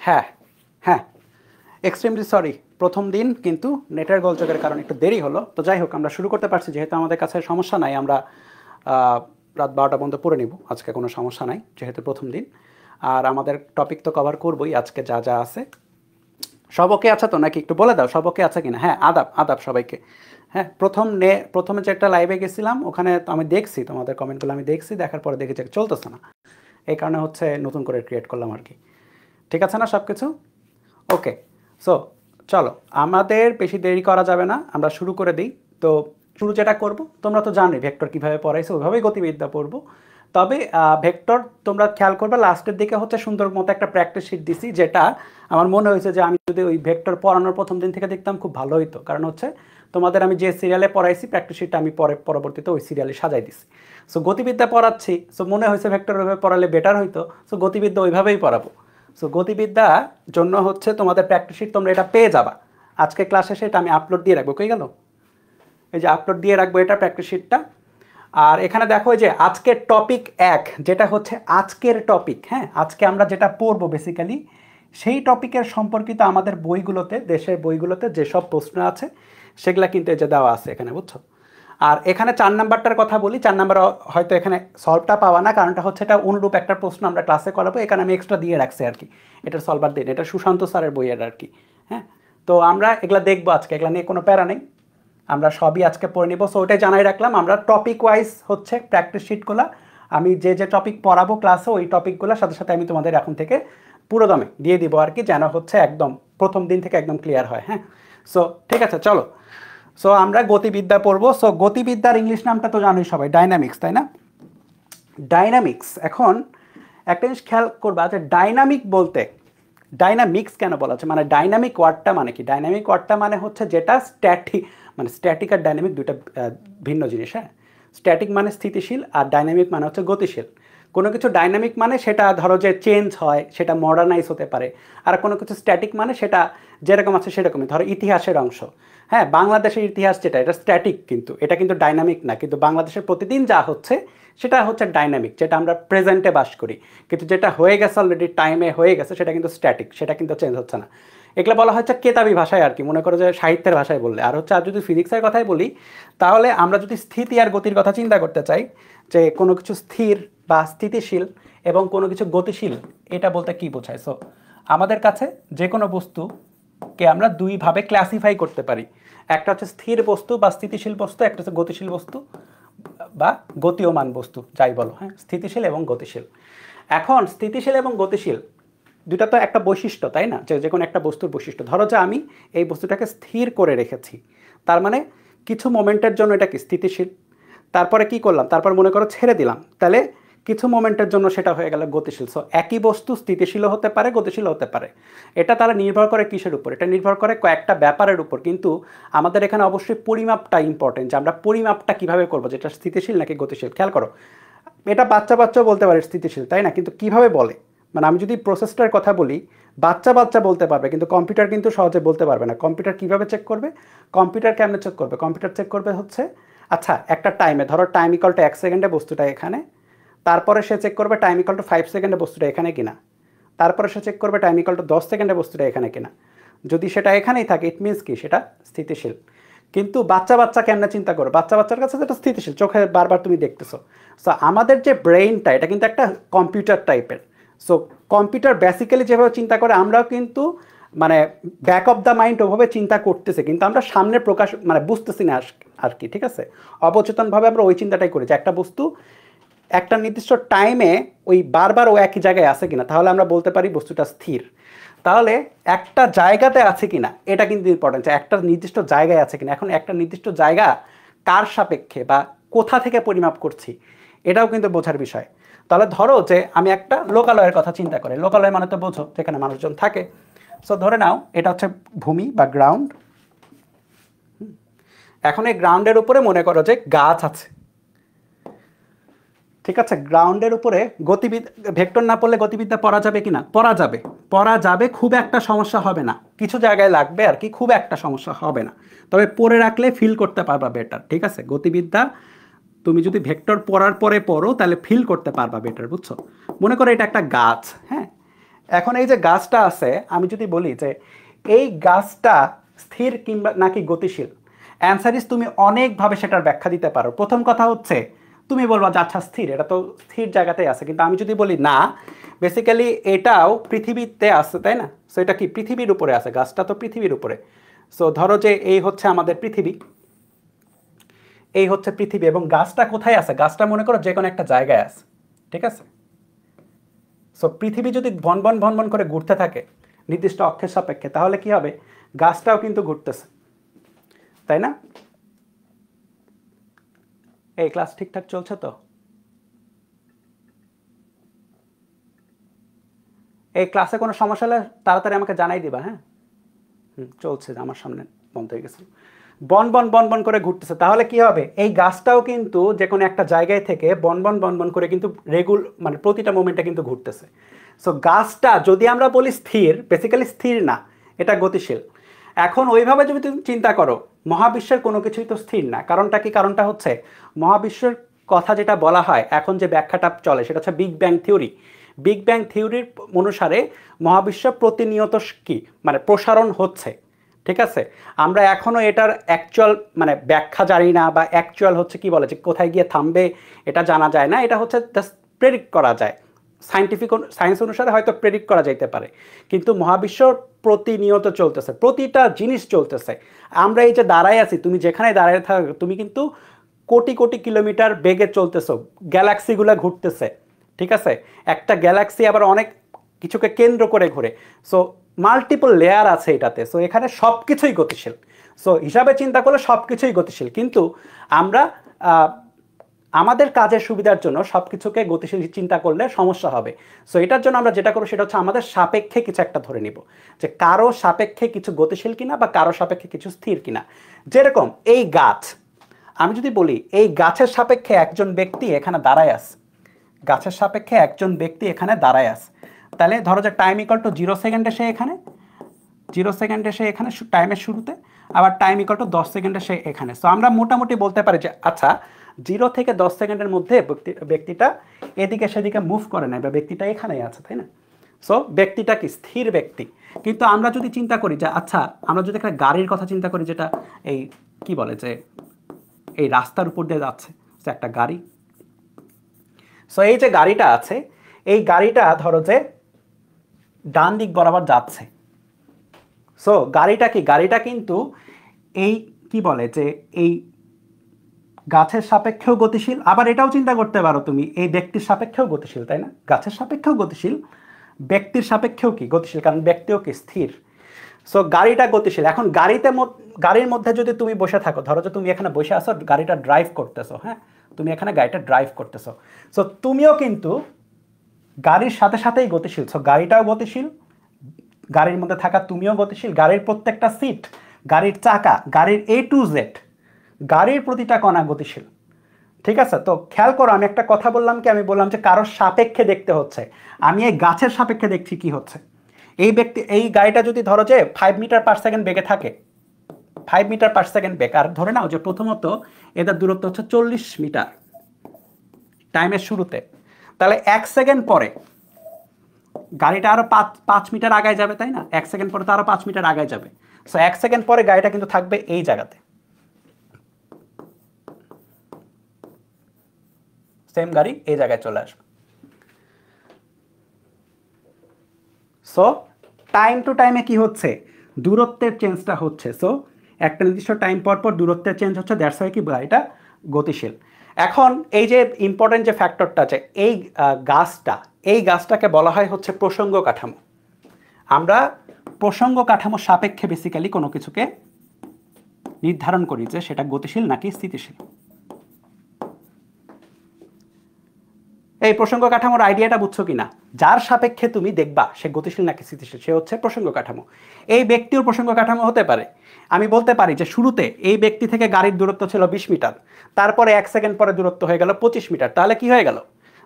হ্যাঁ হ্যাঁ, extremely sorry, প্রথম দিন কিন্তু নেটের গোলযোগের কারণে একটু দেরি হলো। তো যাই হোক, আমরা শুরু করতে পারছি, যেহেতু আমাদের কাছে সমস্যা নাই। আমরা রাত 12টা পর্যন্ত পড়ে নিব, আজকে কোনো সমস্যা নাই যেহেতু প্রথম দিন। আর আমাদের টপিক তো কভার করবই আজকে, যা যা আছে। সব ওকে আছে তো নাকি একটু বলে দাও, সব ওকে আছে কিনা? হ্যাঁ, আদাব আদাব সবাইকে। হ্যাঁ, প্রথমে যে একটা লাইভে গেছিলাম ওখানে তো আমি দেখছি তোমাদের কমেন্টগুলো, আমি দেখছি, দেখার পরে দেখেছি চলতেছে না, এই কারণে হচ্ছে নতুন করে ক্রিয়েট করলাম আর কি। ঠিক আছে না সব কিছু? ওকে। সো চলো, আমাদের বেশি দেরি করা যাবে না, আমরা শুরু করে দিই। তো শুরু যেটা করব, তোমরা তো জানোই ভেক্টর কীভাবে পড়াইছে, ওইভাবেই গতিবিদ্যা পড়বো। তবে ভেক্টর তোমরা খেয়াল করবে, লাস্টের দিকে হচ্ছে সুন্দর মতো একটা প্র্যাকটিস শিট দিছি, যেটা আমার মনে হয়েছে যে আমি যদি ওই ভেক্টর পড়ানোর প্রথম দিন থেকে দেখতাম খুব ভালো হতো। কারণ হচ্ছে তোমাদের আমি যে সিরিয়ালে পড়াইছি প্র্যাকটিস শিটটা আমি পরবর্তীতে ওই সিরিয়ালে সাজাই দিছি। সো গতিবিদ্যা পড়াচ্ছি, সো মনে হয়েছে ভেক্টর ওইভাবে পড়ালে বেটার হইতো, সো গতিবিদ্যা ওইভাবেই পড়াবো। সো গতিবিদ্যা জন্য হচ্ছে তোমাদের প্র্যাকটিস শিট তোমরা এটা পেয়ে যাবা আজকে ক্লাসে, সেটা আমি আপলোড দিয়ে রাখবো। কই গেল? এই যে আপলোড দিয়ে রাখবো এটা প্র্যাকটিস শিটটা। আর এখানে দেখো যে আজকের টপিক 1, যেটা হচ্ছে আজকের টপিক। হ্যাঁ, আজকে আমরা যেটা পড়বো বেসিক্যালি সেই টপিকের সম্পর্কিত আমাদের বইগুলোতে, দেশের বইগুলোতে যেসব প্রশ্ন আছে সেগুলা কিন্তু এই যে দেওয়া আছে এখানে, বুঝছো? আর এখানে 4 নাম্বারটার কথা বলি, 4 নাম্বার হয়তো এখানে সলভটা পাওয়া না, কারণটা হচ্ছে এটা অনুরূপ একটা প্রশ্ন আমরা ক্লাসে করাবো, এখানে আমি এক্সট্রা দিয়ে রাখছি আর কি। এটার সলভার দিন, এটা সুশান্ত স্যারের বইয়ের আর কি। হ্যাঁ, তো আমরা এগুলা দেখবো আজকে, এগুলা নিয়ে কোনো প্যারা নেই, আমরা সবই আজকে পড়ে নিব। সো ওইটাই জানাই রাখলাম, আমরা টপিক ওয়াইজ হচ্ছে প্র্যাকটিস শিটগুলো, আমি যে যে টপিক পড়াবো ক্লাসে ওই টপিকগুলোর সাথে সাথে আমি তোমাদের এখন থেকে পুরো দমে দিয়ে দিব আর কি, যেন হচ্ছে একদম প্রথম দিন থেকে একদম ক্লিয়ার হয়। হ্যাঁ, সো ঠিক আছে, চলো। সো আমরা গতিবিদ্যা পড়বো। সো গতিবিদ্যার ইংলিশ নামটা তো জানোই সবাই, ডাইনামিক্স, তাই না? ডাইনামিক্স। এখন একটা জিনিস খেয়াল করবা যে ডাইনামিক বলতে ডাইনামিক্স কেন বলা হচ্ছে, মানে ডাইনামিক ওয়ার্ডটা মানে কি? ডাইনামিক ওয়ার্ডটা মানে হচ্ছে যেটা স্ট্যাটিক, মানে স্ট্যাটিক আর ডাইনামিক দুইটা ভিন্ন জিনিস। হ্যাঁ, স্ট্যাটিক মানে স্থিতিশীল আর ডাইনামিক মানে হচ্ছে গতিশীল। কোনো কিছু ডাইনামিক মানে সেটা ধরো যে চেঞ্জ হয়, সেটা মডার্নাইজ হতে পারে। আর কোনো কিছু স্ট্যাটিক মানে সেটা যেরকম আছে সেরকমই, ধরো ইতিহাসের অংশ। হ্যাঁ, বাংলাদেশের ইতিহাস যেটা, এটা স্ট্যাটিক, কিন্তু এটা কিন্তু ডাইনামিক না। কিন্তু বাংলাদেশের প্রতিদিন যা হচ্ছে সেটা হচ্ছে ডাইনামিক, যেটা আমরা প্রেজেন্টে বাস করি। কিন্তু যেটা হয়ে গেছে অলরেডি, টাইমে হয়ে গেছে, সেটা কিন্তু স্ট্যাটিক, সেটা কিন্তু চেঞ্জ হচ্ছে না। এগুলো বলা হচ্ছে কেতাবি ভাষায় আর কি, মনে করো যে সাহিত্যের ভাষায় বললে। আর হচ্ছে আর যদি ফিজিক্সের কথাই বলি, তাহলে আমরা যদি স্থিতি আর গতির কথা চিন্তা করতে চাই, যে কোনো কিছু স্থির বা স্থিতিশীল এবং কোনো কিছু গতিশীল, এটা বলতে কি বোঝায়? সো আমাদের কাছে যে কোনো বস্তুকে আমরা দুইভাবে ক্লাসিফাই করতে পারি। একটা হচ্ছে স্থির বস্তু বা স্থিতিশীল বস্তু, একটা হচ্ছে গতিশীল বস্তু বা গতীয়মান বস্তু, যাই বলো। হ্যাঁ, স্থিতিশীল এবং গতিশীল। এখন স্থিতিশীল এবং গতিশীল দুটা তো একটা বৈশিষ্ট্য, তাই না? যে কোনো একটা বস্তুর বৈশিষ্ট্য। ধরো যে আমি এই বস্তুটাকে স্থির করে রেখেছি, তার মানে কিছু মোমেন্টের জন্য এটা কি স্থিতিশীল। তারপরে কি করলাম, তারপর মনে করো ছেড়ে দিলাম, তাহলে কিছু মোমেন্টের জন্য সেটা হয়ে গেল গতিশীল। সো একই বস্তু স্থিতিশীল হতে পারে, গতিশীল হতে পারে। এটা তাহলে নির্ভর করে কিসের উপর? এটা নির্ভর করে কয়েকটা ব্যাপারের উপর। কিন্তু আমাদের এখানে অবশ্যই পরিমাপটা ইম্পর্টেন্ট, যে আমরা পরিমাপটা কীভাবে করবো, যেটা স্থিতিশীল নাকি গতিশীল। খেয়াল করো, এটা বাচ্চা বাচ্চাও বলতে পারে স্থিতিশীল, তাই না? কিন্তু কিভাবে বলে, মানে আমি যদি প্রসেসটার কথা বলি, বাচ্চা বাচ্চা বলতে পারবে, কিন্তু কম্পিউটার কিন্তু সহজে বলতে পারবে না। কম্পিউটার কিভাবে চেক করবে? কম্পিউটার কেমনে চেক করবে? কম্পিউটার চেক করবে হচ্ছে, আচ্ছা একটা টাইমে, ধরো টাইম ইকাল টু 1 সেকেন্ডে বস্তুটা এখানে, তারপরে সে চেক করবে টাইম ইকাল টু 5 সেকেন্ডে বস্তুটা এখানে কিনা, তারপরে সে চেক করবে টাইম ইকাল টু 10 সেকেন্ডে বস্তুটা এখানে কিনা। যদি সেটা এখানেই থাকে, ইট মিনস কি, সেটা স্থিতিশীল। কিন্তু বাচ্চা বাচ্চা কেমনে চিন্তা করো? বাচ্চা বাচ্চার কাছে যেটা স্থিতিশীল, চোখে বারবার তুমি দেখতেছো। সো আমাদের যে ব্রেইনটা, এটা কিন্তু একটা কম্পিউটার টাইপের। সো কম্পিউটার বেসিক্যালি যেভাবে চিন্তা করে, আমরাও কিন্তু মানে ব্যাক অফ দ্য মাইন্ড ওভাবে চিন্তা করতেছে, কিন্তু আমরা সামনে প্রকাশ মানে বুঝতেছি না আর কি। ঠিক আছে, অবচেতনভাবে আমরা ওই চিন্তাটাই করি যে একটা বস্তু একটা নির্দিষ্ট টাইমে ওই বারবার ও একই জায়গায় আছে কিনা, তাহলে আমরা বলতে পারি বস্তুটা স্থির। তাহলে একটা জায়গাতে আছে কিনা এটা কিন্তু ইম্পর্টেন্ট, যে একটা নির্দিষ্ট জায়গায় আছে কিনা। এখন একটা নির্দিষ্ট জায়গা কার সাপেক্ষে বা কোথা থেকে পরিমাপ করছি, এটাও কিন্তু বোঝার বিষয়। তাহলে ধরো যে আমি একটা লোকালয়ের কথা চিন্তা করি, লোকালয় মানে তো বোঝো যেখানে মানুষজন থাকে। সো ধরে নাও এটা হচ্ছে ভূমি বা গ্রাউন্ড। এখন এই গ্রাউন্ডের উপরে মনে করো যে গাছ আছে। ঠিক আছে, গ্রাউন্ডের উপরে ভেক্টর না পড়লে গতিবিদ্যা পড়া যাবে কিনা? পড়া যাবে, পড়া যাবে, খুব একটা সমস্যা হবে না। কিছু জায়গায় লাগবে আর কি, খুব একটা সমস্যা হবে না। তবে পড়ে রাখলে ফিল করতে পারবা বেটার। ঠিক আছে, গতিবিদ্যা তুমি যদি ভেক্টর পড়ার পরে পড়ো তাহলে ফিল করতে পারবা বেটার, বুঝছো? মনে করো এটা একটা গাছ। হ্যাঁ, এখন এই যে গাছটা আছে, আমি যদি বলি যে এই গাছটা স্থির কিংবা নাকি গতিশীল, অ্যান্সার ইস তুমি অনেকভাবে সেটার ব্যাখ্যা দিতে পারো। প্রথম কথা হচ্ছে তুমি বলবা যে আচ্ছা স্থির, এটা তো স্থির জায়গাতেই আছে, কিন্তু আমি যদি বলি না, বেসিক্যালি এটাও পৃথিবীতে আছে, তাই না? সো এটা কি পৃথিবীর উপরে আছে, গাছটা তো পৃথিবীর উপরে। সো ধরো যে এই হচ্ছে আমাদের পৃথিবী, এই হচ্ছে পৃথিবী, এবং গাছটা কোথায় আছে? গাছটা মনে করো যে কোনো একটা জায়গায় আছে, ঠিক আছে? সো পৃথিবী যদি ভনভন ভনভন করে ঘুরতে থাকে নির্দিষ্ট অক্ষের সাপেক্ষে, তাহলে কি হবে? গাছটাও কিন্তু ঘুরতেছে, তাই না? এই ক্লাস ঠিকঠাক চলছে তো? এই ক্লাসে কোনো সমস্যা হলে তাড়াতাড়ি আমাকে জানাই দিবা, হ্যাঁ? চলছে, আমার সামনে বন্ধ হয়ে গেছে। বন বন বন বন করে ঘুরতেছে, তাহলে কি হবে? এই গাছটাও কিন্তু যে কোনো একটা জায়গায় থেকে বন বন বন বন করে কিন্তু মানে প্রতিটা মোমেন্টে কিন্তু ঘুরতেছে। সো গাছটা যদি আমরা বলি স্থির, বেসিক্যালি স্থির না, এটা গতিশীল। এখন ওইভাবে যদি তুমি চিন্তা করো, মহাবিশ্বের কোনো কিছুই তো স্থির না। কারণটা কি? কারণটা হচ্ছে মহাবিশ্বের কথা যেটা বলা হয়, এখন যে ব্যাখ্যাটা চলে সেটা হচ্ছে big bang theory. Big bang থিওরির অনুসারে মহাবিশ্ব প্রতিনিয়ত কি মানে প্রসারণ হচ্ছে, ঠিক আছে? আমরা এখনও এটার অ্যাকচুয়াল মানে ব্যাখ্যা জানি না, বা অ্যাকচুয়াল হচ্ছে কি বলে যে কোথায় গিয়ে থামবে এটা জানা যায় না। এটা হচ্ছে জাস্ট প্রেডিক্ট করা যায়, সায়েন্স অনুসারে হয়তো প্রেডিক্ট করা যাইতে পারে, কিন্তু মহাবিশ্ব প্রতিনিয়ত চলতেছে, প্রতিটা জিনিস চলতেছে। আমরা এই যে দাঁড়ায় আছি, তুমি যেখানে দাঁড়ায় থাকো, তুমি কিন্তু কোটি কোটি কিলোমিটার বেগে চলতেছো, গ্যালাক্সিগুলো ঘুরতেছে, ঠিক আছে? একটা গ্যালাক্সি আবার অনেক কিছুকে কেন্দ্র করে ঘুরে। সো মাল্টিপল লেয়ার আছে এটাতে। সো এখানে সব কিছুই গতিশীল। সো হিসাবে চিন্তা করলে সব কিছুই গতিশীল, কিন্তু আমরা আমাদের কাজের সুবিধার জন্য সব কিছুকে গতিশীল চিন্তা করলে সমস্যা হবে। সো এটার জন্য আমরা যেটা করবো সেটা হচ্ছে আমাদের সাপেক্ষে কিছু একটা ধরে নিব, যে কারো সাপেক্ষে কিছু গতিশীল কিনা বা কারো সাপেক্ষে কিছু স্থির কিনা। যেরকম এই গাছ, আমি যদি বলি এই গাছের সাপেক্ষে একজন ব্যক্তি এখানে দাঁড়ায় আছে, গাছের সাপেক্ষে একজন ব্যক্তি এখানে দাঁড়ায় আছে, তাহলে ধরো যে টাইম ইকুয়াল টু 0 সেকেন্ডে সে এখানে, 0 সেকেন্ডে সে এখানে টাইমের শুরুতে, আবার টাইম ইকুয়াল টু 10 সেকেন্ডে সে এখানে। সো আমরা মোটামুটি বলতে পারি যে আচ্ছা 0 থেকে 10 সেকেন্ডের মধ্যে ব্যক্তিটা এদিকে সেদিকে মুভ করে না, বা ব্যক্তিটা এখানেই আছে, তাই না? সো ব্যক্তিটা কি স্থির ব্যক্তি। কিন্তু আমরা যদি চিন্তা করি যে আচ্ছা, আমরা যদি একটা গাড়ির কথা চিন্তা করি, যেটা এই কি বলে যে এই রাস্তার উপর দিয়ে যাচ্ছে, সে একটা গাড়ি। সো এই যে গাড়িটা আছে, এই গাড়িটা ধরো যে ডান দিক বরাবর যাচ্ছে। সো গাড়িটা কি? গাড়িটা কিন্তু এই কি বলে যে এই গাছের সাপেক্ষেও গতিশীল, আবার এটাও চিন্তা করতে পারো তুমি এই ব্যক্তির সাপেক্ষেও গতিশীল, তাই না? গাছের সাপেক্ষেও গতিশীল, ব্যক্তির সাপেক্ষেও কি গতিশীল, কারণ ব্যক্তিও কি স্থির। সো গাড়িটা গতিশীল। এখন গাড়ির মধ্যে যদি তুমি বসে থাকো, ধরো যে তুমি এখানে বসে আসো, গাড়িটা ড্রাইভ করতেছো, হ্যাঁ, তুমি এখানে গাড়িটা ড্রাইভ করতেছো। সো তুমিও কিন্তু গাড়ির সাথে সাথেই গতিশীল। সো গাড়িটাও গতিশীল, গাড়ির মধ্যে থাকা তুমিও গতিশীল, গাড়ির প্রত্যেকটা সিট, গাড়ির চাকা, গাড়ির A to Z, গাড়ির প্রতিটা কণা গতিশীল, ঠিক আছে? তো খেয়াল করো, আমি একটা কথা বললাম কি, আমি বললাম যে কারোর সাপেক্ষে দেখতে হচ্ছে, আমি এই গাছের সাপেক্ষে দেখছি কি হচ্ছে। এই গাড়িটা যদি ধরো যে 5 মিটার পার সেকেন্ড বেগে থাকে, 5 মিটার পার সেকেন্ড বেগ, আর ধরে নাও যে প্রথমত এদের দূরত্ব হচ্ছে 40 মিটার টাইমের শুরুতে, তাহলে 1 সেকেন্ড পরে গাড়িটা আরো 5 মিটার আগায় যাবে, তাই না? 1 সেকেন্ড পরে তো আরো 5 মিটার আগায় যাবে। সো 1 সেকেন্ড পরে গাড়িটা কিন্তু থাকবে এই জায়গাতে, সেম গাড়ি এই জায়গায় চলে আসবে। সো টাইম টু টাইমে কি হচ্ছে? দূরত্বের চেঞ্জটা হচ্ছে। সো একটা নির্দিষ্ট টাইম পর পর দূরত্বের চেঞ্জ হচ্ছে, দ্যাটস ওয়াই কি গাড়িটা গতিশীল। এখন এই যে ইম্পর্টেন্ট যে ফ্যাক্টরটা আছে, এই গাছটাকে বলা হয় হচ্ছে প্রসঙ্গ কাঠামো। আমরা প্রসঙ্গ কাঠামোর সাপেক্ষে বেসিক্যালি কোনো কিছুকে নির্ধারণ করি যে সেটা গতিশীল নাকি স্থিতিশীল। এই প্রসঙ্গ কাঠামোর আইডিয়াটা বুঝছো কিনা? যার সাপেক্ষে তুমি দেখবা সে গতিশীল নাকি স্থিতিশীল, সে হচ্ছে প্রসঙ্গ কাঠামো। এই ব্যক্তির প্রসঙ্গ কাঠামো হতে পারে, আমি বলতে পারি যে শুরুতে এই ব্যক্তি থেকে গাড়ির দূরত্ব ছিল 20 মিটার, তারপরে 1 সেকেন্ড পরে দূরত্ব হয়ে গেল 25 মিটার, তাহলে কি হয়ে গেল?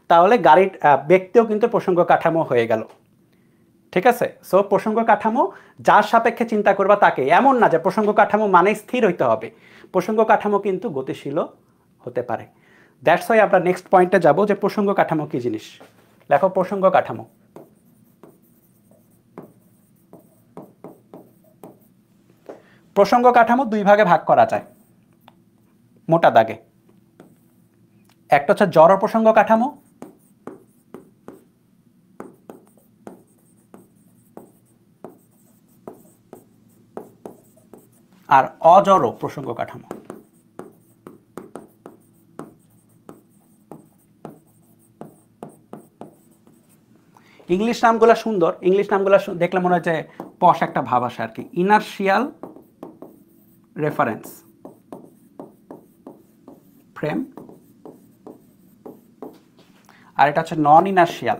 তাহলে গাড়ির ব্যক্তিও কিন্তু প্রসঙ্গ কাঠামো হয়ে গেল, ঠিক আছে? সো প্রসঙ্গ কাঠামো যার সাপেক্ষে চিন্তা করবা তাকে, এমন না যে প্রসঙ্গ কাঠামো মানে স্থির হইতে হবে, প্রসঙ্গ কাঠামো কিন্তু গতিশীলও হতে পারে। দ্যাটস ওয়াই আমরা নেক্সট পয়েন্টে যাব যে প্রসঙ্গ কাঠামো কি জিনিস। দেখো প্রসঙ্গ কাঠামো, প্রসঙ্গ কাঠামো দুই ভাগে ভাগ করা যায় মোটা দাগে। একটা হচ্ছে জড় প্রসঙ্গ কাঠামো, আর অজড় প্রসঙ্গ কাঠামো। ইংলিশ নামগুলো সুন্দর, ইংলিশ নামগুলো দেখলে মনে হয় যে পশ একটা ভাব আসে আর কি। ইনার্শিয়াল রেফারেন্স ফ্রেম, আর এটা হচ্ছে নন ইনার্শিয়াল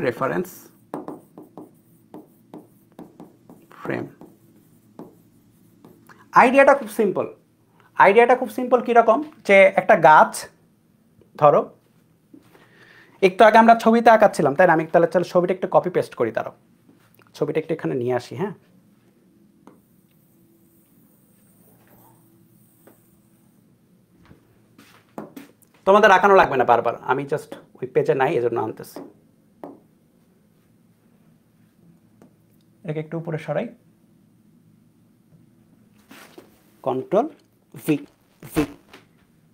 রেফারেন্স ফ্রেম। আইডিয়াটা খুব সিম্পল, আইডিয়াটা খুব সিম্পল। কীরকম, যে একটা গাছ ধরো, একটু আগে আমরা ছবিতে আঁকাচ্ছিলাম তাই না, আমি তাহলে চলো ছবিটা একটু কপি পেস্ট করি, তারও ছবিটা একটু এখানে নিয়ে আসি। হ্যাঁ, তোমাদের আঁকানো লাগবে না বারবার, আমি জাস্ট ওই পেজে নাই এজন্য আনতেছি। একে একটু উপরে সরাই, কন্ট্রোল ভি, ভি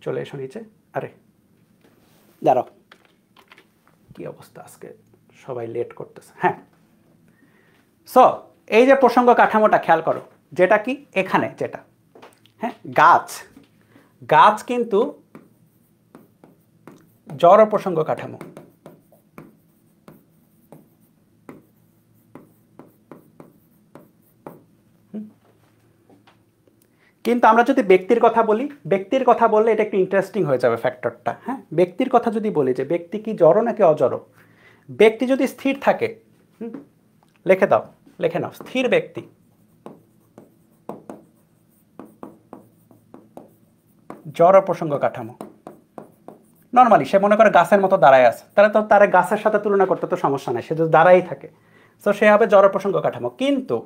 চলে এসো নিচে। আরে দাঁড়াও, কি অবস্থা আজকে, সবাই লেট করতেছে। হ্যাঁ, সো এই যে প্রসঙ্গ কাঠামোটা খেয়াল করো, যেটা কি এখানে যেটা, হ্যাঁ গাছ, গাছ কিন্তু জড় প্রসঙ্গ কাঠামো। কিন্তু আমরা যদি ব্যক্তির কথা বলি, ব্যক্তির কথা বললে এটা একটু ইন্টারেস্টিং হয়ে যাবে ফ্যাক্টরটা। হ্যাঁ, ব্যক্তির কথা যদি বলি যে ব্যক্তি কি জড় নাকি অজড়, ব্যক্তি যদি স্থির থাকে, লিখে দাও, লিখে নাও, স্থির ব্যক্তি জড় প্রসঙ্গ কাঠামো। নর্মালি সে মনে করে গাছের মতো দাঁড়ায় আছে, তাহলে তো তার গাছের সাথে তুলনা করতে তো সমস্যা নাই, সে যদি দাঁড়াই থাকে, তো সে হবে জড় প্রসঙ্গ কাঠামো। কিন্তু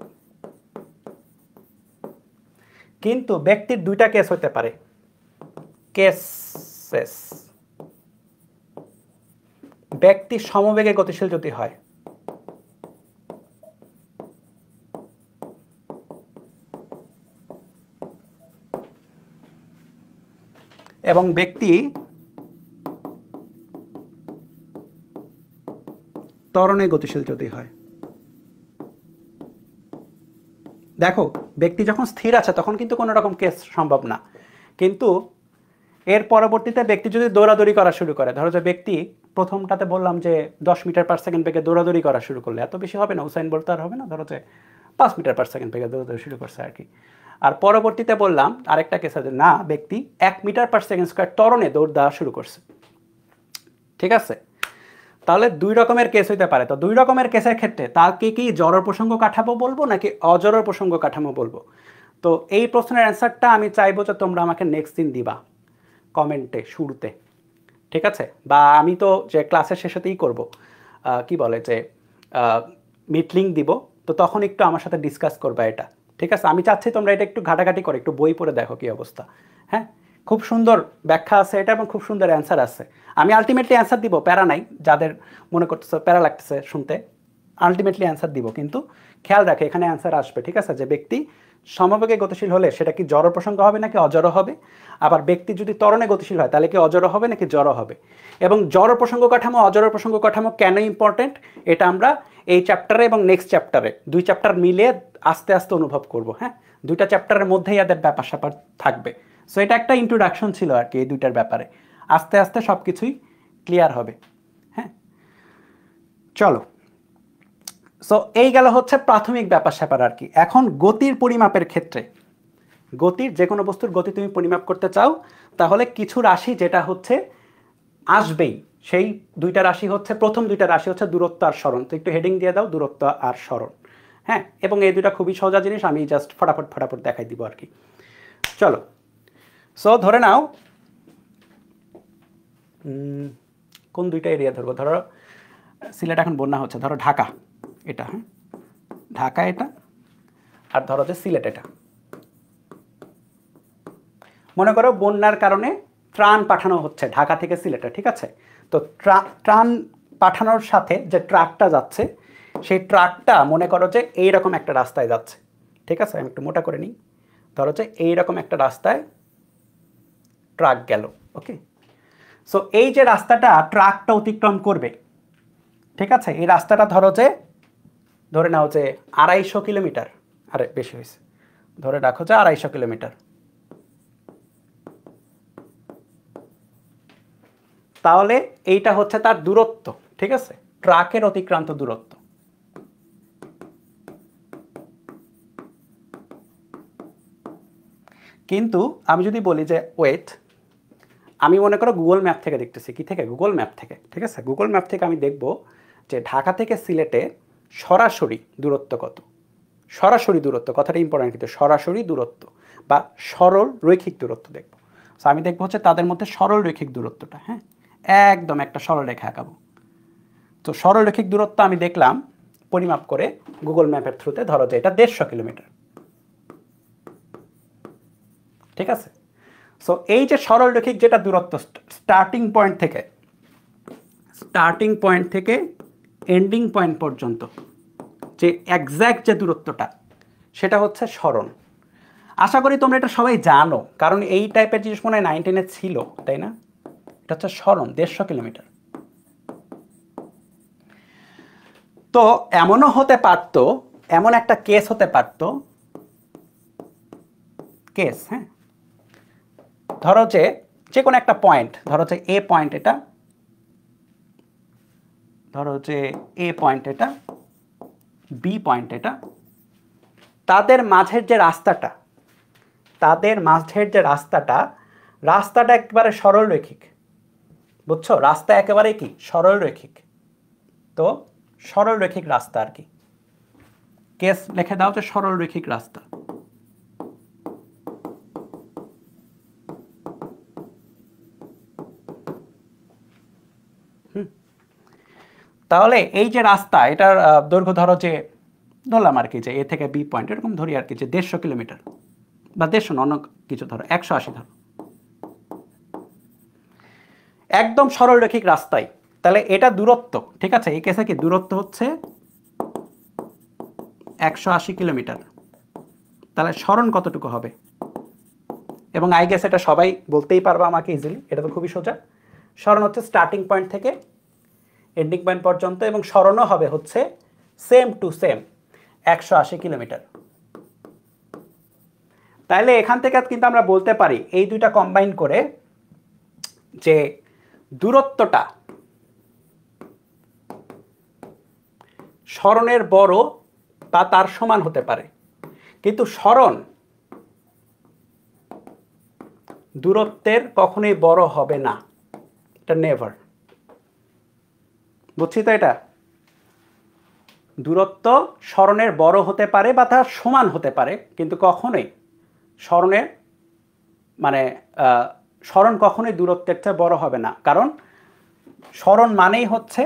কিন্তু ব্যক্তির দুইটা কেস হতে পারে, কেসেস। ব্যক্তি সমবেগে গতিশীল যদি হয়, এবং ব্যক্তি ত্বরণে গতিশীল যদি হয়। দেখো, ব্যক্তি যখন স্থির আছে তখন কিন্তু কোনো রকম কেস সম্ভব না, কিন্তু এর পরবর্তীতে ব্যক্তি যদি দৌড়াদৌড়ি করা শুরু করে, ধরো যে ব্যক্তি প্রথমটাতে বললাম যে 10 মিটার পার সেকেন্ড বেগে দৌড়াদৌড়ি করা শুরু করলে, এত বেশি হবে না, উসাইন বোল্ট আর হবে না, ধরো যে 5 মিটার পার সেকেন্ড বেগে দৌড়াদৌড়ি শুরু করছে আর কি। আর পরবর্তীতে বললাম আরেকটা কেস আছে, না ব্যক্তি 1 মিটার পার সেকেন্ড স্কোয়ার ত্বরণে দৌড় দেওয়া শুরু করছে। ঠিক আছে, তাহলে দুই রকমের কেস হইতে পারে। তো দুই রকমের কেসের ক্ষেত্রে তাকে কি জড় প্রসঙ্গ কাঠামো বলবো নাকি অজড় প্রসঙ্গ কাঠামো বলবো? তো এই প্রশ্নের অ্যান্সারটা আমি চাইবো যে তোমরা আমাকে নেক্সট দিন দিবা কমেন্টে শুরুতে, ঠিক আছে? বা আমি তো যে ক্লাসের শেষেতেই করব, কি বলে যে মিট লিঙ্ক দিব, তো তখন একটু আমার সাথে ডিসকাস করবা এটা, ঠিক আছে? আমি চাচ্ছি তোমরা এটা একটু ঘাটাঘাটি করে একটু বই পড়ে দেখো কি অবস্থা। হ্যাঁ, খুব সুন্দর ব্যাখ্যা আছে এটা এবং খুব সুন্দর অ্যান্সার আছে। আমি আলটিমেটলি অ্যান্সার দিব, প্যারা নাই, যাদের মনে করতেছে প্যারা লাগতেছে শুনতে, আলটিমেটলি অ্যান্সার দিব, কিন্তু খেয়াল রাখে এখানে অ্যান্সার আসবে, ঠিক আছে? যে ব্যক্তি সমবেগে গতিশীল হলে সেটা কি জড় প্রসঙ্গ হবে নাকি অজড় হবে, আবার ব্যক্তি যদি ত্বরণে গতিশীল হয় তাহলে কি অজড় হবে নাকি জড় হবে। এবং জড় প্রসঙ্গ কাঠামো অজড় প্রসঙ্গ কাঠামো কেন ইম্পর্টেন্ট এটা আমরা এই চ্যাপ্টারে এবং নেক্সট চ্যাপ্টারে, দুই চ্যাপ্টার মিলিয়ে আস্তে আস্তে অনুভব করব। হ্যাঁ, দুইটা চ্যাপ্টারের মধ্যেই এদের ব্যাপার স্যাপার থাকবে। সো এটা একটা ইন্ট্রোডাকশন ছিল আর কি এই দুইটার ব্যাপারে, আস্তে আস্তে সব কিছুই ক্লিয়ার হবে। হ্যাঁ, চলো, সো এই গেল হচ্ছে প্রাথমিক ব্যাপার স্যাপার আর কি। এখন গতির পরিমাপের ক্ষেত্রে, গতির যে কোনো বস্তুর গতি তুমি পরিমাপ করতে চাও তাহলে কিছু রাশি যেটা হচ্ছে আসবেই, সেই দুইটা রাশি হচ্ছে, প্রথম দুইটা রাশি হচ্ছে দূরত্ব আর সরণ। তো একটু হেডিং দিয়ে দাও, দূরত্ব আর সরণ। হ্যাঁ, এবং এই দুইটা খুবই সোজা জিনিস, আমি জাস্ট ফটাফট ফটাফট দেখাই দিব আর কি। চলো, সো ধরে নাও কোন দুইটা এরিয়া ধরবো, ধরো সিলেট এখন বন্যা হচ্ছে, ধরো ঢাকা এটা, হ্যাঁ ঢাকা এটা, আর ধরো যে সিলেট এটা। মনে করো বন্যার কারণে ত্রাণ পাঠানো হচ্ছে ঢাকা থেকে সিলেটে, ঠিক আছে? তো ত্রাণ পাঠানোর সাথে যে ট্রাকটা যাচ্ছে সেই ট্রাকটা মনে করো যে এইরকম একটা রাস্তায় যাচ্ছে, ঠিক আছে? আমি একটু মোটা করে নিই। ধরো যে এইরকম একটা রাস্তায় ট্রাক গেল, ওকে? সো এই যে রাস্তাটা ট্রাকটা অতিক্রম করবে, ঠিক আছে, এই রাস্তাটা ধরে নাও যে 250 কিলোমিটার, আরে বেশি হয়েছে, ধরে রাখো যে 250 কিলোমিটার। তাহলে এইটা হচ্ছে তার দূরত্ব, ঠিক আছে, ট্রাকের অতিক্রান্ত দূরত্ব। কিন্তু আমি যদি বলি যে ওয়েট, আমি মনে করো গুগল ম্যাপ থেকে দেখতেছি, কি থেকে? গুগল ম্যাপ থেকে, ঠিক আছে? গুগল ম্যাপ থেকে আমি দেখব যে ঢাকা থেকে সিলেটে সরাসরি দূরত্ব কত। সরাসরি দূরত্ব, কথাটা ইম্পর্টেন্ট, কিন্তু সরাসরি দূরত্ব বা সরল রৈখিক দূরত্ব দেখব। সো আমি দেখবো হচ্ছে তাদের মধ্যে সরল রৈখিক দূরত্বটা, হ্যাঁ, একদম একটা সরল রেখা আঁকাবো। তো সরল রৈখিক দূরত্ব আমি দেখলাম পরিমাপ করে গুগল ম্যাপের থ্রুতে, ধরো যে এটা 150 কিলোমিটার, ঠিক আছে? সো এই যে সরল রৈখিক যেটা দূরত্ব স্টার্টিং পয়েন্ট থেকে এন্ডিং পয়েন্ট পর্যন্ত যে এক্স্যাক্ট যে দূরত্বটা, সেটা হচ্ছে সরণ। আশা করি তোমরা এটা সবাই জানো, কারণ এই টাইপের জিনিস মনে হয় 9, 10-এ ছিল, তাই না? এটা হচ্ছে সরণ 150 কিলোমিটার। তো এমনও হতে পারতো, এমন একটা কেস হতে পারতো, কেস, হ্যাঁ, ধরো যে কোনো একটা পয়েন্ট, ধরো যে এ পয়েন্ট এটা, ধরো যে এ পয়েন্ট এটা, বি পয়েন্ট এটা, তাদের মাঝের যে রাস্তাটা, রাস্তাটা একেবারে সরল রৈখিক, বুঝছো? রাস্তা একেবারে কি সরল রৈখিক। তো সরল রৈখিক রাস্তা আর কি, কেস লিখে দাও যে সরল রৈখিক রাস্তা। তাহলে এই যে রাস্তা, এটার দৈর্ঘ্য ধরো যে, ধরলাম আর কি যে এ থেকে বি পয়েন্ট, এরকম ধরি আর কি যে 150 কিলোমিটার, বা 150 না, অন্য কিছু ধরো 180 ধরো, একদম সরল রৈখিক রাস্তায়। তাহলে এটা দূরত্ব, ঠিক আছে? এই কেসে কি দূরত্ব হচ্ছে 180 কিলোমিটার। তাহলে সরণ কতটুকু হবে? এবং আই গেস এটা সবাই বলতেই পারবে আমাকে ইজিলি, এটা তো খুবই সোজা। সরণ হচ্ছে স্টার্টিং পয়েন্ট থেকে এন্ডিং পয়েন্ট পর্যন্ত, এবং সরণও হবে হচ্ছে সেম টু সেম 180 কিলোমিটার। তাহলে এখান থেকে কিন্তু আমরা বলতে পারি এই দুইটা কম্বাইন করে যে দূরত্বটা সরণের বড় বা তার সমান হতে পারে, কিন্তু সরণ দূরত্বের কখনোই বড় হবে না, এটা নেভার। বুঝছি তো? এটা দূরত্ব সরণের বড় হতে পারে বা তার সমান হতে পারে, কিন্তু কখনোই সরণের মানে সরণ কখনোই দূরত্বের চেয়ে বড় হবে না, কারণ সরণ মানেই হচ্ছে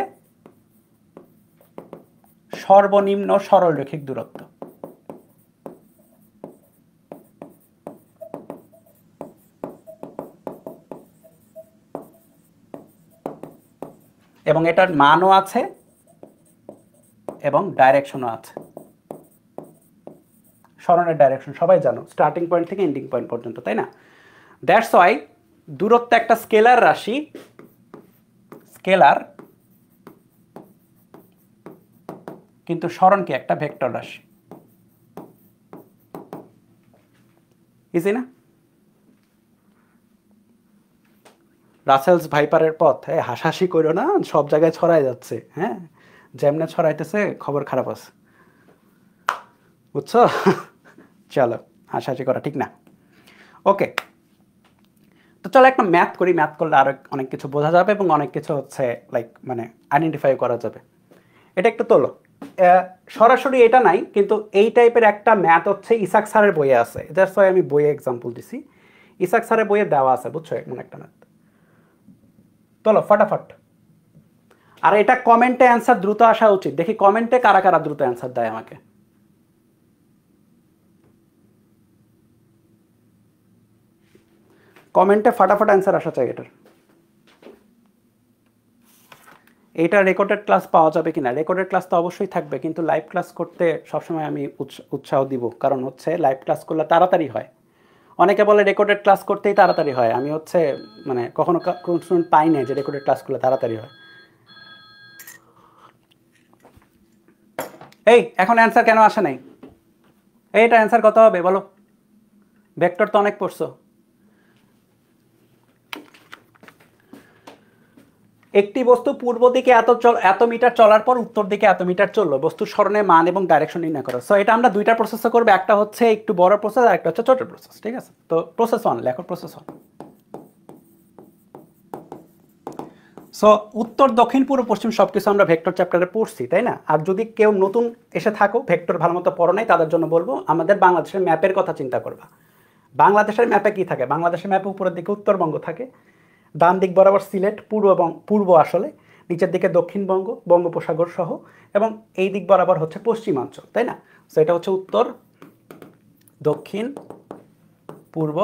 সর্বনিম্ন সরল রৈখিক দূরত্ব। এবং এটার মানও আছে এবং ডাইরেকশনও আছে। সরণের ডাইরেকশন সবাই জানো, স্টার্টিং পয়েন্ট থেকে এন্ডিং পয়েন্ট পর্যন্ত, তাই না? দ্যাটস ওয়াই দূরত্ব একটা স্কেলার রাশি, স্কেলার, কিন্তু সরণ কি একটা ভেক্টর রাশি। ইজি না? রাসেলস ভাইপারের পথ, হাসাহাসি করো না, সব জায়গায় ছড়াই যাচ্ছে, হ্যাঁ, যেমনে ছড়াইতেছে খবর খারাপ আছে, বুঝছো? চলো, হাসাহাসি করা ঠিক না। ওকে, তো চলো একটা ম্যাথ করি, ম্যাথ করলে আরো অনেক কিছু বোঝা যাবে এবং অনেক কিছু হচ্ছে লাইক মানে আইডেন্টিফাই করা যাবে। এটা একটু তোলো। সরাসরি এটা নাই, কিন্তু এই টাইপের একটা ম্যাথ হচ্ছে ইসাক স্যারের বইয়ে আছে, দ্যাটস ওয়াই আমি বইয়ে এক্সাম্পল দিছি। ইসাক স্যারের বইয়ে দেওয়া আছে, বুঝছো, এমন একটা ম্যাথ। চলো ফটাফট। আর এটা কমেন্টে অ্যান্সার দ্রুত আসা উচিত, দেখি কমেন্টে কারা কারা দ্রুত অ্যান্সার দেয় আমাকে। কমেন্টে ফাটাফাট অ্যান্সার আসা চাই এটার। এইটা রেকর্ডেড ক্লাস পাওয়া যাবে কিনা? রেকর্ডেড ক্লাস তো অবশ্যই থাকবে, কিন্তু লাইভ ক্লাস করতে সবসময় আমি উৎসাহ দিব, কারণ হচ্ছে লাইভ ক্লাস করলে তাড়াতাড়ি হয়। অনেকে বলে রেকর্ডেড ক্লাস করতেই তাড়াতাড়ি হয়, আমি হচ্ছে মানে কখনো কোনো পাই নাই যে রেকর্ডেড ক্লাস করলে তাড়াতাড়ি হয়। এই এখন অ্যান্সার কেন আসে নাই? এইটা অ্যান্সার কত হবে বলো? ভেক্টর তো অনেক পড়ছো। একটি বস্তু পূর্ব দিকে এত মিটার চলার পর উত্তর দিকে এত মিটার চললো, বস্তুর স্মরণের মান এবং ডাইরেকশন নির্ণয় করো। সো এটা আমরা দুইটা প্রসেসে করবো, একটা হচ্ছে একটু বড় প্রসেস আর একটা হচ্ছে ছোট প্রসেস, ঠিক আছে? তো প্রসেস 1 লেখো, প্রসেস 1। সো উত্তর দক্ষিণ পূর্ব পশ্চিম সব কিছু আমরা ভেক্টর চ্যাপ্টারে পড়ছি, তাই না? আর যদি কেউ নতুন এসে থাকো, ভেক্টর ভালো মতো পড়ো নাই, তাদের জন্য বলবো আমাদের বাংলাদেশের ম্যাপের কথা চিন্তা করবা। বাংলাদেশের ম্যাপে কি থাকে? বাংলাদেশের ম্যাপে উপরের দিকে উত্তরবঙ্গ থাকে, ডান দিক বরাবর সিলেট, পূর্ব আসলে, নিচের দিকে দক্ষিণবঙ্গ, বঙ্গোপসাগর সহ, এবং এই দিক বরাবর হচ্ছে পশ্চিমাঞ্চল, তাই না? সো এটা হচ্ছে উত্তর, দক্ষিণ, পূর্ব,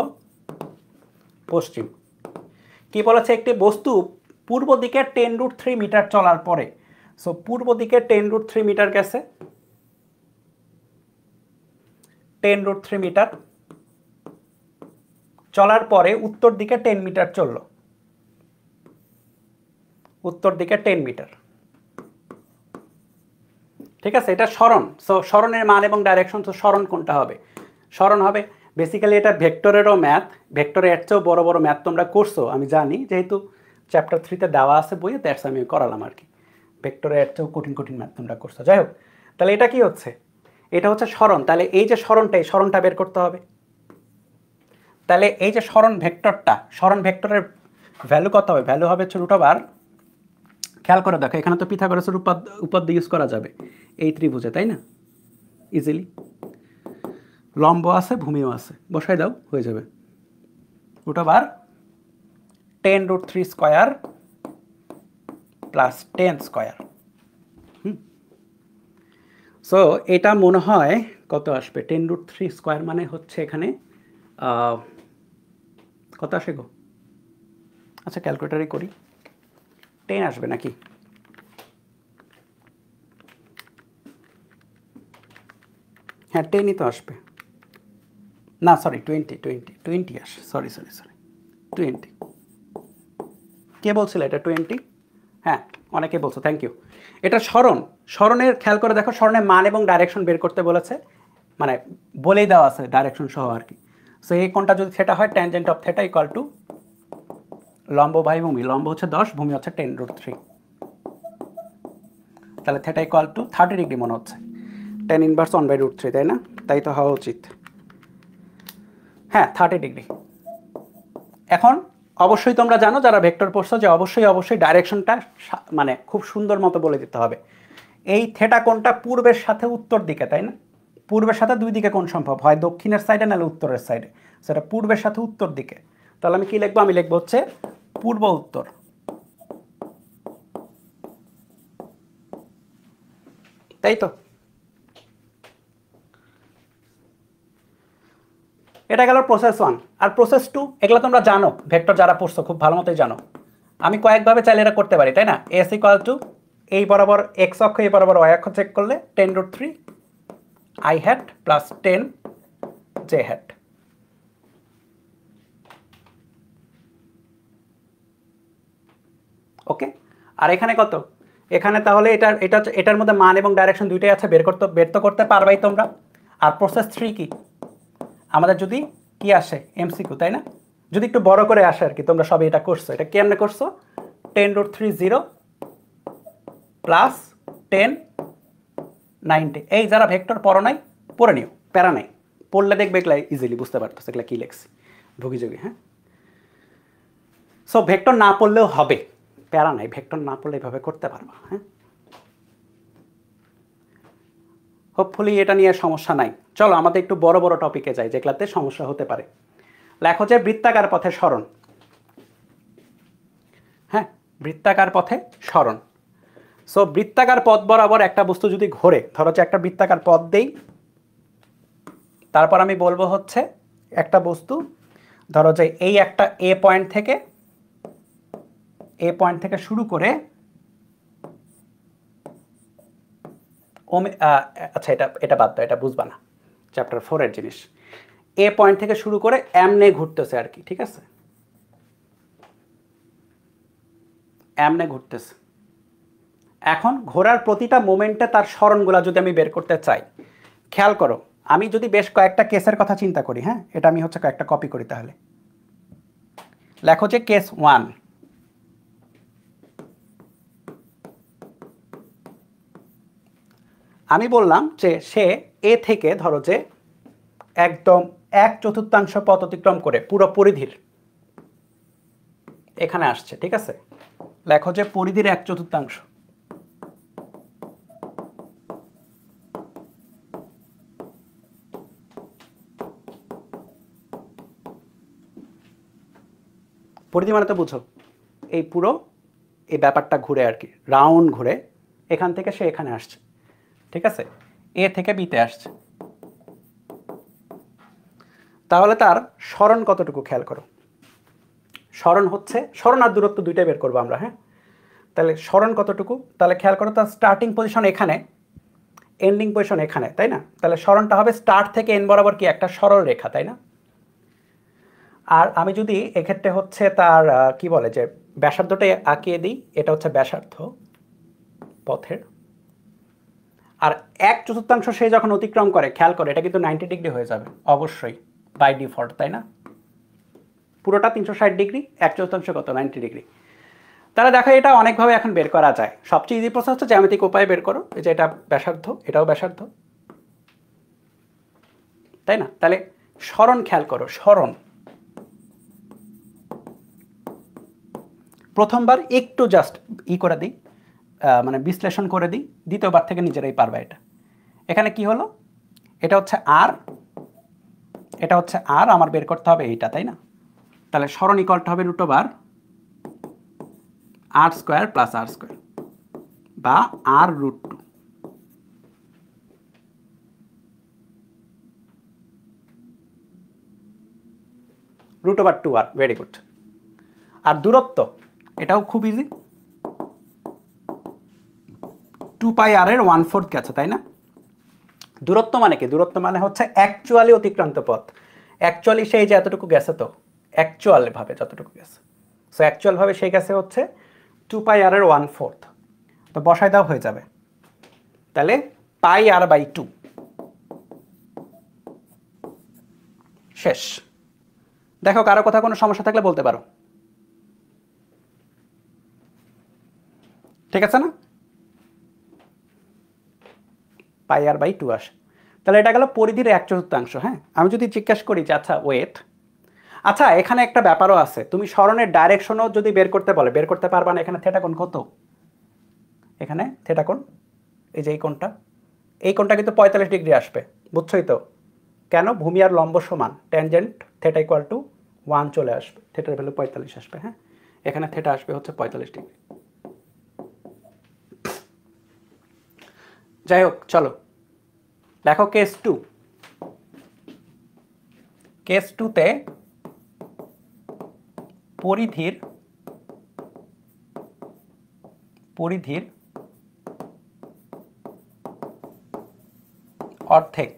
পশ্চিম। কি বলেছে? একটি বস্তু পূর্ব দিকে 10√3 মিটার চলার পরে, সো পূর্ব দিকে 10√3 মিটার গেছে, 10√3 মিটার চলার পরে উত্তর দিকে 10 মিটার চললো, উত্তর দিকে 10 মিটার, ঠিক আছে? এটা সরণ। সো সরণের মান এবং ডাইরেকশন, তো সরণ কোনটা হবে? সরণ হবে বেসিক্যালি এটা ভেক্টরেরও ম্যাথ, ভেক্টরের এর চেয়েও বড় বড় ম্যাথ তোমরা করছো আমি জানি, যেহেতু চ্যাপ্টার 3-তে দেওয়া আছে বইয়ে, দ্যাটস আমি করালাম আর কি। ভেক্টরের এর চেয়েও কঠিন কঠিন ম্যাথ তোমরা করছো। যাই হোক, তাহলে এটা কি হচ্ছে? এটা হচ্ছে সরণ। তাহলে এই যে সরণটা, এই সরণটা বের করতে হবে। তাহলে এই যে সরণ ভেক্টরটা, সরণ ভেক্টরের ভ্যালু কত হবে? ভ্যালু হবে √r, খেয়াল করে দেখো এখানে তো পিথাগোরাসের উপপাদ্য ইউজ করা যাবে এই ত্রিভুজে, তাই না? ইজিলি লম্ব আছে, ভূমিও আছে, বসাই দাও, হয়ে যাবে √r 10√3 square plus 10 square. So এটা মনে হয় কত আসবে? 10√3 স্কয়ার মানে হচ্ছে এখানে কত আসে গো? আচ্ছা ক্যালকুলেটারই করি, 10 আসবে নাকি? হ্যাঁ 10ই তো আসবে, না সরি 20 আসে, সরি 20। কে বলছিল এটা 20? হ্যাঁ অনেকে বলছো, থ্যাংক ইউ। এটা সরণ, সরণের খেয়াল করে দেখো, সরণের মান এবং ডাইরেকশন বের করতে বলেছে, মানে বলেই দেওয়া আছে ডাইরেকশন সহ আর কি। সো এই কোণটা যদি থেটা হয়, tangent of theta equal to লম্ব বাই ভূমি, লম্ব হচ্ছে 10, ভূমি হচ্ছে 10√3, তাহলে থেটা ইকুয়াল টু 30 ডিগ্রি মনে হচ্ছে, tan ইনভার্স 1/√3, তাই না? তাই তো হওয়া উচিত, হ্যাঁ 30 ডিগ্রি। এখন অবশ্যই তোমরা জানো যারা ভেক্টর পড়ছো যে অবশ্যই ডাইরেকশনটা মানে খুব সুন্দর মতো বলে দিতে হবে। এই থেটা কোণটা পূর্বের সাথে উত্তর দিকে, তাই না? পূর্বের সাথে দুই দিকে কোণ সম্ভব, হয় দক্ষিণের সাইডে নাহলে উত্তরের সাইডে, সেটা পূর্বের সাথে উত্তর দিকে। তাহলে আমি কি লিখবো? আমি লিখবো হচ্ছে পূর্ব উত্তর, তাই তো? এটা গেল প্রসেস 1। আর প্রসেস 2, এগুলো তোমরা জানো, ভেক্টর যারা পড়ছো খুব ভালো মতোই জানো। আমি কয়েকভাবে চাইলে এটা করতে পারি, তাই না? এস ইকুয়াল টু এই বরাবর এক্স অক্ষ, এই বরাবর ওয়াই অক্ষ চেক করলে 10√3 I hat plus 10 J hat. Okay, আর এখানে কত? এখানে তাহলে এটার মধ্যে মান এবং ডাইরেকশন দুইটাই আছে, বের তো করতে পারবাই তোমরা। আর প্রসেস 3 কি? আমাদের যদি কি আসে এমসিকিউ, তাই না? যদি একটু বড় করে আসে আর কি, তোমরা সবাই এটা করছো, এটা কেমনে করছো? 10√3 প্লাস 10 90। এই যারা ভেক্টর পড়ো নাই পড়ে নিও, প্যারা নাই, পড়লে দেখবে এগুলা ইজিলি বুঝতে পারতেছে এগুলা কি লেখছি, ভুগিযোগী। হ্যাঁ, সো ভেক্টর না পড়লেও হবে, প্যারা নাই, ভেক্টর না পড়লে এভাবে করতে পারবা। হ্যাঁ, হোপফুলি এটা নিয়ে সমস্যা নাই। চলো আমাদের একটু বড় বড় টপিকে যাই যেগুলাতে সমস্যা হতে পারে। লেখো যে বৃত্তাকার পথে সরণ। হ্যাঁ, বৃত্তাকার পথে সরণ। সো বৃত্তাকার পথ বরাবর একটা বস্তু যদি ঘোরে, ধরো যে একটা বৃত্তাকার পথ দেই, তারপর আমি বলবো হচ্ছে একটা বস্তু, ধরো যে এই একটা এ পয়েন্ট থেকে শুরু করে আচ্ছা এটা এটা বাদ দাও, এটা বুঝবা না, চ্যাপ্টার 4-এর জিনিস। এ পয়েন্ট থেকে শুরু করে এমনে ঘুরতেছে আর কি, ঠিক আছে, এমনে ঘুরতেছে। এখন ঘোরার প্রতিটা মোমেন্টে তার সরণগুলা যদি আমি বের করতে চাই, খেয়াল করো, আমি যদি বেশ কয়েকটা কেসের কথা চিন্তা করি, হ্যাঁ, এটা আমি হচ্ছে কয়েকটা কপি করি, তাহলে লেখো যে কেস 1, আমি বললাম যে সে এ থেকে ধরো যে একদম 1/4 পথ অতিক্রম করে পুরো পরিধির এখানে আসছে, ঠিক আছে, লেখো যে পরিধির 1/4। পরিধি মানে তো বুঝো, এই পুরো এই ব্যাপারটা ঘুরে আর কি, রাউন্ড ঘুরে এখান থেকে সে এখানে আসছে, ঠিক আছে, এ থেকে বিতে আসছে। তাহলে তার সরণ কতটুকু খেয়াল করো, সরণ হচ্ছে, সরণ আর দূরত্ব দুইটাই বের করবো আমরা, হ্যাঁ, তাহলে সরণ কতটুকু, তাহলে খেয়াল করো তার স্টার্টিং পজিশন এখানে, এন্ডিং পজিশন এখানে, তাই না, তাহলে সরণটা হবে স্টার্ট থেকে এন বরাবর কি একটা সরল রেখা, তাই না। আর আমি যদি এক্ষেত্রে হচ্ছে তার কি বলে যে ব্যাসার্ধটা আঁকিয়ে দিই, এটা হচ্ছে ব্যাসার্ধ পথের, আর 1/4 সে যখন অতিক্রম করে, খেয়াল করে এটা কিন্তু 90 ডিগ্রি হয়ে যাবে অবশ্যই বাই ডিফল্ট, তাই না, পুরোটা 360 ডিগ্রি, 1/4 কত 90 ডিগ্রি। তাহলে দেখো এটা অনেকভাবে এখন বের করা যায়, সবচেয়ে ইজি প্রসেস হচ্ছে জ্যামিতিক উপায়ে বের করো, এই যে এটা ব্যাসার্ধ, এটাও ব্যাসার্ধ, তাই না। তাহলে সরণ খেয়াল করো, সরণ প্রথমবার একটু জাস্ট করে দিই, মানে বিশ্লেষণ করে দিই, দ্বিতীয়বার থেকে নিজেরাই পারবে। এটা এখানে কি হলো, এটা হচ্ছে আর, এটা হচ্ছে আর, আমার বের করতে হবে এইটা, তাই না। তাহলে সরণ ইকুয়ালটা হবে √r² প্লাস r² বা r√2। √2r, very good. আর দূরত্ব এটাও খুব ইজি, 2πr এর 1/4 গেছে, তাই না। দূরত্ব মানে কি, দূরত্ব মানে হচ্ছে অ্যাকচুয়ালি অতিক্রান্ত পথ, অ্যাকচুয়ালি সেই যে এতটুকু গেছে, তো অ্যাকচুয়াল ভাবে যতটুকু গেছে, সো অ্যাকচুয়াল ভাবে সেই গেছে হচ্ছে 2πr এর 1/4, তো বসায় দাও হয়ে যাবে, তাহলে πr/2 শেষ। দেখো কারো কথা কোনো সমস্যা থাকলে বলতে পারো, ঠিক আছে না, πr/2 আসে। তাহলে এটা গেল পরিধির 1/4। হ্যাঁ, আমি যদি জিজ্ঞেস করি যে আচ্ছা ওয়েট, আচ্ছা এখানে একটা ব্যাপারও আছে, তুমি সরণের ডাইরেকশনও যদি বের করতে বলে বের করতে পারবা না। এখানে থিটা কোণ কত, এখানে থিটা কোণ, এই যে এই কোণটা কিন্তু 45 ডিগ্রি আসবে, বুঝছোই তো, কেন, ভূমি আর লম্ব সমান, ট্যানজেন্ট থিটা = 1 চলে আসবে, থিটার ভ্যালু 45 আসবে। হ্যাঁ, এখানে থিটা আসবে হচ্ছে 45 ডিগ্রি। যাই হোক, চলো দেখো কেস 2, কেস 2তে পরিধির অর্ধেক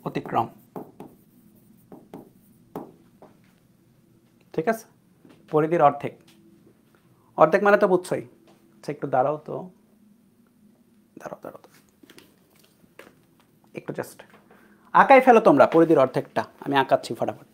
অতিক্রম, ঠিক আছে, পরিধির অর্ধেক, অর্ধেক মানে তো বুঝছোই। আচ্ছা একটু দাঁড়াও তো, দাঁড়াও একটু জাস্ট আঁকাই ফেলো তোমরা পরিধির অর্ধেকটা, আমি আঁকাচ্ছি ফটাফট।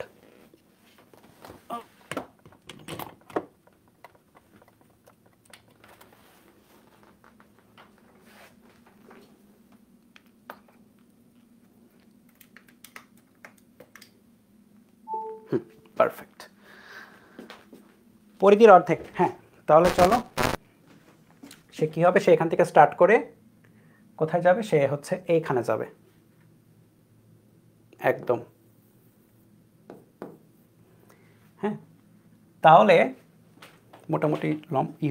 পারফেক্ট, পরিধির অর্ধেক। হ্যাঁ, তাহলে চলো, সে কি হবে, সে এখান থেকে স্টার্ট করে কোথায় যাবে, সে হচ্ছে এইখানে যাবে একদম। হ্যাঁ, তাহলে মোটামুটি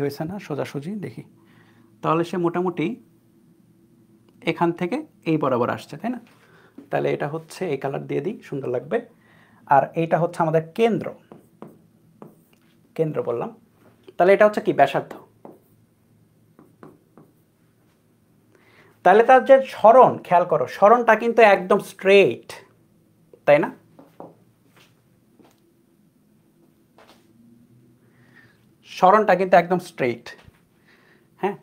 হয়েছে না, সোজাসুজি দেখি, তাহলে সে মোটামুটি এখান থেকে এই বরাবর আসছে, তাই না। তাহলে এটা হচ্ছে এই কালার দিয়ে দিই, সুন্দর লাগবে। আর এইটা হচ্ছে আমাদের কেন্দ্র বললাম, তাহলে এটা হচ্ছে কি ব্যাসার্ধ, তাহলে তার যে সরণ, খেয়াল করো সরণটা কিন্তু একদম স্ট্রেইট, তাই না? সরণটা কিন্তু একদম স্ট্রেইট। হ্যাঁ,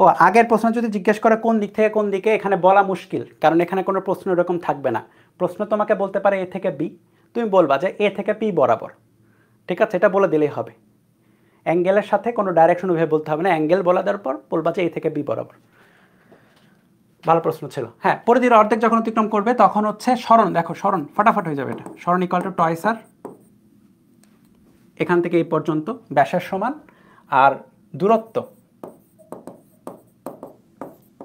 ও আগের প্রশ্ন যদি জিজ্ঞেস করে কোন দিক থেকে কোন দিকে, এখানে বলা মুশকিল, কারণ এখানে কোনো প্রশ্ন এরকম থাকবে না। প্রশ্ন তোমাকে বলতে পারে এ থেকে বি, তুমি বলবা যে এ থেকে পি বরাবর, ঠিক আছে, এটা বলে দিলেই হবে। অ্যাঙ্গেলের সাথে কোনো ডাইরেকশন ওইভাবে বলতে হবে না, অ্যাঙ্গেল বলা দেওয়ার পর বলবা যে এ থেকে বি বরাবর। ভালো প্রশ্ন ছিল। হ্যাঁ, পরিধির অর্ধেক যখন অতিক্রম করবে তখন হচ্ছে সরণ, দেখো সরণ ফটাফট হয়ে যাবে, এটা সরণ ইকুয়াল টু টয়েস আর, এখান থেকে এই পর্যন্ত ব্যাসের সমান, আর দূরত্ব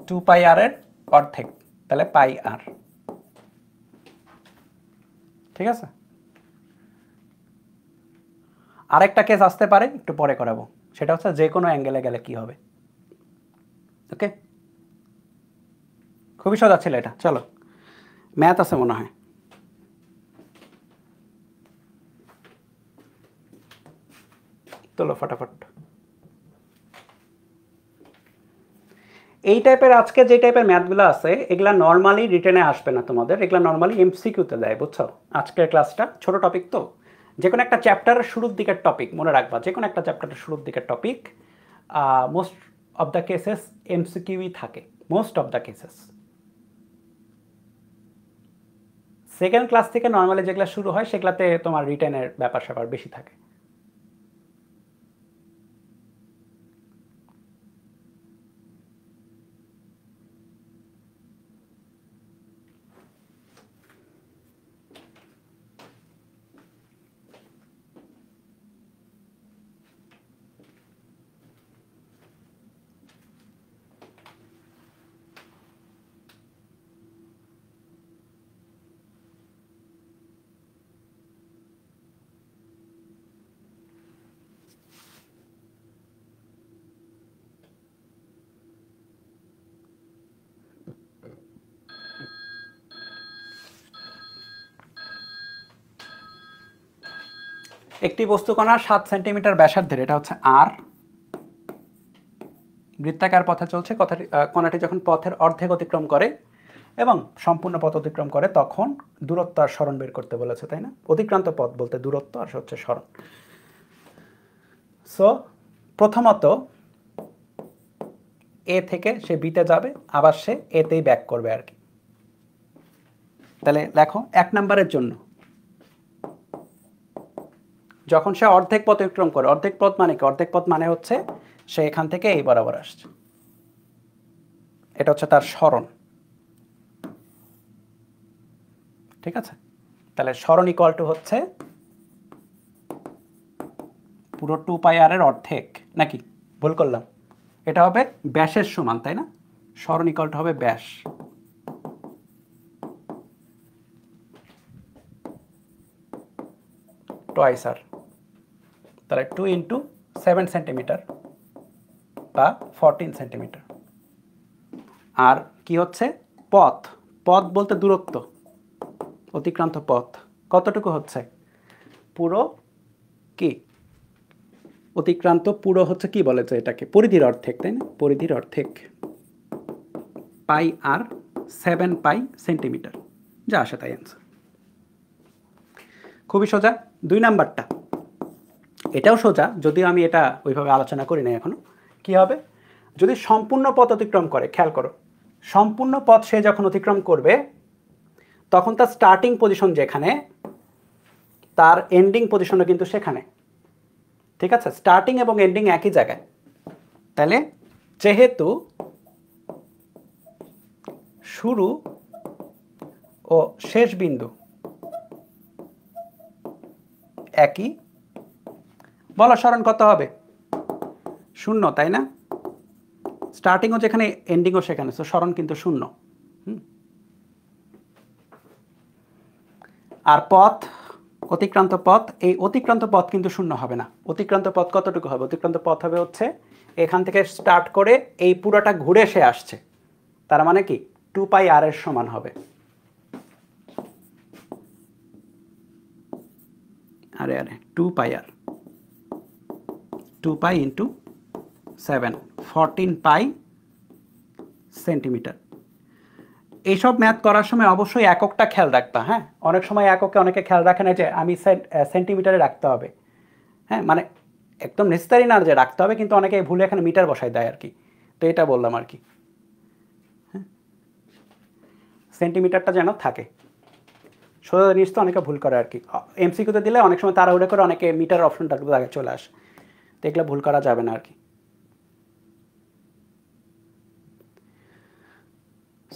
2 পাই আর এর অর্ধেক, তাহলে পাই আর। ঠিক আছে, আরেকটা কেস আসতে পারে, একটু পরে করাবো, সেটা হচ্ছে যে কোনো অ্যাঙ্গেলে গেলে কি হবে। ওকে, খুবই সোজা ছিল এটা। চলো, ম্যাথ আছে মনে হয়। চলো ফটাফট। এই টাইপের আজকে যে টাইপের ম্যাথগুলো আছে এগুলা নর্মালি রিটেনে আসবে না তোমাদের, এগুলা নর্মালি এমসিকিউতে দেয়, বুঝছো? আজকের ক্লাসটা ছোট টপিক তো, যে কোনো একটা চ্যাপ্টারের শুরুর দিকের টপিক মনে রাখবা, যে কোনো একটা চ্যাপ্টারের শুরুর দিকের topic most of the cases এমসিকিউই থাকে, most of the cases. Second class থেকে নর্মালি যেগুলো শুরু হয় সেগুলাতে তোমার রিটেনের ব্যাপার স্যাপার বেশি থাকে। একটি বস্তুকণা 7 সেন্টিমিটার ব্যাসার্ধের, এটা হচ্ছে আর, বৃত্তাকার পথে চলছে, কণাটি যখন পথের অর্ধেক অতিক্রম করে এবং সম্পূর্ণ পথ অতিক্রম করে তখন দূরত্ব আর সরণ বের করতে বলেছে, তাই না? অতিক্রান্ত পথ বলতে দূরত্ব আর হচ্ছে সরণ। সো প্রথমত এ থেকে সে বিতে যাবে, আবার সে এতেই ব্যাক করবে আর কি। তাহলে দেখো 1 নম্বরের জন্য যখন সে অর্ধেক পথ অতিক্রম করে, অর্ধেক পথ মানে কি? অর্ধেক পথ মানে হচ্ছে সে এখান থেকে এই বরাবর আসছে, এটা হচ্ছে তার সরণ। ঠিক আছে, তাহলে সরণ ইকুয়াল টু হচ্ছে পুরো 2 পাই আর এর অর্ধেক, নাকি ভুল করলাম? এটা হবে ব্যাসের সমান, তাই না? সরণ ইকুয়াল টু হবে ব্যাস, টয়েস আর, তাহলে 2 ইন্টু 7 সেন্টিমিটার বা 14 সেন্টিমিটার। আর কি হচ্ছে পথ, পথ বলতে দূরত্ব, অতিক্রান্ত পথ কতটুকু হচ্ছে? পুরো কি অতিক্রান্ত পুরো হচ্ছে কি বলে যে এটাকে? পরিধির অর্ধেক, তাই না? পরিধির অর্ধেক পাই আর 7 পাই সেন্টিমিটার, যা আসে তাই অ্যান্সার। খুবই সোজা। 2 নাম্বারটা এটাও সোজা, যদিও আমি এটা ওইভাবে আলোচনা করি না এখনো। কি হবে যদি সম্পূর্ণ পথ অতিক্রম করে? খেয়াল করো, সম্পূর্ণ পথ সে যখন অতিক্রম করবে তখন তার স্টার্টিং পজিশন যেখানে, তার এন্ডিং পজিশনও কিন্তু সেখানে। ঠিক আছে, স্টার্টিং এবং এন্ডিং একই জায়গায়। তাহলে যেহেতু শুরু ও শেষ বিন্দু একই, বলো সরণ কত হবে? 0, তাই না? স্টার্টিংও যেখানে এন্ডিংও সেখানে, তো সরণ কিন্তু 0। আর পথ, অতিক্রান্ত পথ, এই অতিক্রান্ত পথ কিন্তু 0 হবে না। অতিক্রান্ত পথ কতটুকু হবে? অতিক্রান্ত পথ হবে হচ্ছে এখান থেকে স্টার্ট করে এই পুরোটা ঘুরে সে আসছে, তার মানে কি 2 পাই আর এর সমান হবে। আরে 2 পাই আর, 2 পাই ইন্টু 7, 14 পাই সেন্টিমিটার। এইসব ম্যাথ করার সময় অবশ্যই এককটা খেয়াল রাখবা। হ্যাঁ, অনেক সময় এককে অনেকে খেয়াল রাখে না যে আমি সেন্টিমিটারে রাখতে হবে। হ্যাঁ, মানে একদম নেসেসারি না যে রাখতে হবে, কিন্তু অনেকে ভুলে এখানে মিটার বসায় দেয় আর কি। তো এটা বললাম আর কি। হ্যাঁ, সেন্টিমিটারটা যেন থাকে। সোজা জিনিস তো অনেকে ভুল করে আর কি। এমসিকিউতে দিলে অনেক সময় তাড়াহুড়ো করে অনেকে মিটার অপশনটা আগে চলে আসে, তো এগুলো ভুল করা যাবে না আর কি।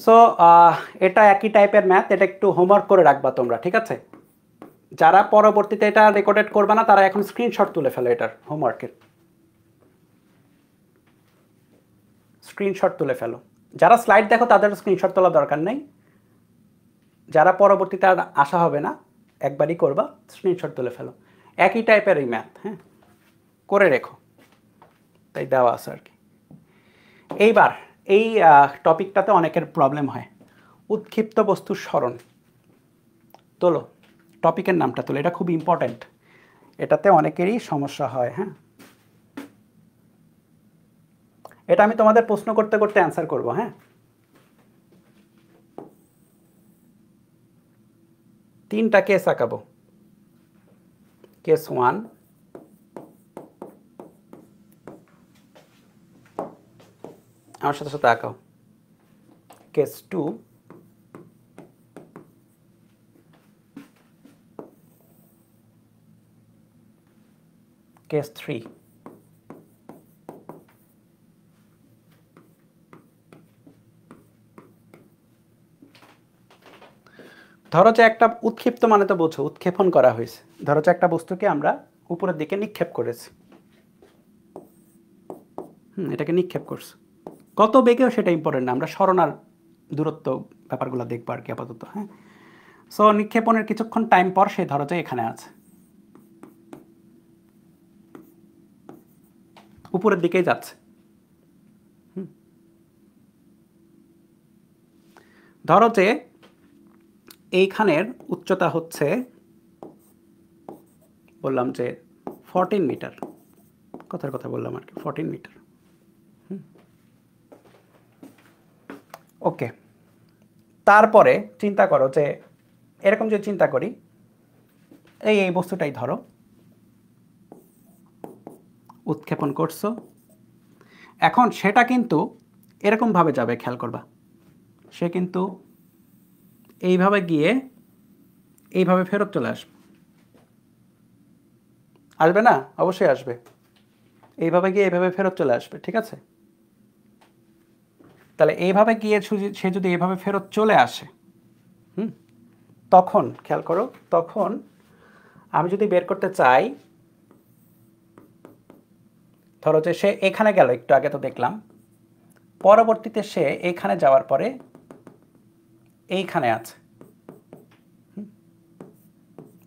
সো এটা একই টাইপের ম্যাথ, এটা একটু হোমওয়ার্ক করে রাখবা তোমরা, ঠিক আছে? যারা পরবর্তীতে এটা রেকর্ডেড করবে না তারা এখন স্ক্রিনশট তুলে ফেলো, এটার হোমওয়ার্কের স্ক্রিনশট তুলে ফেলো। যারা স্লাইড দেখো তাদের স্ক্রিনশট তোলার দরকার নেই, যারা পরবর্তীতে আর আসা হবে না একবারই করবা, স্ক্রিনশট তুলে ফেলো। একই টাইপের এই ম্যাথ, হ্যাঁ, করে রেখো, তাই দেওয়া আছে আর কি। এইবার এই টপিকটাতে অনেকের প্রবলেম হয়, উৎক্ষিপ্ত বস্তুর সরণ। তোলো টপিকের নামটা তোলো, এটা খুব ইম্পর্ট্যান্ট, এটাতে অনেকেরই সমস্যা হয়। হ্যাঁ, এটা আমি তোমাদের প্রশ্ন করতে করতে অ্যান্সার করব। হ্যাঁ, 3টা কেস আঁকাবো। কেস 1, আমার সাথে সাথে আঁকাও। কেস 2, কেস 3, ধরো যে একটা উৎক্ষিপ্ত মানে তো বোঝো, উৎক্ষেপণ করা হয়েছে। ধরো যে একটা বস্তুকে আমরা উপরের দিকে নিক্ষেপ করেছি, এটাকে নিক্ষেপ করছে। কত বেগেও সেটা ইম্পর্টেন্ট না, আমরা সরণ আর দূরত্ব ব্যাপারগুলো দেখবো আর কি আপাতত। হ্যাঁ, সো নিক্ষেপণের কিছুক্ষণ টাইম পর সে ধরো যে এখানে আছে, উপরের দিকেই যাচ্ছে। ধরো যে এইখানের উচ্চতা হচ্ছে, বললাম যে 14 মিটার, কথার কথা বললাম আর কি, 14 মিটার। ওকে, তারপরে চিন্তা করো যে এরকম যে চিন্তা করি, এই বস্তুটাই ধরো উৎক্ষেপণ করছো, এখন সেটা কিন্তু এরকমভাবে যাবে, খেয়াল করবা, সে কিন্তু এইভাবে গিয়ে এইভাবে ফেরত চলে আসবে। আসবে না? অবশ্যই আসবে। এইভাবে গিয়ে এইভাবে ফেরত চলে আসবে, ঠিক আছে? তাহলে এইভাবে গিয়ে সে যদি এইভাবে ফেরত চলে আসে, তখন খেয়াল করো, তখন আমি যদি বের করতে চাই, ধরো যে সে এখানে গেল, একটু আগে তো দেখলাম, পরবর্তীতে সে এইখানে যাওয়ার পরে এইখানে আছে,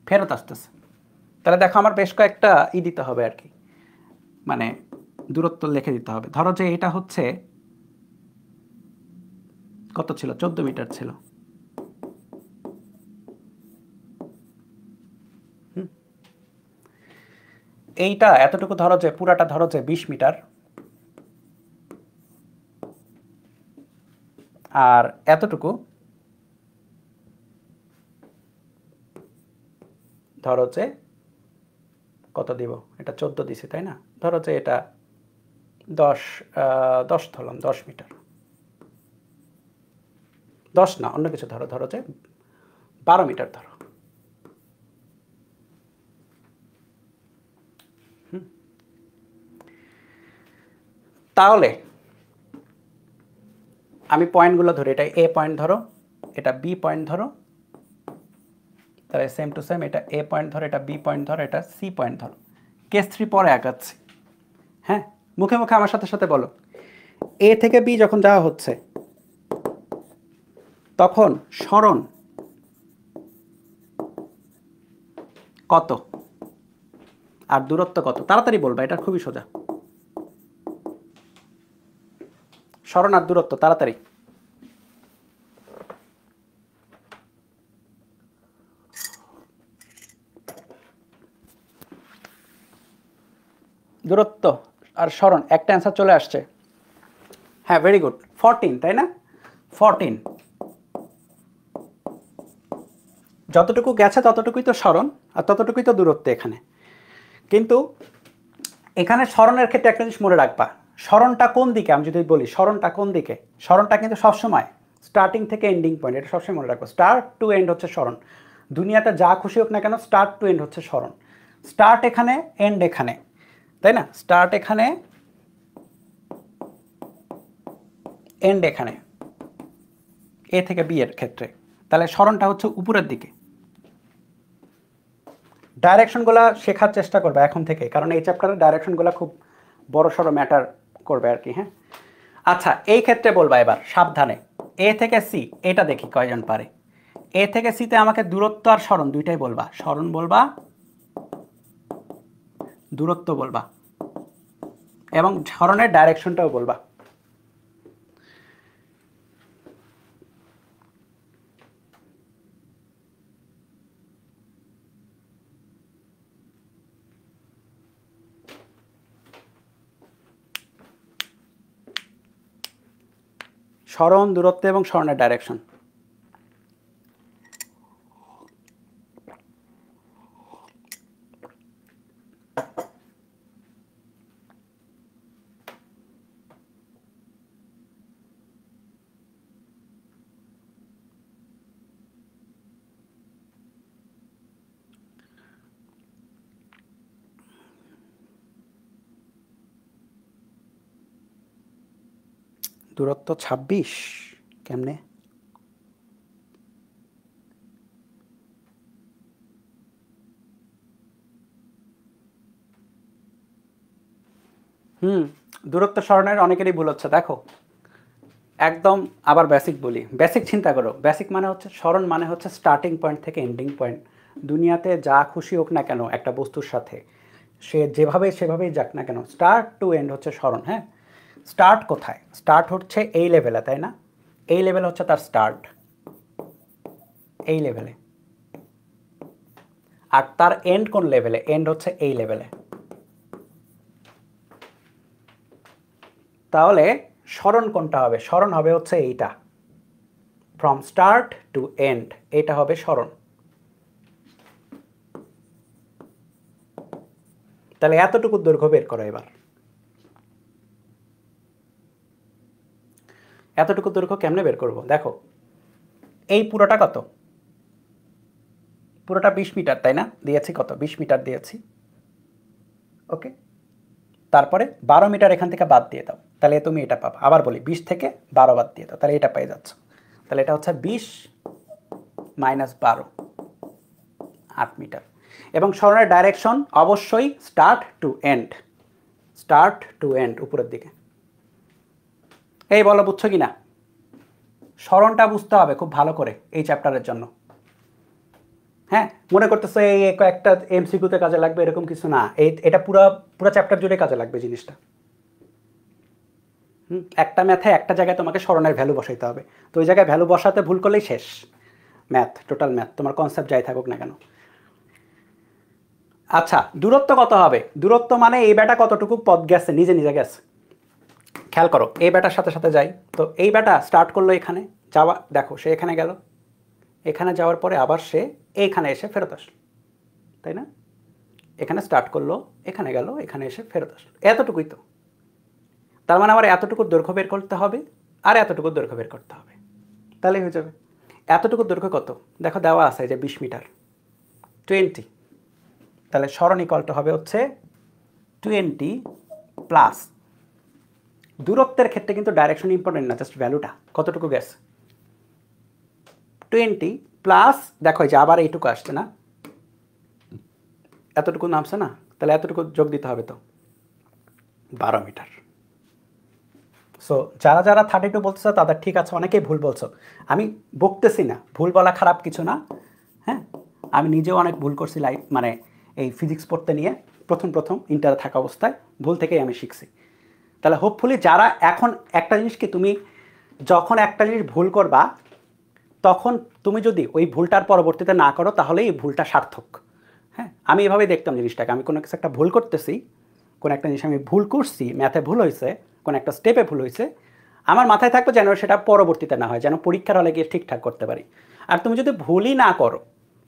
ফেরত আসতেছে। তাহলে দেখো আমার বেশ কয়েকটা দিতে হবে আর কি, মানে দূরত্ব লিখে দিতে হবে। ধরো যে এটা হচ্ছে কত ছিল, 14 মিটার ছিল। এইটা এতটুকু ধরো যে পুরাটা ধরো যে 20 মিটার, আর এতটুকু ধরো যে কত দিব, এটা 14 দিছি তাই না, ধরো যে এটা 10 ধরলাম, 10 মিটার, 10 না অন্য কিছু ধরো, ধরো যে 12 মিটার ধরো। তাহলে আমি পয়েন্টগুলো ধরি, এটা এ পয়েন্ট ধরো, এটা বি পয়েন্ট ধরো, তাহলে সেম টু সেম, এটা এ পয়েন্ট ধরো, এটা বি পয়েন্ট ধরো, এটা সি পয়েন্ট ধরো। কেস 3 পরে আগাচ্ছি। হ্যাঁ, মুখে মুখে আমার সাথে সাথে বলো, এ থেকে বি যখন যাওয়া হচ্ছে তখন সরণ কত আর দূরত্ব কত, তাড়াতাড়ি বলবা, এটা খুবই সোজা। সরণ আর দূরত্ব তাড়াতাড়ি। দূরত্ব আর সরণ, একটা অ্যান্সার চলে আসছে। হ্যাঁ ভেরি গুড 14 তাই না 14 যতটুকু গেছে ততটুকুই তো সরণ আর ততটুকুই তো দূরত্ব এখানে কিন্তু এখানে সরণের ক্ষেত্রে একটা জিনিস মনে রাখবা সরণটা কোন দিকে আমি যদি বলি সরণটা কোন দিকে সরণটা কিন্তু সবসময় স্টার্টিং থেকে এন্ডিং পয়েন্ট এটা সবসময় মনে রাখবো স্টার্ট টু এন্ড হচ্ছে সরণ দুনিয়াতে যা খুশি হোক না কেন স্টার্ট টু এন্ড হচ্ছে সরণ স্টার্ট এখানে এন্ড এখানে তাই না স্টার্ট এখানে এন্ড এখানে এ থেকে বি এর ক্ষেত্রে তাহলে সরণটা হচ্ছে উপরের দিকে ডাইরেকশনগুলো শেখার চেষ্টা করবে এখন থেকে কারণ এই চ্যাপ্টারের ডাইরেকশনগুলো খুব বড় সড়ো ম্যাটার করবে আর কি হ্যাঁ আচ্ছা এই ক্ষেত্রে বলবা এবার সাবধানে এ থেকে সি এটা দেখি কয়জন পারে এ থেকে সিতে আমাকে দূরত্ব আর সরণ দুইটাই বলবা সরণ বলবা দূরত্ব বলবা এবং সরণের ডাইরেকশনটাও বলবা সরণ দূরত্ব এবং সরণের ডাইরেকশন দূরত্ব 26 কেমনে দূরত্ব সরণের অনেকেরই ভুল হচ্ছে দেখো একদম আবার বেসিক বলি বেসিক চিন্তা করো বেসিক মানে হচ্ছে সরণ মানে হচ্ছে স্টার্টিং পয়েন্ট থেকে এন্ডিং পয়েন্ট দুনিয়াতে যা খুশি হোক না কেন একটা বস্তুর সাথে সে যেভাবে সেভাবেই যাক না কেন স্টার্ট টু এন্ড হচ্ছে সরণ হ্যাঁ স্টার্ট কোথায় স্টার্ট হচ্ছে এই লেভেলে তাই না এই লেভেল হচ্ছে তার স্টার্ট এই লেভেলে আর তার এন্ড কোন লেভেলে এন্ড হচ্ছে এই লেভেলে তাহলে সরণ কোনটা হবে সরণ হবে হচ্ছে এইটা ফ্রম স্টার্ট টু এন্ড এটা হবে সরণ তাহলে এতটুকু দৈর্ঘ্য বের করো এবার এতটুকু দৈর্ঘ্য কেমনে বের করব দেখো এই পুরোটা কত পুরোটা 20 মিটার তাই না দিয়েছি কত 20 মিটার দিয়েছি ওকে তারপরে 12 মিটার এখান থেকে বাদ দিয়ে দাও তাহলে তুমি এটা পাবা আবার বলি 20 থেকে 12 বাদ দিয়ে দাও তাহলে এটা পেয়ে যাচ্ছ তাহলে এটা হচ্ছে 20 মাইনাস 12 8 মিটার এবং সরণের ডাইরেকশন অবশ্যই স্টার্ট টু এন্ড উপরের দিকে এই বলো বুঝছো কি না সরণটা বুঝতে হবে খুব ভালো করে এই চ্যাপ্টারের জন্য হ্যাঁ মনে করতেছো এই কয়েকটা এমসিকিউতে কাজে লাগবে এরকম কিছু না এটা পুরো চ্যাপ্টার জুড়ে কাজে লাগবে জিনিসটা একটা ম্যাথে একটা জায়গায় তোমাকে সরণের ভ্যালু বসাইতে হবে তো ওই জায়গায় ভ্যালু বসাতে ভুল করলেই শেষ ম্যাথ টোটাল ম্যাথ তোমার কনসেপ্ট যাই থাকুক না কেন আচ্ছা দূরত্ব কত হবে দূরত্ব মানে এই ব্যাটা কতটুকু পথ গেছে নিজে নিজে গেছে খেয়াল করো এই ব্যাটার সাথে সাথে যাই তো এই ব্যাটা স্টার্ট করলো এখানে যাওয়া দেখো সে এখানে গেল এখানে যাওয়ার পরে আবার সে এইখানে এসে ফেরত আসলো তাই না এখানে স্টার্ট করলো এখানে গেল এখানে এসে ফেরত আসলো এতটুকুই তো তার মানে আমার এতটুকু দৈর্ঘ্য বের করতে হবে আর এতটুকু দৈর্ঘ্য বের করতে হবে তাহলেই হয়ে যাবে এতটুকু দৈর্ঘ্য কত দেখো দেওয়া আছে যে 20 মিটার 20 তাহলে সরণ ইকুয়ালটা হবে হচ্ছে 20 প্লাস দূরত্বের ক্ষেত্রে কিন্তু ডাইরেকশন ইম্পর্টেন্ট না জাস্ট ভ্যালুটা কতটুকু গেছে 20 প্লাস দেখো যে আবার এইটুকু আসছে না এতটুকু নামছে না তাহলে এতটুকু যোগ দিতে হবে তো 12 মিটার সো যারা যারা 32 বলতেছো তাদের ঠিক আছে অনেকেই ভুল বলছো আমি বকতেছি না ভুল বলা খারাপ কিছু না হ্যাঁ আমি নিজেও অনেক ভুল করছি লাইফ মানে এই ফিজিক্স পড়তে নিয়ে প্রথম ইন্টারে থাকা অবস্থায় ভুল থেকেই আমি শিখছি তাহলে হোপফুলি যারা এখন একটা জিনিস কি তুমি যখন একটা জিনিস ভুল করবা তখন তুমি যদি ওই ভুলটার পরবর্তীতে না করো তাহলে এই ভুলটা সার্থক হ্যাঁ আমি এভাবেই দেখতাম জিনিসটাকে আমি কোনো কিছু একটা ভুল করতেছি কোনো একটা জিনিস আমি ভুল করছি ম্যাথে ভুল হয়েছে কোনো একটা স্টেপে ভুল হয়েছে আমার মাথায় থাকবে যেন সেটা পরবর্তীতে না হয়, যেন পরীক্ষার হলে গিয়ে ঠিকঠাক করতে পারি। আর তুমি যদি ভুলই না করো,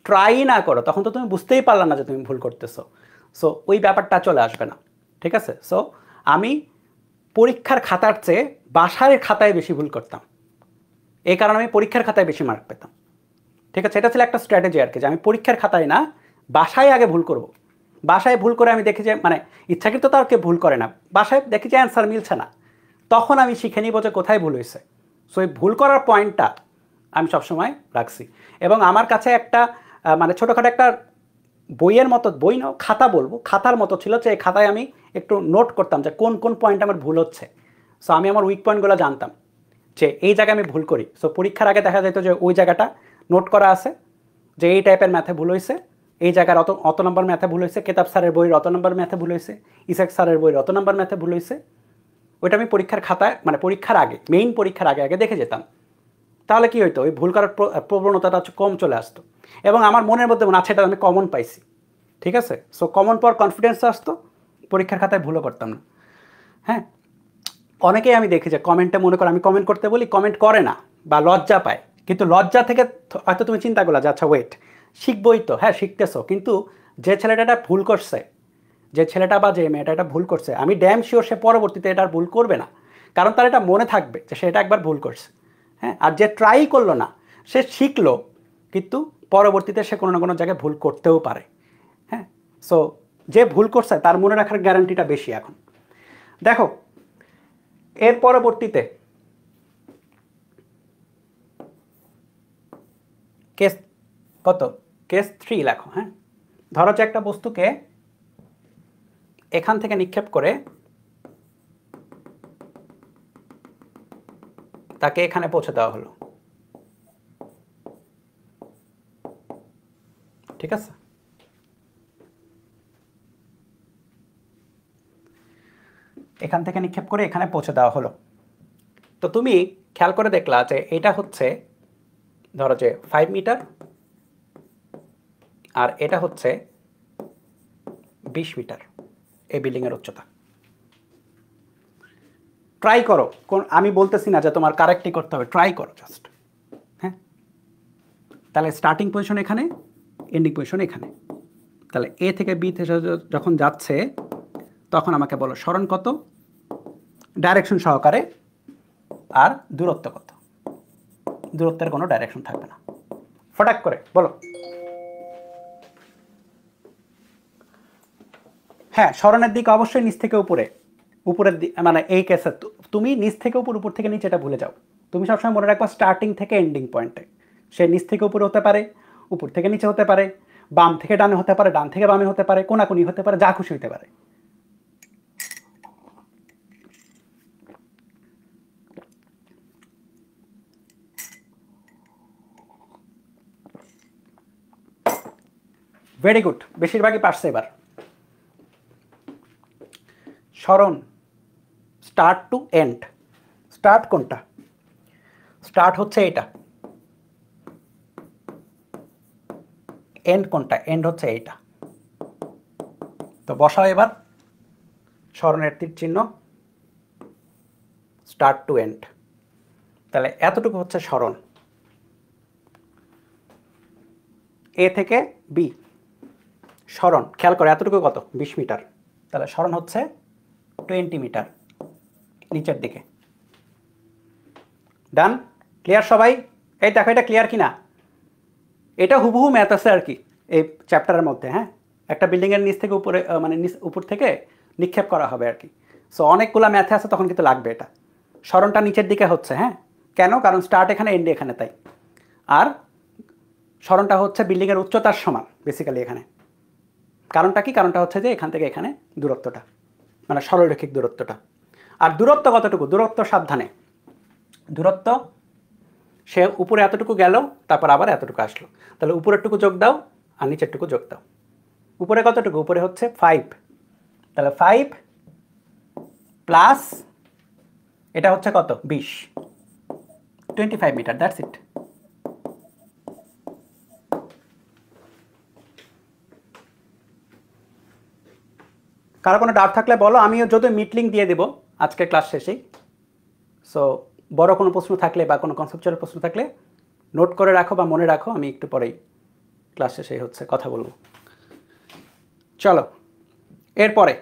ট্রাই না করো, তখন তো তুমি বুঝতেই পারলা না যে তুমি ভুল করতেছো। সো ওই ব্যাপারটা চলে আসবে না, ঠিক আছে? সো আমি পরীক্ষার খাতার চেয়ে বাসায় খাতায় বেশি ভুল করতাম, এই কারণে আমি পরীক্ষার খাতায় বেশি মার্ক পেতাম, ঠিক আছে? এটা ছিল একটা স্ট্র্যাটেজি আর কি, যে আমি পরীক্ষার খাতায় না, বাসায় আগে ভুল করব। বাসায় ভুল করে আমি দেখি যে, মানে ইচ্ছাকৃত তো আর কেউ ভুল করে না, বাসায় দেখি যে অ্যান্সার মিলছে না, তখন আমি শিখে নিব যে কোথায় ভুল হয়েছে। সো এই ভুল করার পয়েন্টটা আমি সবসময় রাখছি। এবং আমার কাছে একটা মানে ছোটোখাটো একটা বইয়ের মতো, বই না খাতা বলবো, খাতার মতো ছিল, যে এই খাতায় আমি একটু নোট করতাম যে কোন কোন পয়েন্ট আমার ভুল হচ্ছে। সো আমি আমার উইক পয়েন্টগুলো জানতাম যে এই জায়গায় আমি ভুল করি। সো পরীক্ষার আগে দেখা যেত যে ওই জায়গাটা নোট করা আছে, যে এই টাইপের ম্যাথে ভুল হয়েছে, এই জায়গার অত নম্বর ম্যাথে ভুল হয়েছে, কেতাব স্যারের বইয়ের অত নম্বর ম্যাথে ভুল হয়েছে, ইসাক স্যারের বইয়ের অত নম্বর ম্যাথে ভুল হয়েছে। ওইটা আমি পরীক্ষার খাতায়, মানে পরীক্ষার আগে, মেইন পরীক্ষার আগে আগে দেখে যেতাম। তাহলে কি হইতো, ওই ভুল করার প্রবণতাটা কম চলে আসতো। এবং আমার মনের মধ্যে মনে আছে এটা আমি কমন পাইছি, ঠিক আছে? সো কমন পাওয়ার কনফিডেন্স আসতো, পরীক্ষার খাতায় ভুলও করতাম না। হ্যাঁ, অনেকেই আমি দেখি যে কমেন্টে মনে করে, আমি কমেন্ট করতে বলি, কমেন্ট করে না বা লজ্জা পায়। কিন্তু লজ্জা থেকে হয়তো তুমি চিন্তা করলা যে আচ্ছা ওয়েট, শিখবই তো, হ্যাঁ শিখতেছো, কিন্তু যে ছেলেটা এটা ভুল করছে, যে ছেলেটা বা যে মেয়েটা এটা ভুল করছে, আমি ড্যাম শিওর সে পরবর্তীতে এটা ভুল করবে না, কারণ তার এটা মনে থাকবে যে সে এটা একবার ভুল করছে। হ্যাঁ, আর যে ট্রাই করলো না, সে শিখলো, কিন্তু পরবর্তীতে সে কোনো না কোনো জায়গায় ভুল করতেও পারে। হ্যাঁ, সো যে ভুল করছে তার মনে রাখার গ্যারান্টিটা বেশি। এখন দেখো, এর পরবর্তীতে কেস কত, কেস 3 লেখো। হ্যাঁ, ধরো যে একটা বস্তুকে এখান থেকে নিক্ষেপ করে তাকে এখানে পৌঁছে দেওয়া হলো, ঠিক আছে? এখান থেকে নিক্ষেপ করে এখানে পৌঁছে দেওয়া হলো। তো তুমি খেয়াল করে দেখলা যে এটা হচ্ছে ধরো যে 5 মিটার, আর এটা হচ্ছে 20 মিটার, এই বিল্ডিংয়ের উচ্চতা। ট্রাই করো, আমি বলতেছি না যে তোমার কারেক্টই করতে হবে, ট্রাই করো জাস্ট। হ্যাঁ, তাহলে স্টার্টিং পজিশন এখানে, এন্ডিং পজিশন এখানে। তাহলে এ থেকে বি থেকে যখন যাচ্ছে, তখন আমাকে বলো সরণ কত, ডাইরেকশন সহকারে, আর দূরত্ব কত। দূরত্বের কোনো ডাইরেকশন থাকবে না, ফটাক করে বলো। হ্যাঁ, সরণের দিক অবশ্যই নিচ থেকে উপরে, উপরের দিক, মানে এই কেসে তুমি নিচ থেকে উপর, উপর থেকে নিচে, এটা ভুলে যাও। তুমি সবসময় মনে রাখবা স্টার্টিং থেকে এন্ডিং পয়েন্টে, সে নিচ থেকে উপরে হতে পারে, উপর থেকে নিচে হতে পারে, বাম থেকে ডানে হতে পারে, ডান থেকে বামে হতে পারে, কোনাকুনি হতে পারে, যা খুশি হতে পারে। ভেরি গুড, বেশিরভাগই পারছে এবার। সরণ স্টার্ট টু এন্ড, স্টার্ট কোনটা? স্টার্ট হচ্ছে এটা, এন্ড কোনটা? এন্ড হচ্ছে এইটা। তো বসাও এবার সরণের তীর চিহ্ন, স্টার্ট টু এন্ড। তাহলে এতটুকু হচ্ছে সরণ, এ থেকে বি সরণ। খেয়াল করে এতটুকু কত, 20 মিটার। তাহলে সরণ হচ্ছে 20 মিটার নিচের দিকে। ডান, ক্লিয়ার সবাই? এই দেখো এটা ক্লিয়ার কি না? এটা হুবহু ম্যাথ আছে আর কি এই চ্যাপ্টারের মধ্যে। হ্যাঁ, একটা বিল্ডিংয়ের নিচ থেকে উপরে, মানে উপর থেকে নিক্ষেপ করা হবে আর কি। সো অনেকগুলো ম্যাথে আছে, তখন কিন্তু লাগবে এটা। সরণটা নিচের দিকে হচ্ছে, হ্যাঁ কেন? কারণ স্টার্ট এখানে, এন্ড এখানে, তাই। আর সরণটা হচ্ছে বিল্ডিংয়ের উচ্চতার সমান বেসিক্যালি এখানে। কারণটা কি? কারণটা হচ্ছে যে এখান থেকে এখানে দূরত্বটা, মানে সরলরৈখিক দূরত্বটা। আর দূরত্ব কতটুকু? দূরত্ব সাবধানে, দূরত্ব সে উপরে এতটুকু গেল, তারপর আবার এতটুকু আসলো, তাহলে উপরেরটুকু যোগ দাও আর নিচেরটুকু যোগ দাও। উপরে কতটুকু? উপরে হচ্ছে 5, তাহলে 5 প্লাস এটা হচ্ছে কত, 20, 25 মিটার, দ্যাটস ইট। কারো কোনো ডাউট থাকলে বলো, আমিও যদি মিট লিঙ্ক দিয়ে দেবো আজকে ক্লাস শেষেই। সো বড় কোনো প্রশ্ন থাকলে বা কোনো কনসেপচুয়াল প্রশ্ন থাকলে নোট করে রাখো বা মনে রাখো, আমি একটু পরেই ক্লাস শেষে হচ্ছে কথা বলবো। চলো এরপরে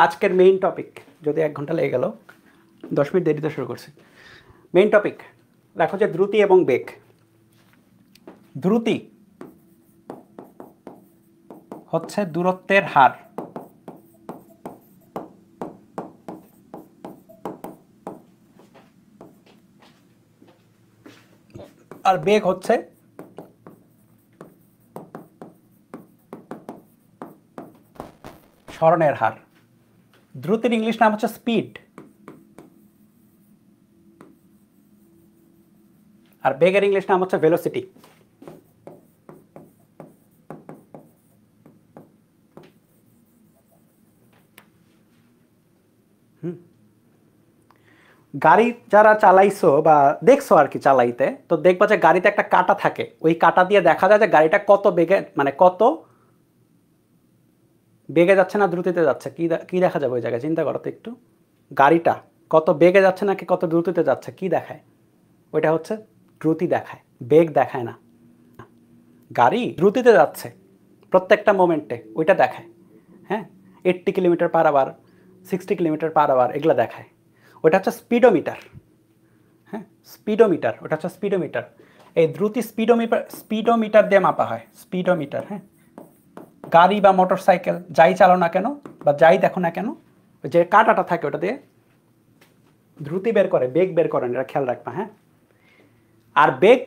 আজকের মেইন টপিক, যদি 1 ঘন্টা লেগে গেল, 10 মিনিট দেরিতে শুরু করছি। মেইন টপিক দেখো যে দ্রুতি এবং বেগ। দ্রুতি হচ্ছে দূরত্বের হার, আর বেগ হচ্ছে সরণের হার। দ্রুতির ইংলিশ নাম হচ্ছে স্পিড, আর বেগের ইংলিশ নাম হচ্ছে ভেলোসিটি। গাড়ি যারা চালাইছো বা দেখছো আর কি চালাইতে, তো দেখবা যে গাড়িতে একটা কাঁটা থাকে, ওই কাঁটা দিয়ে দেখা যায় যে গাড়িটা কত বেগে, মানে কত বেগে যাচ্ছে না দ্রুতিতে যাচ্ছে। কি দেখা যাবে ওই জায়গায়, চিন্তা করো তো একটু। গাড়িটা কত বেগে যাচ্ছে নাকি কত দ্রুতিতে যাচ্ছে, কি দেখায়? ওইটা হচ্ছে দ্রুতি দেখায়, বেগ দেখায় না। গাড়ি দ্রুতিতে যাচ্ছে প্রত্যেকটা মোমেন্টে, ওইটা দেখায়। হ্যাঁ, 80 kilometre per hour, 60 kilometre per hour, এগুলো দেখায়। ওটা হচ্ছে স্পিডোমিটার। হ্যাঁ, স্পিডোমিটার, ওটা হচ্ছে স্পিডোমিটার। এই দ্রুতি স্পিডোমিটার দিয়ে মাপা হয়, স্পিডোমিটার। হ্যাঁ, গাড়ি বা মোটর সাইকেল যাই চালাও না কেন বা যাই দেখো না কেন, যে কাঁটাটা থাকে ওটা দিয়ে দ্রুতি বের করে, বেগ বের করেন, এটা খেয়াল রাখবা। হ্যাঁ, আর বেগ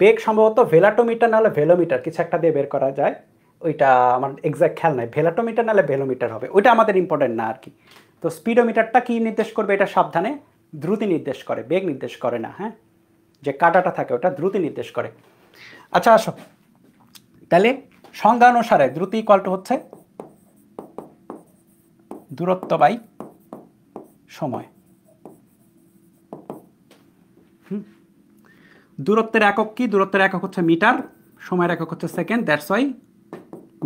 বেগ সম্ভবত ভেলাটোমিটার নাহলে ভেলোমিটার কিছু একটা দিয়ে বের করা যায়, ওইটা আমার এক্সাক্ট খেয়াল নাই। ভেলাটোমিটার নাহলে ভেলোমিটার হবে, ওইটা আমাদের ইম্পর্টেন্ট না আর কি। তো স্পিডোমিটারটা কি নির্দেশ করবে, এটা সাবধানে, দ্রুতি নির্দেশ করে, বেগ নির্দেশ করে না। হ্যাঁ, যে কাঁটাটা থাকে ওটা দ্রুতি নির্দেশ করে। আচ্ছা আসো তাহলে সংজ্ঞা অনুসারে দ্রুতি ইকুয়াল টু হচ্ছে দূরত্ব বাই সময়। দূরত্বের একক কি? দূরত্বের একক হচ্ছে মিটার, সময়ের একক হচ্ছে second. That's why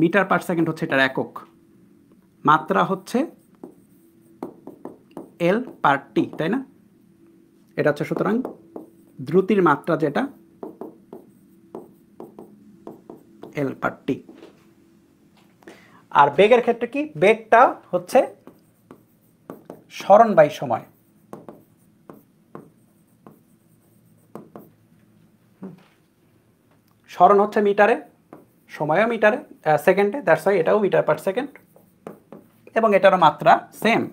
metre per second হচ্ছে এটার একক। মাত্রা হচ্ছে এল পার টি, তাই না? এটা হচ্ছে সুতরাং দ্রুতির মাত্রা যেটা এল পার টি। আর বেগের ক্ষেত্রে কি? বেগটা হচ্ছে সরণ বাই সময়। সরণ হচ্ছে মিটারে, সময়ও মিটারে, সেকেন্ডে। দ্যাটস ওয়াই এটাও মিটার পার সেকেন্ড, এবং এটারও মাত্রা সেম।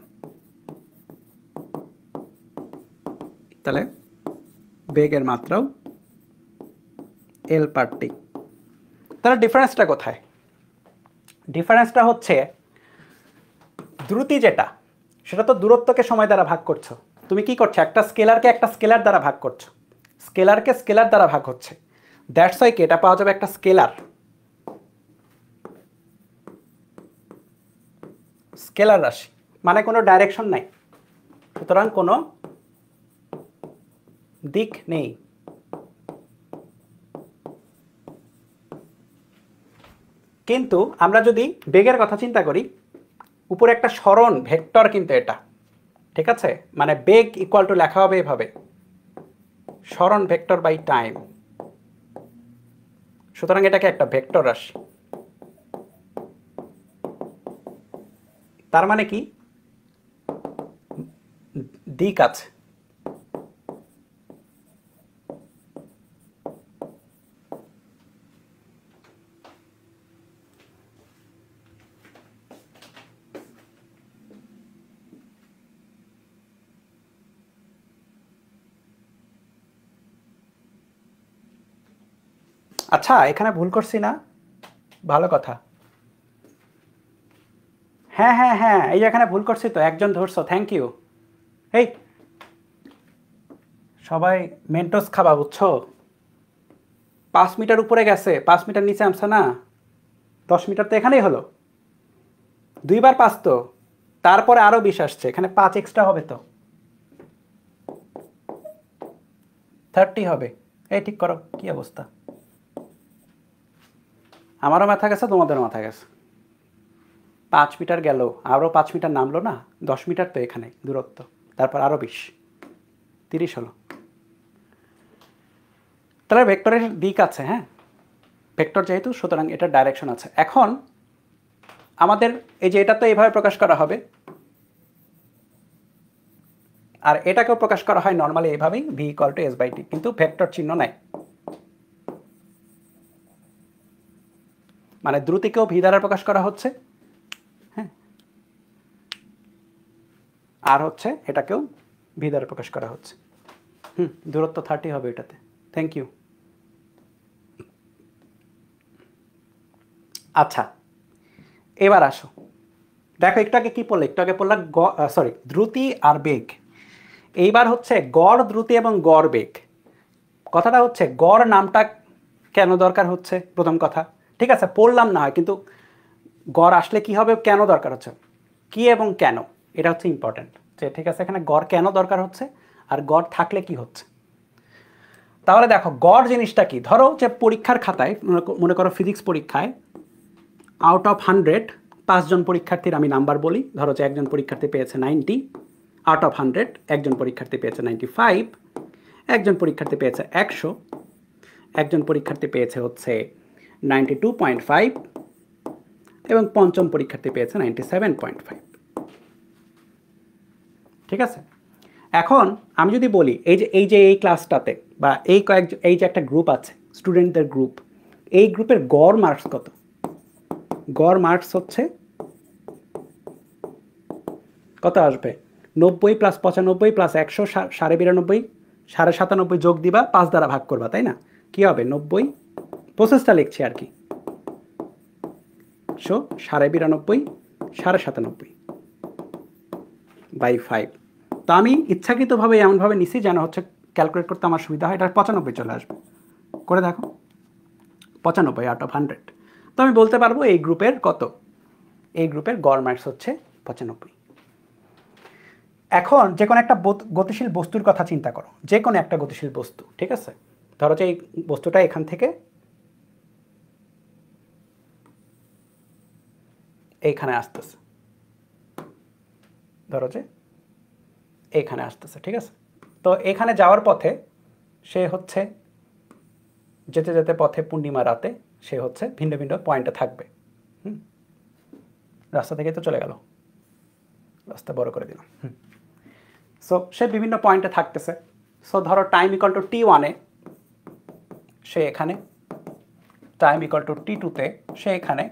তাহলে বেগের মাত্রাও এল পার টি। তাহলে ডিফারেন্সটা কোথায়? ডিফারেন্সটা হচ্ছে দ্রুতি যেটা, সেটা তো দূরত্বকে সময় দ্বারা ভাগ করছো। তুমি কি করছো? একটা স্কেলারকে একটা স্কেলার দ্বারা ভাগ করছো, স্কেলারকে স্কেলার দ্বারা ভাগ হচ্ছে। দ্যাটস ওয়াই কি এটা পাওয়া যাবে একটা স্কেলার, স্কেলার রাশি, মানে কোনো ডাইরেকশন নাই, সুতরাং কোনো দিক নেই। কিন্তু আমরা যদি বেগের কথা চিন্তা করি, উপরে একটা সরণ ভেক্টর কিন্তু এটা, ঠিক আছে? মানে বেগ ইকুয়াল টু লেখা হবে এভাবে, সরণ ভেক্টর বাই টাইম। সুতরাং এটাকে একটা ভেক্টর রাশি। তার মানে কি? দিক আছে। আচ্ছা, এখানে ভুল করছি না? ভালো কথা। হ্যাঁ হ্যাঁ হ্যাঁ, এই এখানে ভুল করছি তো, একজন ধরছো, থ্যাংক ইউ। এই সবাই মেন্টোস খাবা, বুঝছো? 5 মিটার উপরে গেছে, 5 মিটার নিচে আমছে না, 10 মিটার তো এখানেই হলো, 2 বার 5 তো, তারপরে আরো 20 আসছে, এখানে 5 এক্সট্রা হবে, তো 30 হবে। এই ঠিক করো, কি অবস্থা? আমারও মাথা গেছে, তোমাদেরও মাথা গেছে। 5 মিটার গেল, আরও 5 মিটার নামলো না, 10 মিটার তো এখানে দূরত্ব, তারপর আরও 20। 30 হলো। তাহলে ভেক্টরের দিক আছে, হ্যাঁ, ভেক্টর যেহেতু সুতরাং এটার ডাইরেকশন আছে। এখন আমাদের এই যে এটা তো এইভাবে প্রকাশ করা হবে, আর এটাকেও প্রকাশ করা হয় নর্মালি এইভাবেই, v ইকুয়াল টু s/t, কিন্তু ভেক্টর চিহ্ন নাই, মানে দ্রুতিকেও v দ্বারা প্রকাশ করা হচ্ছে, হ্যাঁ, আর হচ্ছে এটাকেও v দ্বারা প্রকাশ করা হচ্ছে। দূরত্ব 30 হবে এটাতে। Thank you. আচ্ছা, এবার আসো, দেখো একটু আগে কি পড়লে, একটু আগে পড়লাম সরি দ্রুতি আর বেগ। এইবার হচ্ছে গড় দ্রুতি এবং গড় বেগ। কথাটা হচ্ছে গড় নামটা কেন দরকার হচ্ছে প্রথম কথা, ঠিক আছে, পড়লাম না হয়, কিন্তু গড় আসলে কি হবে, কেন দরকার হচ্ছে, কি এবং কেন, এটা হচ্ছে ইম্পর্টেন্ট, যে ঠিক আছে এখানে গড় কেন দরকার হচ্ছে আর গড় থাকলে কি হচ্ছে। তাহলে দেখো গড় জিনিসটা কি, ধরো যে পরীক্ষার খাতায় মনে করো ফিজিক্স পরীক্ষায় আউট অফ 100 5জন পরীক্ষার্থীর আমি নাম্বার বলি, ধরো যে একজন পরীক্ষার্থী পেয়েছে 90, আউট অফ 100 একজন পরীক্ষার্থী পেয়েছে 95, একজন পরীক্ষার্থী পেয়েছে 100, একজন পরীক্ষার্থী পেয়েছে হচ্ছে 92.5 এবং পঞ্চম পরীক্ষার্থী পেয়েছে 97.5। ঠিক আছে, এখন আমি যদি বলি এই ক্লাসটাতে বা এই যে একটা গ্রুপ আছে স্টুডেন্টদের গ্রুপ, এই গ্রুপের গড় মার্কস কত, গড় মার্কস হচ্ছে কত আসবে, 90 + 95 + 100 92.5 97.5 যোগ দিবা, 5 দ্বারা ভাগ করবা, তাই না, কি হবে 90, প্রসেসটা লিখছি আর কি, 92.5 97.5/5। তো আমি ইচ্ছাকৃতভাবে এমনভাবে নিছি যেন হচ্ছে ক্যালকুলেট করতে আমার সুবিধা হয়, এটা 95 চলে আসবে, করে দেখো 95 আউট অফ 100। তো আমি বলতে পারবো এই গ্রুপের কত, এই গ্রুপের গড় মার্কস হচ্ছে 95। এখন যে কোনো একটা গতিশীল বস্তুর কথা চিন্তা করো, যে কোনো একটা গতিশীল বস্তু, ঠিক আছে, ধরো যে এই বস্তুটা এখান থেকে এইখানে আসতেছে, ধরো যে এইখানে আসতেছে, ঠিক আছে, তো এখানে যাওয়ার পথে সে হচ্ছে যেতে যেতে পথে পূর্ণিমা রাতে সে হচ্ছে ভিন্ন ভিন্ন পয়েন্টে থাকবে, রাস্তা থেকে তো চলে গেল, রাস্তা বড় করে দিলাম। সো সে বিভিন্ন পয়েন্টে থাকতেছে, সো ধরো টাইম ইকুয়াল টু t1-এ সে এখানে, টাইম ইকুয়াল টু t2-তে সে এখানে,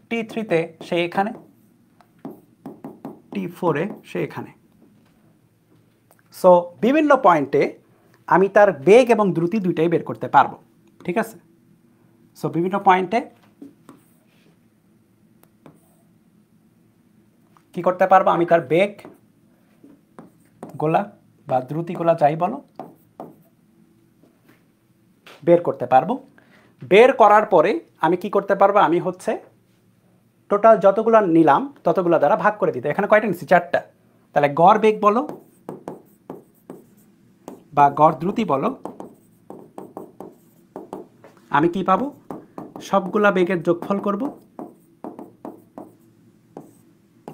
t3-তে সে এখানে, t4-এ সে এখানে। সো বিভিন্ন পয়েন্টে আমি তার বেগ এবং দ্রুতি দুইটাই বের করতে পারবো, ঠিক আছে। সো বিভিন্ন পয়েন্টে কি করতে পারবো, আমি তার বেগ গোলা বা দ্রুতি গোলা যাই বলো বের করতে পারবো। বের করার পরে আমি কি করতে পারবো, আমি হচ্ছে টোটাল যতগুলো নিলাম ততগুলো দ্বারা ভাগ করে দিতে, এখানে কয়টা নিচ্ছি, 4টা, তাহলে গড় বেগ বলো বা গড় দ্রুতি বলো, আমি কি পাবো, সবগুলা বেগের যোগফল করব,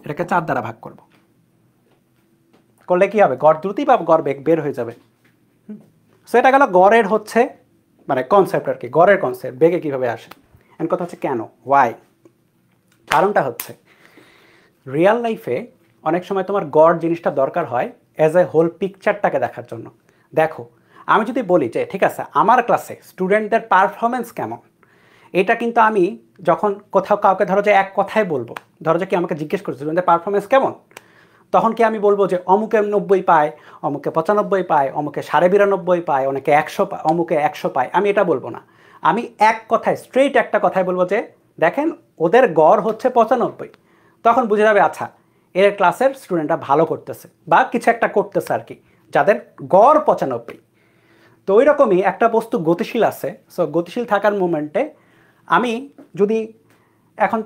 এটাকে 4 দ্বারা ভাগ করব, করলে কি হবে, গড় দ্রুতি বা গড় বেগ বের হয়ে যাবে। সো এটা গেল গড়ের হচ্ছে মানে কনসেপ্ট আর কি, গড়ের কনসেপ্ট, বেগে কিভাবে আসে। এর কথা হচ্ছে কেন, ওয়াই, কারণটা হচ্ছে রিয়েল লাইফে অনেক সময় তোমার গড় জিনিসটা দরকার হয় অ্যাজ এ হোল পিকচারটাকে দেখার জন্য। দেখো আমি যদি বলি যে ঠিক আছে আমার ক্লাসে স্টুডেন্টদের পারফরমেন্স কেমন, এটা কিন্তু আমি যখন কোথাও কাউকে ধরো যে এক কথায় বলবো, ধরো যে কি আমাকে জিজ্ঞেস করছে স্টুডেন্টদের পারফরমেন্স কেমন, তখন কি আমি বলবো যে অমুকে 90 পায়, অমুকে 95 পায়, অমুকে 92.5 পায়, অনেকে 100 পায়, অমুকে 100 পায়, আমি এটা বলবো না। আমি এক কথায় স্ট্রেইট একটা কথায় বলবো যে দেখেন ওদের গড় হচ্ছে 95। তখন বুঝে যাবে আচ্ছা এর ক্লাসের স্টুডেন্টরা ভালো করতেছে বা কিছু একটা করতেছে আর কি, যাদের গড় 95। তো ওই রকমই একটা বস্তু গতিশীল আছে, সো গতিশীল থাকার মোমেন্টে আমি যদি এখন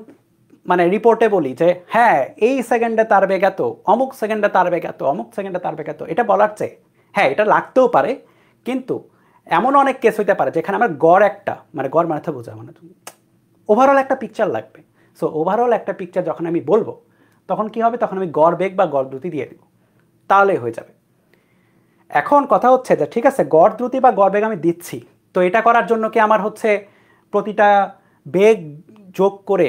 মানে রিপোর্টে বলি যে হ্যাঁ এই সেকেন্ডে তার বেগ এত, অমুক সেকেন্ডে তার বেগ এত, অমুক সেকেন্ডে তার বেগ এত, এটা বলার চেয়ে হ্যাঁ এটা লাগতেও পারে, কিন্তু এমন অনেক কেস হইতে পারে যেখানে আমার গড় একটা মানে গড় মানে তো বোঝা মানে ওভারঅল একটা পিকচার লাগবে। সো ওভারঅল একটা পিকচার যখন আমি বলবো তখন কি হবে, তখন আমি গড় বেগ বা গড় দ্রুতি দিয়ে দেবো, তাহলেই হয়ে যাবে। এখন কথা হচ্ছে যে ঠিক আছে গড় দ্রুতি বা গড় বেগ আমি দিচ্ছি, তো এটা করার জন্য কি আমার হচ্ছে প্রতিটা বেগ যোগ করে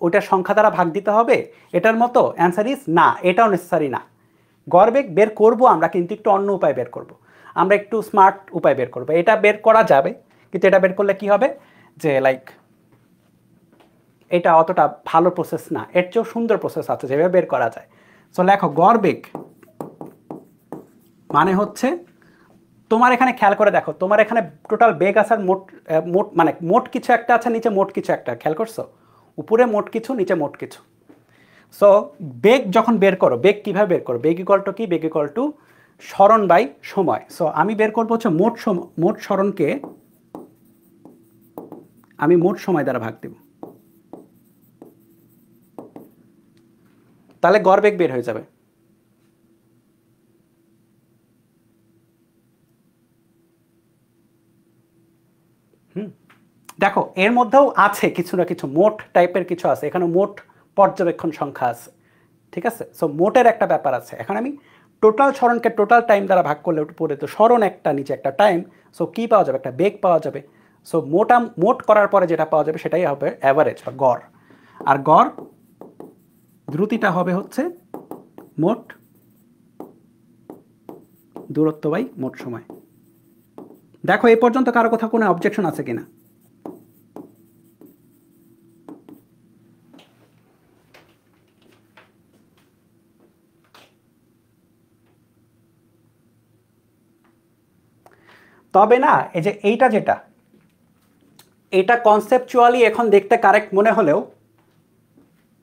ওইটার সংখ্যা দ্বারা ভাগ দিতে হবে এটার মতো? অ্যান্সার ইজ না, এটাও নেসেসারি না। গড় বেগ বের করব আমরা, কিন্তু একটু অন্য উপায় বের করব, আমরা একটু স্মার্ট উপায় বের করব। এটা বের করা যাবে, কিন্তু এটা বের করলে কি হবে যে লাইক এটা অতটা ভালো প্রসেস না, এর চেয়েও সুন্দর প্রসেস আছে যেভাবে বের করা যায়। সো লেখো গড় বেগ মানে হচ্ছে, তোমার এখানে খেয়াল করে দেখো, তোমার এখানে টোটাল বেগ আছে আর মোট মোট মানে মোট কিছু একটা আছে, নিচে মোট কিছু একটা, খেয়াল করছো? উপরে মোট কিছু, নিচে মোট কিছু। সো বেগ যখন বের করো, বেগ কীভাবে বের করো? বেগ ইকুয়াল টু কি? বেগ ইকুয়াল টু সরণ বাই সময়। সো আমি বের করবো হচ্ছে মোট সরণকে আমি মোট সময় দ্বারা ভাগ দেব, তাহলে গড় বেগ বের হয়ে যাবে। দেখো এর মধ্যেও আছে কিছু না কিছু মোট টাইপের কিছু আছে, এখানে মোট পর্যবেক্ষণ সংখ্যা আছে, ঠিক আছে? সো মোটের একটা ব্যাপার আছে। এখন আমি টোটাল সরণকে টোটাল টাইম দ্বারা ভাগ করলে উপরে তো সরণ একটা, নিচে একটা টাইম, সো কী পাওয়া যাবে? একটা বেগ পাওয়া যাবে। সো মোট করার পরে যেটা পাওয়া যাবে সেটাই হবে অ্যাভারেজ বা গড়। আর গড় দ্রুতিটা হবে হচ্ছে মোট দূরত্ব বাই মোট সময়। দেখো এই পর্যন্ত কারো কোথাও কোনো অবজেকশন আছে কিনা? তবে না, এই যে এইটা যেটা, এটা কনসেপচুয়ালি এখন দেখতে কারেক্ট মনে হলেও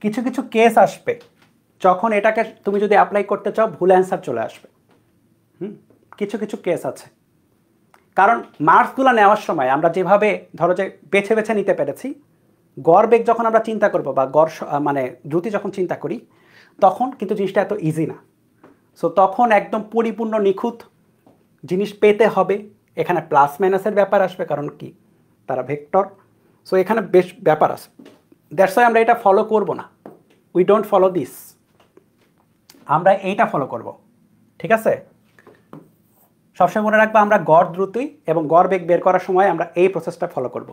কিছু কিছু কেস আসবে যখন এটাকে তুমি যদি অ্যাপ্লাই করতে চাও ভুল অ্যান্সার চলে আসবে। কিছু কিছু কেস আছে, কারণ মার্কসগুলো নেওয়ার সময় আমরা যেভাবে ধরো যে বেছে বেছে নিতে পেরেছি, গড় বেগ যখন আমরা চিন্তা করব বা গড় মানে দ্রুতি যখন চিন্তা করি, তখন কিন্তু জিনিসটা এত ইজি না। সো তখন একদম পরিপূর্ণ নিখুঁত জিনিস পেতে হবে। এখানে প্লাস মাইনাসের ব্যাপার আসবে, কারণ কি তারা ভেক্টর। সো এখানে বেশ ব্যাপার আছে, দ্যাটস ওয়াই আমরা এটা ফলো করব না। উই ডোন্ট ফলো দিস, আমরা এইটা ফলো করব, ঠিক আছে? সবসময় মনে রাখবো আমরা গড় দ্রুতি এবং গড় বেগ বের করার সময় আমরা এই প্রসেসটা ফলো করব।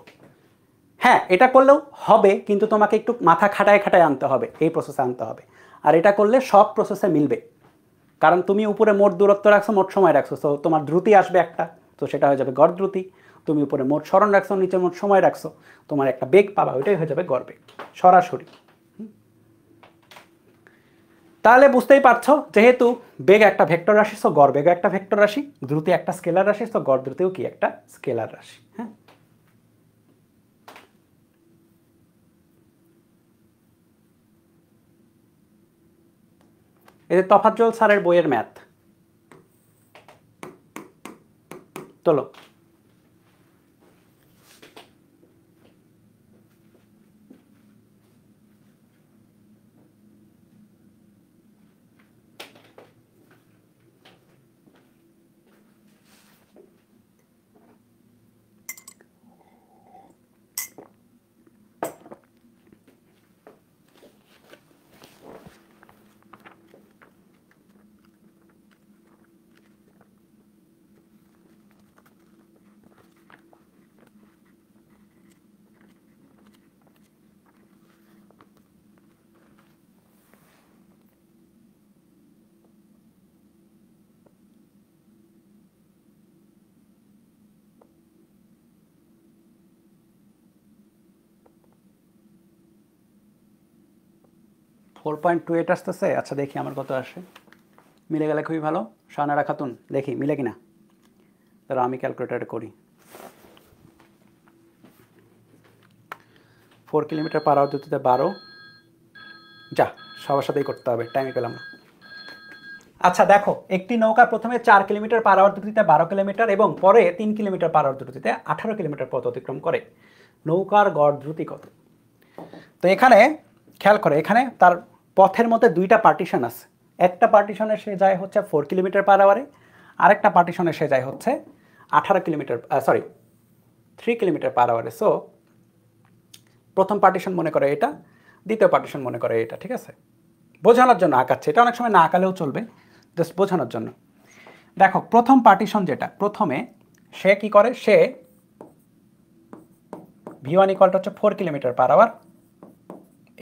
হ্যাঁ, এটা করলেও হবে, কিন্তু তোমাকে একটু মাথা খাটায় খাটায় আনতে হবে, এই প্রসেসে আনতে হবে। আর এটা করলে সব প্রসেসে মিলবে, কারণ তুমি উপরে মোট দূরত্ব রাখছো, মোট সময় রাখছো, তো তোমার দ্রুতি আসবে একটা, তো সেটা হয়ে যাবে গড় দ্রুতি। তুমি উপরে মোট সরণ রাখছো, নিচে মোট সময় রাখছো, তোমার একটা বেগ পাবা, ওইটাই হয়ে যাবে গড় বেগ সরাসরি। তাহলে বুঝতেই পারছো, যেহেতু বেগ একটা ভেক্টর রাশি, সো গড় বেগ একটা ভেক্টর রাশি, দ্রুতি একটা স্কেলার রাশি, সো গড় দ্রুতিও কি একটা স্কেলার রাশি। হ্যাঁ, এই যে তফাজ্জল স্যারের বইয়ের ম্যাথ, চলো। ফোর পয়েন্ট টু এইট আসতেছে। আচ্ছা দেখি আমার কত আসে, মিলে গেলে খুবই ভালো। শাহানারা খাতুন, দেখি মিলে কিনা, তারা আমি ক্যালকুলেটারে করি। 4 কিলোমিটার পার আওয়ার দ্রুতিতে 12, যা সবার সাথেই করতে হবে, টাইমে পেলাম না। আচ্ছা দেখো, একটি নৌকা প্রথমে 4 কিলোমিটার পার আওয়ার দ্রুতিতে 12 কিলোমিটার এবং পরে 3 কিলোমিটার পার আওয়ার দ্রুতিতে 18 কিলোমিটার পথ অতিক্রম করে, নৌকার গড় দ্রুতি কত? তো এখানে খেয়াল করে, এখানে তার পথের মধ্যে দুইটা পার্টিশন আছে। একটা পার্টিশনে সে যায় হচ্ছে 4 কিলোমিটার পার আওয়ারে, আরেকটা পার্টিশনে সে যায় হচ্ছে 18 কিলোমিটার 3 কিলোমিটার পার আওয়ারে। সো প্রথম পার্টিশন মনে করে এটা, দ্বিতীয় পার্টিশন মনে করে এটা, ঠিক আছে? বোঝানোর জন্য আঁকাচ্ছে, এটা অনেক সময় না আঁকালেও চলবে, জাস্ট বোঝানোর জন্য। দেখো প্রথম পার্টিশন যেটা, প্রথমে সে কি করে, সে v1 ইকুয়ালটা হচ্ছে 4 কিলোমিটার/আওয়ার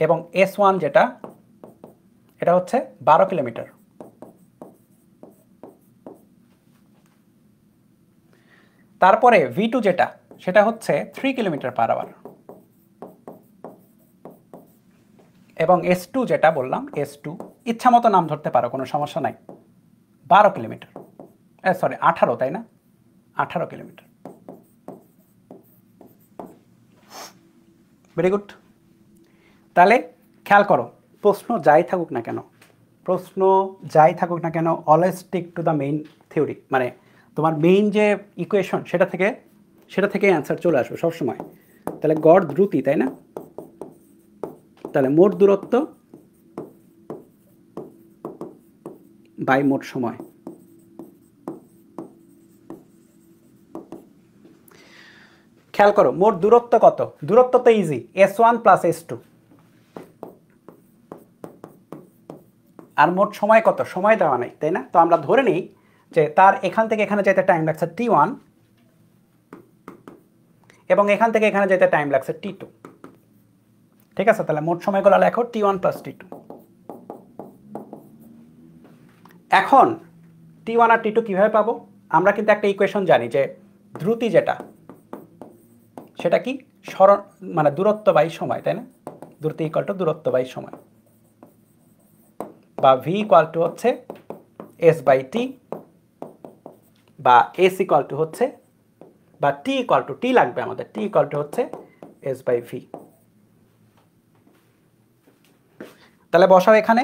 এবং s1 যেটা এটা হচ্ছে 12 কিলোমিটার। তারপরে v2 যেটা সেটা হচ্ছে 3 কিলোমিটার/আওয়ার এবং s2 যেটা বললাম, s2 ইচ্ছা মতো নাম ধরতে পারো, কোনো সমস্যা নাই, 12 কিলোমিটার, সরি 18, তাই না, 18 কিলোমিটার। Very good. তাহলে খেয়াল করো, প্রশ্ন যাই থাকুক না কেন, always stick to the main theory, মানে তোমার মেইন যে ইকুয়েশন সেটা থেকে অ্যান্সার চলে আসবে সবসময়। তাহলে গড় দ্রুতি, তাই না, তাহলে মোট দূরত্ব বাই মোট সময়। খেয়াল করো মোট দূরত্ব কত, দূরত্ব তো ইজি, s1 প্লাস s2, আর মোট সময় কত, সময় দেওয়া নাই, তাই না। তো আমরা ধরে নিই যে তার এখান থেকে এখানে যেতে টাইম লাগছে t1 এবং এখান থেকে এখানে যেতে টাইম লাগছে t2, ঠিক আছে। তাহলে মোট সময়গুলো লেখো t1 প্লাস t2। এখন t1 আর t2 কিভাবে পাবো, আমরা কিন্তু একটা ইকুয়েশন জানি যে দ্রুতি যেটা সেটা কি মানে দূরত্ব বাই সময়, তাই না, দ্রুতি ইকুয়াল টু দূরত্ব বাই সময়, বা v ইকুয়াল টু হচ্ছে s বাই t, বা s ইকুয়াল টু হচ্ছে, বা t ইকুয়াল টু, t লাগবে আমাদের, t ইকুয়াল টু হচ্ছে s বাই v। তাহলে বসাও এখানে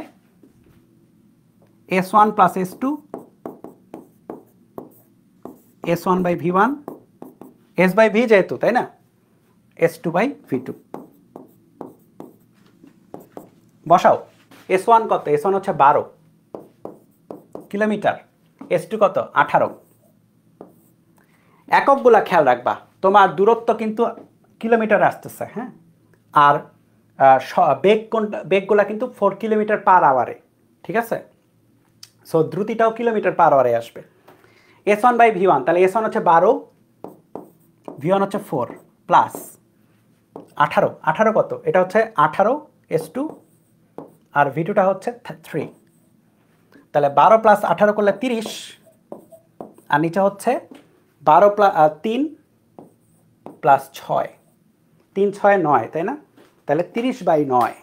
s1 plus s2, s1 by v1, s by v যেহেতু, তাই না, s2 বাই v2 বসাও। s1 কত, s1 হচ্ছে 12 কিলোমিটার, s2 কত 18। এককগুলা খেয়াল রাখবা, তোমার দূরত্ব কিন্তু কিলোমিটার আসতেছে, হ্যাঁ, আর বেগগুলা কিন্তু 4 কিলোমিটার/আওয়ারে, ঠিক আছে। সো দ্রুতিটাও কিলোমিটার/আওয়ারে আসবে। s1 বাই v1, তাহলে s1 হচ্ছে 12, v1 হচ্ছে 4 প্লাস 18, 18 কত, এটা হচ্ছে 18 s2 আর v2টা হচ্ছে 3, তাহলে 12 প্লাস 18 করলে 30, আর নিচে হচ্ছে 12 প্লাস 3 প্লাস 6, 3 6 9, তাই না, তাহলে 30 বাই 9,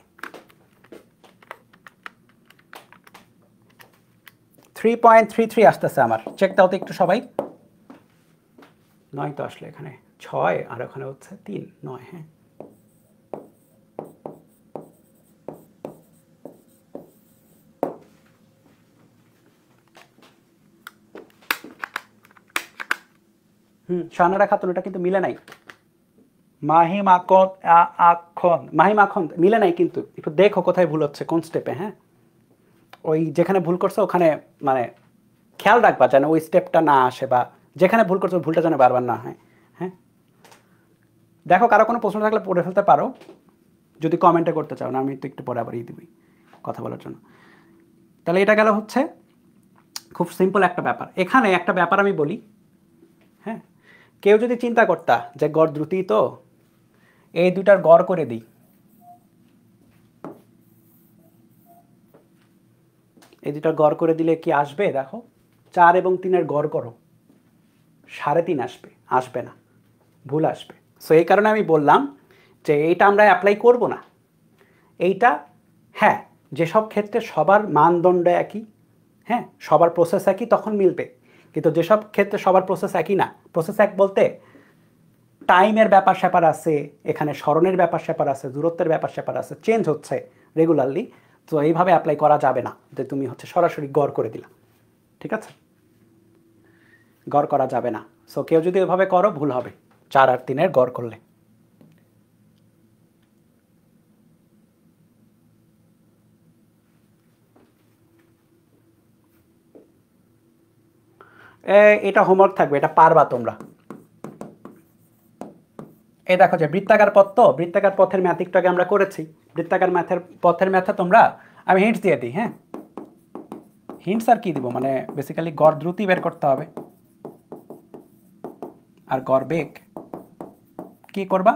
3.33 আসতেছে আমার, চেক দাও তো একটু সবাই। 9 তো আসলে এখানে 6 আর ওখানে হচ্ছে 3 9, হ্যাঁ শাহানারা খাতুন, এটা কিন্তু মিলে নাই, মাহিম আখন মিলে নাই, কিন্তু একটু দেখো কোথায় ভুল হচ্ছে, কোন স্টেপে, হ্যাঁ ওই যেখানে ভুল করছো ওখানে মানে খেয়াল রাখবা যেন ওই স্টেপটা না আসে, বা যেখানে ভুল করছো ভুলটা যেন বারবার না হয়। হ্যাঁ দেখো কারো কোনো প্রশ্ন থাকলে পড়ে ফেলতে পারো, যদি কমেন্টে করতে চাও, না আমি তো একটু পরে আবার দিবি কথা বলার জন্য। তাহলে এটা গেল হচ্ছে খুব সিম্পল একটা ব্যাপার। এখানে একটা ব্যাপার আমি বলি, হ্যাঁ কেউ যদি চিন্তা করতা যে গড় দ্রুতি, তো এই দুটার গড় করে দিই, এই দুটার গড় করে দিলে কি আসবে, দেখো 4 এবং 3-এর গড় করো, 3.5 আসবে, আসবে না, ভুল আসবে। সো এই কারণে আমি বললাম যে এইটা আমরা অ্যাপ্লাই করব না। এইটা হ্যাঁ যেসব ক্ষেত্রে সবার মানদণ্ড একই, হ্যাঁ সবার প্রসেস একই, তখন মিলবে, কিন্তু যেসব ক্ষেত্রে সবার প্রসেস একই না, প্রসেস এক বলতে টাইমের ব্যাপার স্যাপার আছে, এখানে স্মরণের ব্যাপার স্যাপার আছে, দূরত্বের ব্যাপার স্যাপার আছে, চেঞ্জ হচ্ছে রেগুলারলি, তো এইভাবে অ্যাপ্লাই করা যাবে না যে তুমি হচ্ছে সরাসরি গড় করে দিলা, ঠিক আছে, গড় করা যাবে না। সো কেউ যদি এভাবে করো ভুল হবে, 4 আর 3-এর গড় করলে। এটা হোমওয়ার্ক থাকবে, এটা পারবা তোমরা। এই দেখো যে বৃত্তাকার পথ, তো বৃত্তাকার পথের ম্যাথ একটু আগে আমরা করেছি, বৃত্তাকার পথের ম্যাথে তোমরা, আমি হিন্টস দিয়ে দিই, হ্যাঁ হিন্টস আর কি দিব, মানে বেসিক্যালি গড় দ্রুতি বের করতে হবে আর গড় বেগ কি করবা,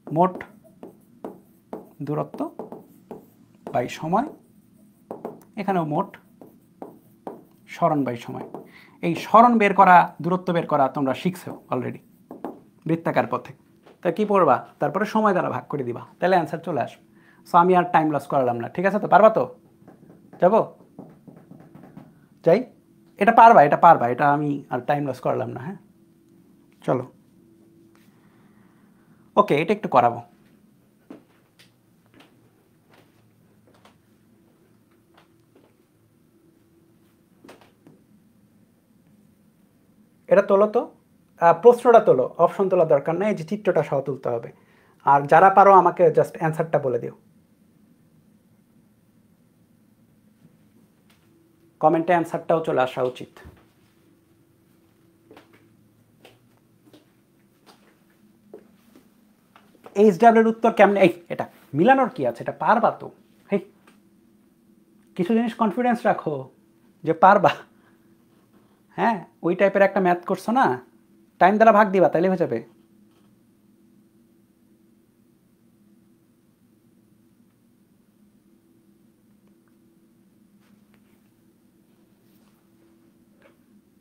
মোট দূরত্ব বাই সময়, এখানেও মোট সরণ বাই সময়। এই সরণ বের করা, দূরত্ব বের করা তোমরা শিখছো অলরেডি বৃত্তাকার পথে। তা কি পড়বা, তারপরে সময় দ্বারা ভাগ করে দিবা, তাহলে অ্যান্সার চলে আসবে। সো আমি আর টাইম লস করালাম না, ঠিক আছে? তো পারবা তো? যাবো, যাই? এটা পারবা, এটা পারবা, এটা আমি আর টাইম লস করালাম না। হ্যাঁ চলো, ওকে, এটা একটু করাবো। এটা তোলো তো, প্রশ্নটা তোলো, অপশন তোলার দরকার নেই, এই যে চিত্রটা সহ তুলতে হবে। আর যারা পারো আমাকে জাস্ট অ্যান্সারটা বলে দিও, কমেন্টে অ্যান্সারটাও চলে আসা উচিত। এইচডাব্লিউর উত্তর কেমনে, এই এটা মিলানোর কি আছে, এটা পারবা তো? হেই, কিছু জিনিস কনফিডেন্স রাখো যে পারবা। হ্যাঁ, ওই টাইপের একটা ম্যাথ করছো না, টাইম দ্বারা ভাগ দিবা, তাইলে হয়ে যাবে।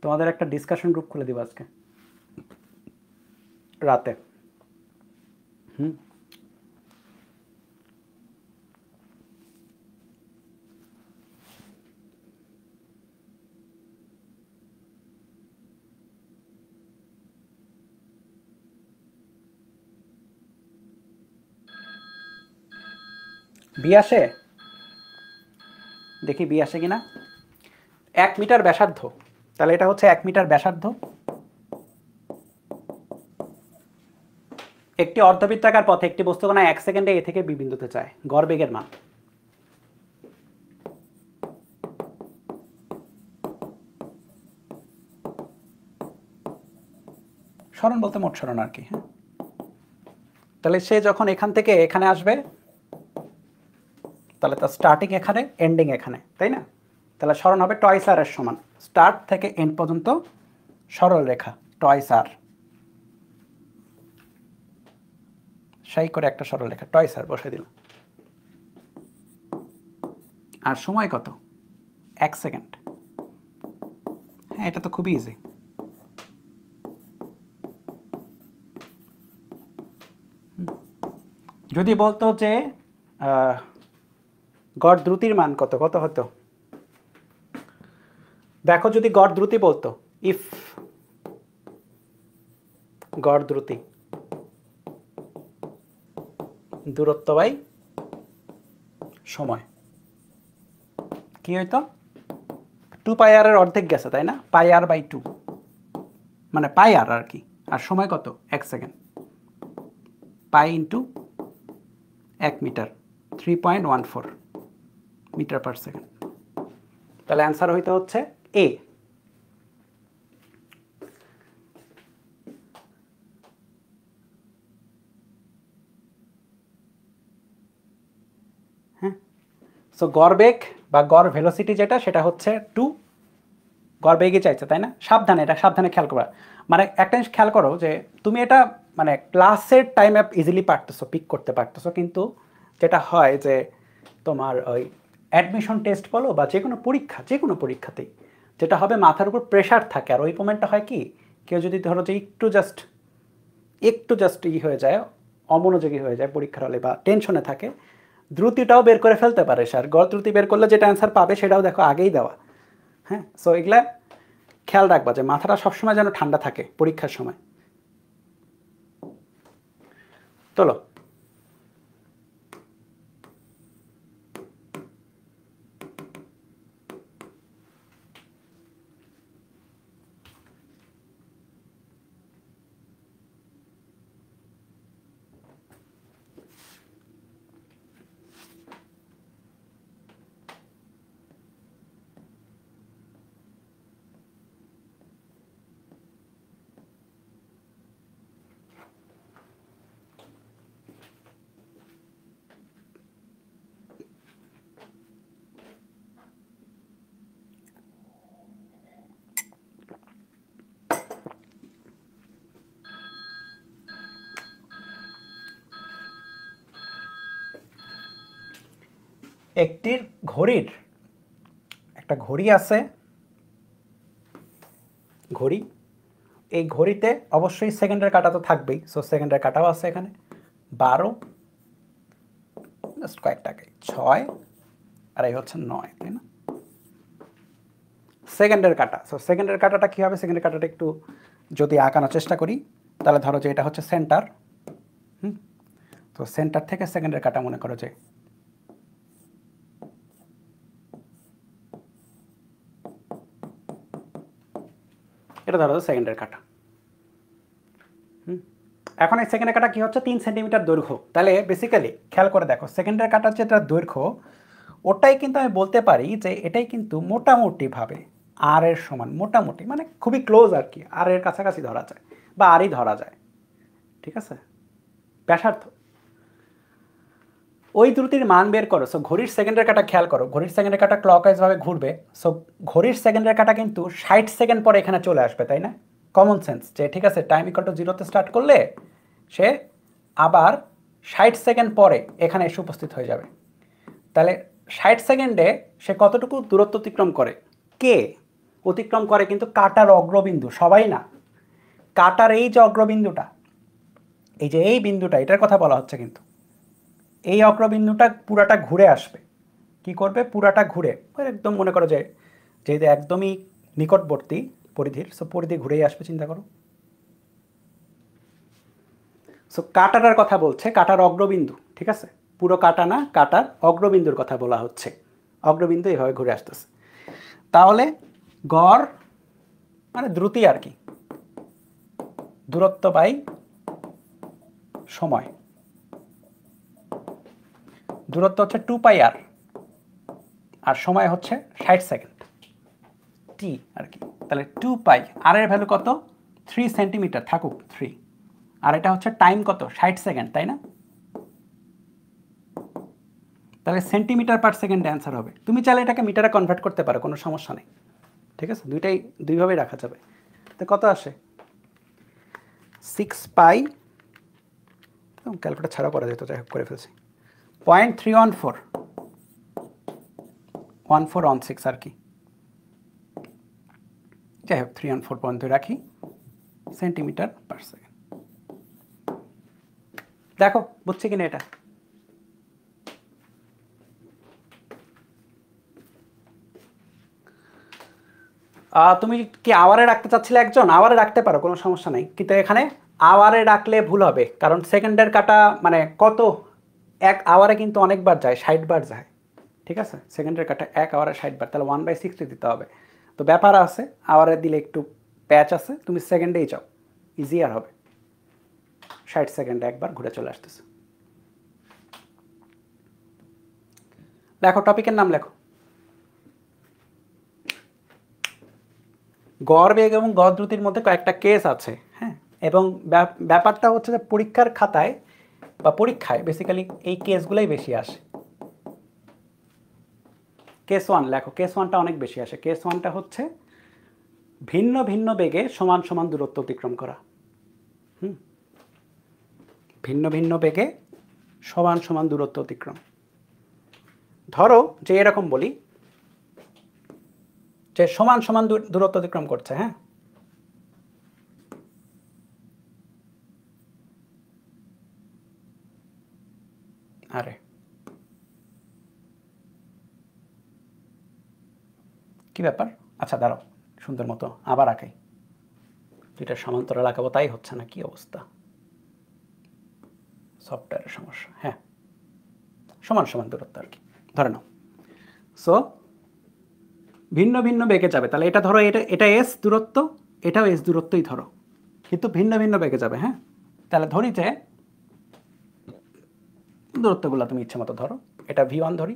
তোমাদের একটা ডিসকাশন গ্রুপ খুলে দিবা আজকে রাতে। হুম, বি আসে, দেখি বি আসে কিনা। 1 মিটার ব্যাসার্ধ, তাহলে এটা হচ্ছে 1 মিটার ব্যাসার্ধ। একটি অর্ধবৃত্তাকার পথে একটি বস্তুকণা 1 সেকেন্ডে এ থেকে বি বিন্দুতে যায়, গড় বেগের মান। সরণ বলতে মোট সরণ আর কি। হ্যাঁ, তাহলে সে যখন এখান থেকে এখানে আসবে, তাহলে তার স্টার্টিং এখানে, এন্ডিং এখানে, তাই না? তাহলে সরণ হবে টয়েস আর এর সমান, স্টার্ট থেকে এন্ড পর্যন্ত সরল রেখা টয়েস আর, সেই করে একটা সরল রেখা টয়েস আর বসে দিল। আর সময় কত? 1 সেকেন্ড। হ্যাঁ, এটা তো খুবই ইজি। যদি বলতো যে গড় দ্রুতির মান কত, কত হতো? দেখো, যদি গড় দ্রুতি বলতো, ইফ গড় দ্রুতি দূরত্ব বাই সময়, কি হইতো? 2πr এর অর্ধেক গেছে, তাই না? πr/2, মানে পাই আর আর কি। আর সময় কত? 1 সেকেন্ড। পাই ইন্টু 1 মিটার, 3.14 মিটার পার সেকেন্ড। তাহলে অ্যান্সার হইতে হচ্ছে এ। হ্যাঁ, সো গড় বেগ বা গড় ভেলোসিটি যেটা, সেটা হচ্ছে 2, গড় বেগে চাইছে, তাই না? সাবধানে, এটা সাবধানে খেয়াল করবা। মানে একটা জিনিস খেয়াল করো যে তুমি এটা মানে ক্লাসের টাইমে ইজিলি পারতেছো, পিক করতে পারতেছো, কিন্তু যেটা হয় যে তোমার ওই অ্যাডমিশন টেস্ট বলো বা যে কোনো পরীক্ষা, যে কোনো পরীক্ষাতেই যেটা হবে, মাথার উপর প্রেশার থাকে। আর ওই মোমেন্টটা হয় কি, কেউ যদি ধরো যে একটু জাস্ট হয়ে যায়, অমনোযোগী হয়ে যায় পরীক্ষার হলে বা টেনশনে থাকে, দ্রুতিটাও বের করে ফেলতে পারে সে। আর গড় দ্রুতি বের করলে যেটা অ্যান্সার পাবে সেটাও দেখো আগেই দেওয়া। হ্যাঁ, সো এগুলা খেয়াল রাখবা যে মাথাটা সবসময় যেন ঠান্ডা থাকে পরীক্ষার সময়। চলো, একটির ঘড়ির একটা ঘড়ি আছে, ঘড়ি, এই ঘড়িতে অবশ্যই সেকেন্ডের কাঁটা তো থাকবেই, সো সেকেন্ডের কাঁটাও আছে এখানে 12, জাস্ট কয়েকটাকে 6 আর এই হচ্ছে 9, তাই না? সেকেন্ডের কাঁটা, সো সেকেন্ডের কাঁটাটা কী হবে, সেকেন্ডের কাঁটাটা একটু যদি আঁকানোর চেষ্টা করি তাহলে ধরো যে এটা হচ্ছে সেন্টার, তো সেন্টার থেকে সেকেন্ডের কাঁটা মনে করো যে এটা ধরো সেকেন্ডের কাঁটা। এখন এই সেকেন্ডের কাঁটা কী হচ্ছে 3 সেন্টিমিটার দৈর্ঘ্য, তাহলে বেসিক্যালি খেয়াল করে দেখো সেকেন্ডের কাঁটার যেটা দৈর্ঘ্য ওটাই কিন্তু আমি বলতে পারি যে এটাই কিন্তু মোটামুটিভাবে আর এর সমান, মোটামুটি মানে খুবই ক্লোজ আর কি, আর এর কাছাকাছি ধরা যায় বা আরই ধরা যায়, ঠিক আছে? ব্যাসার্ধ ওই দ্রুতির মান বের করো। সো ঘড়ির সেকেন্ডের কাঁটা খেয়াল করো, ঘড়ির সেকেন্ডের কাঁটা ক্লকওয়াইজভাবে ঘুরবে, সো ঘড়ির সেকেন্ডের কাঁটা কিন্তু 60 সেকেন্ড পরে এখানে চলে আসবে, তাই না? কমন সেন্স যে ঠিক আছে টাইম ইকুয়াল টু 0-তে স্টার্ট করলে সে আবার 60 সেকেন্ড পরে এখানে এসে উপস্থিত হয়ে যাবে। তাহলে 60 সেকেন্ডে সে কতটুকু দূরত্ব অতিক্রম করে? কে অতিক্রম করে? কিন্তু কাঁটার অগ্রবিন্দু, সবাই না, কাঁটার এই যে অগ্রবিন্দুটা, এই যে এই বিন্দুটা, এটার কথা বলা হচ্ছে কিন্তু এই অগ্রবিন্দুটা পুরাটা ঘুরে আসবে। কি করবে? পুরাটা ঘুরে একদম মনে করো যে যেহেতু একদমই নিকটবর্তী পরিধির, সো পরিধি ঘুরেই আসবে, চিন্তা করো। সো কাঁটাটার কথা বলছে, কাঁটার অগ্রবিন্দু, ঠিক আছে? পুরো কাঁটা না, কাঁটার অগ্রবিন্দুর কথা বলা হচ্ছে, অগ্রবিন্দু এইভাবে ঘুরে আসতেছে। তাহলে গড় মানে দ্রুতি আর কি, দূরত্ব বাই সময়, দূরত্ব হচ্ছে 2πr আর সময় হচ্ছে 60 সেকেন্ড, টি আর কি। তাহলে 2π, আর এর ভ্যালু কত? 3 সেন্টিমিটার, থাকুক 3, আর এটা হচ্ছে টাইম কত? 60 সেকেন্ড, তাই না? তাহলে সেন্টিমিটার পার সেকেন্ড অ্যান্সার হবে। তুমি চাইলে এটাকে মিটারে কনভার্ট করতে পারো, কোনো সমস্যা নেই, ঠিক আছে? দুইভাবেই রাখা যাবে। তো কত আসে? 6π, ক্যালকুলেটর ছাড়া করা যেত, যাই হোক করে ফেলছি, 0.31416 আর কি, যাই হোক 314 পর্যন্ত রাখি, সেন্টিমিটার পার সেকেন্ড। দেখো বুঝছি কিনা এটা? তুমি কি আওয়ারে রাখতে চাচ্ছিলে একজন? আওয়ারে রাখতে পারো, কোনো সমস্যা নেই, কিন্তু এখানে আওয়ারে রাখলে ভুল হবে, কারণ সেকেন্ডের কাটা মানে কত, 1 আওয়ারে কিন্তু অনেকবার যায়, 60 বার যায়, ঠিক আছে? সেকেন্ডের কাটা 1 আওয়ারে 60 বার, তাহলে 1/60 দিতে হবে। তো ব্যাপার আছে, আওয়ারে দিলে একটু প্যাচ আছে, তুমি সেকেন্ডেই যাও, ইজিয়ার হবে। 60 সেকেন্ডে একবার ঘুরে চলে আসতেছে। লেখো, টপিকের নাম লেখো। গড় বেগ এবং গড় দ্রুতির মধ্যে কয়েকটা কেস আছে, হ্যাঁ, এবং ব্যাপারটা হচ্ছে যে পরীক্ষার খাতায় বা পরীক্ষায় বেসিক্যালি এই কেসগুলোই বেশি আসে। কেস 1 লেখো, কেস 1টা অনেক বেশি আসে। কেস 1টা হচ্ছে ভিন্ন ভিন্ন বেগে সমান সমান দূরত্ব অতিক্রম করা। ভিন্ন ভিন্ন বেগে সমান সমান দূরত্ব অতিক্রম। ধরো যে এরকম বলি যে সমান সমান দূরত্ব অতিক্রম করছে, হ্যাঁ, আরে কি ব্যাপার? আচ্ছা দাঁড়াও, সুন্দর মতো আবার আঁকাই, দুইটা সমান্তরাল আঁকাবো, তাই হচ্ছে না, কি অবস্থা, সফটওয়্যারের সমস্যা। হ্যাঁ, সমান সমান দূরত্ব আর কি ধরে নাও। সো ভিন্ন ভিন্ন বেগে যাবে, তাহলে এটা ধরো, এটা এস দূরত্ব, এটাও এস দূরত্বই ধরো, কিন্তু ভিন্ন ভিন্ন বেগে যাবে। হ্যাঁ, তাহলে ধরি যে দূরত্বগুলো তুমি ইচ্ছে মতো ধরো, এটা v1 ধরি,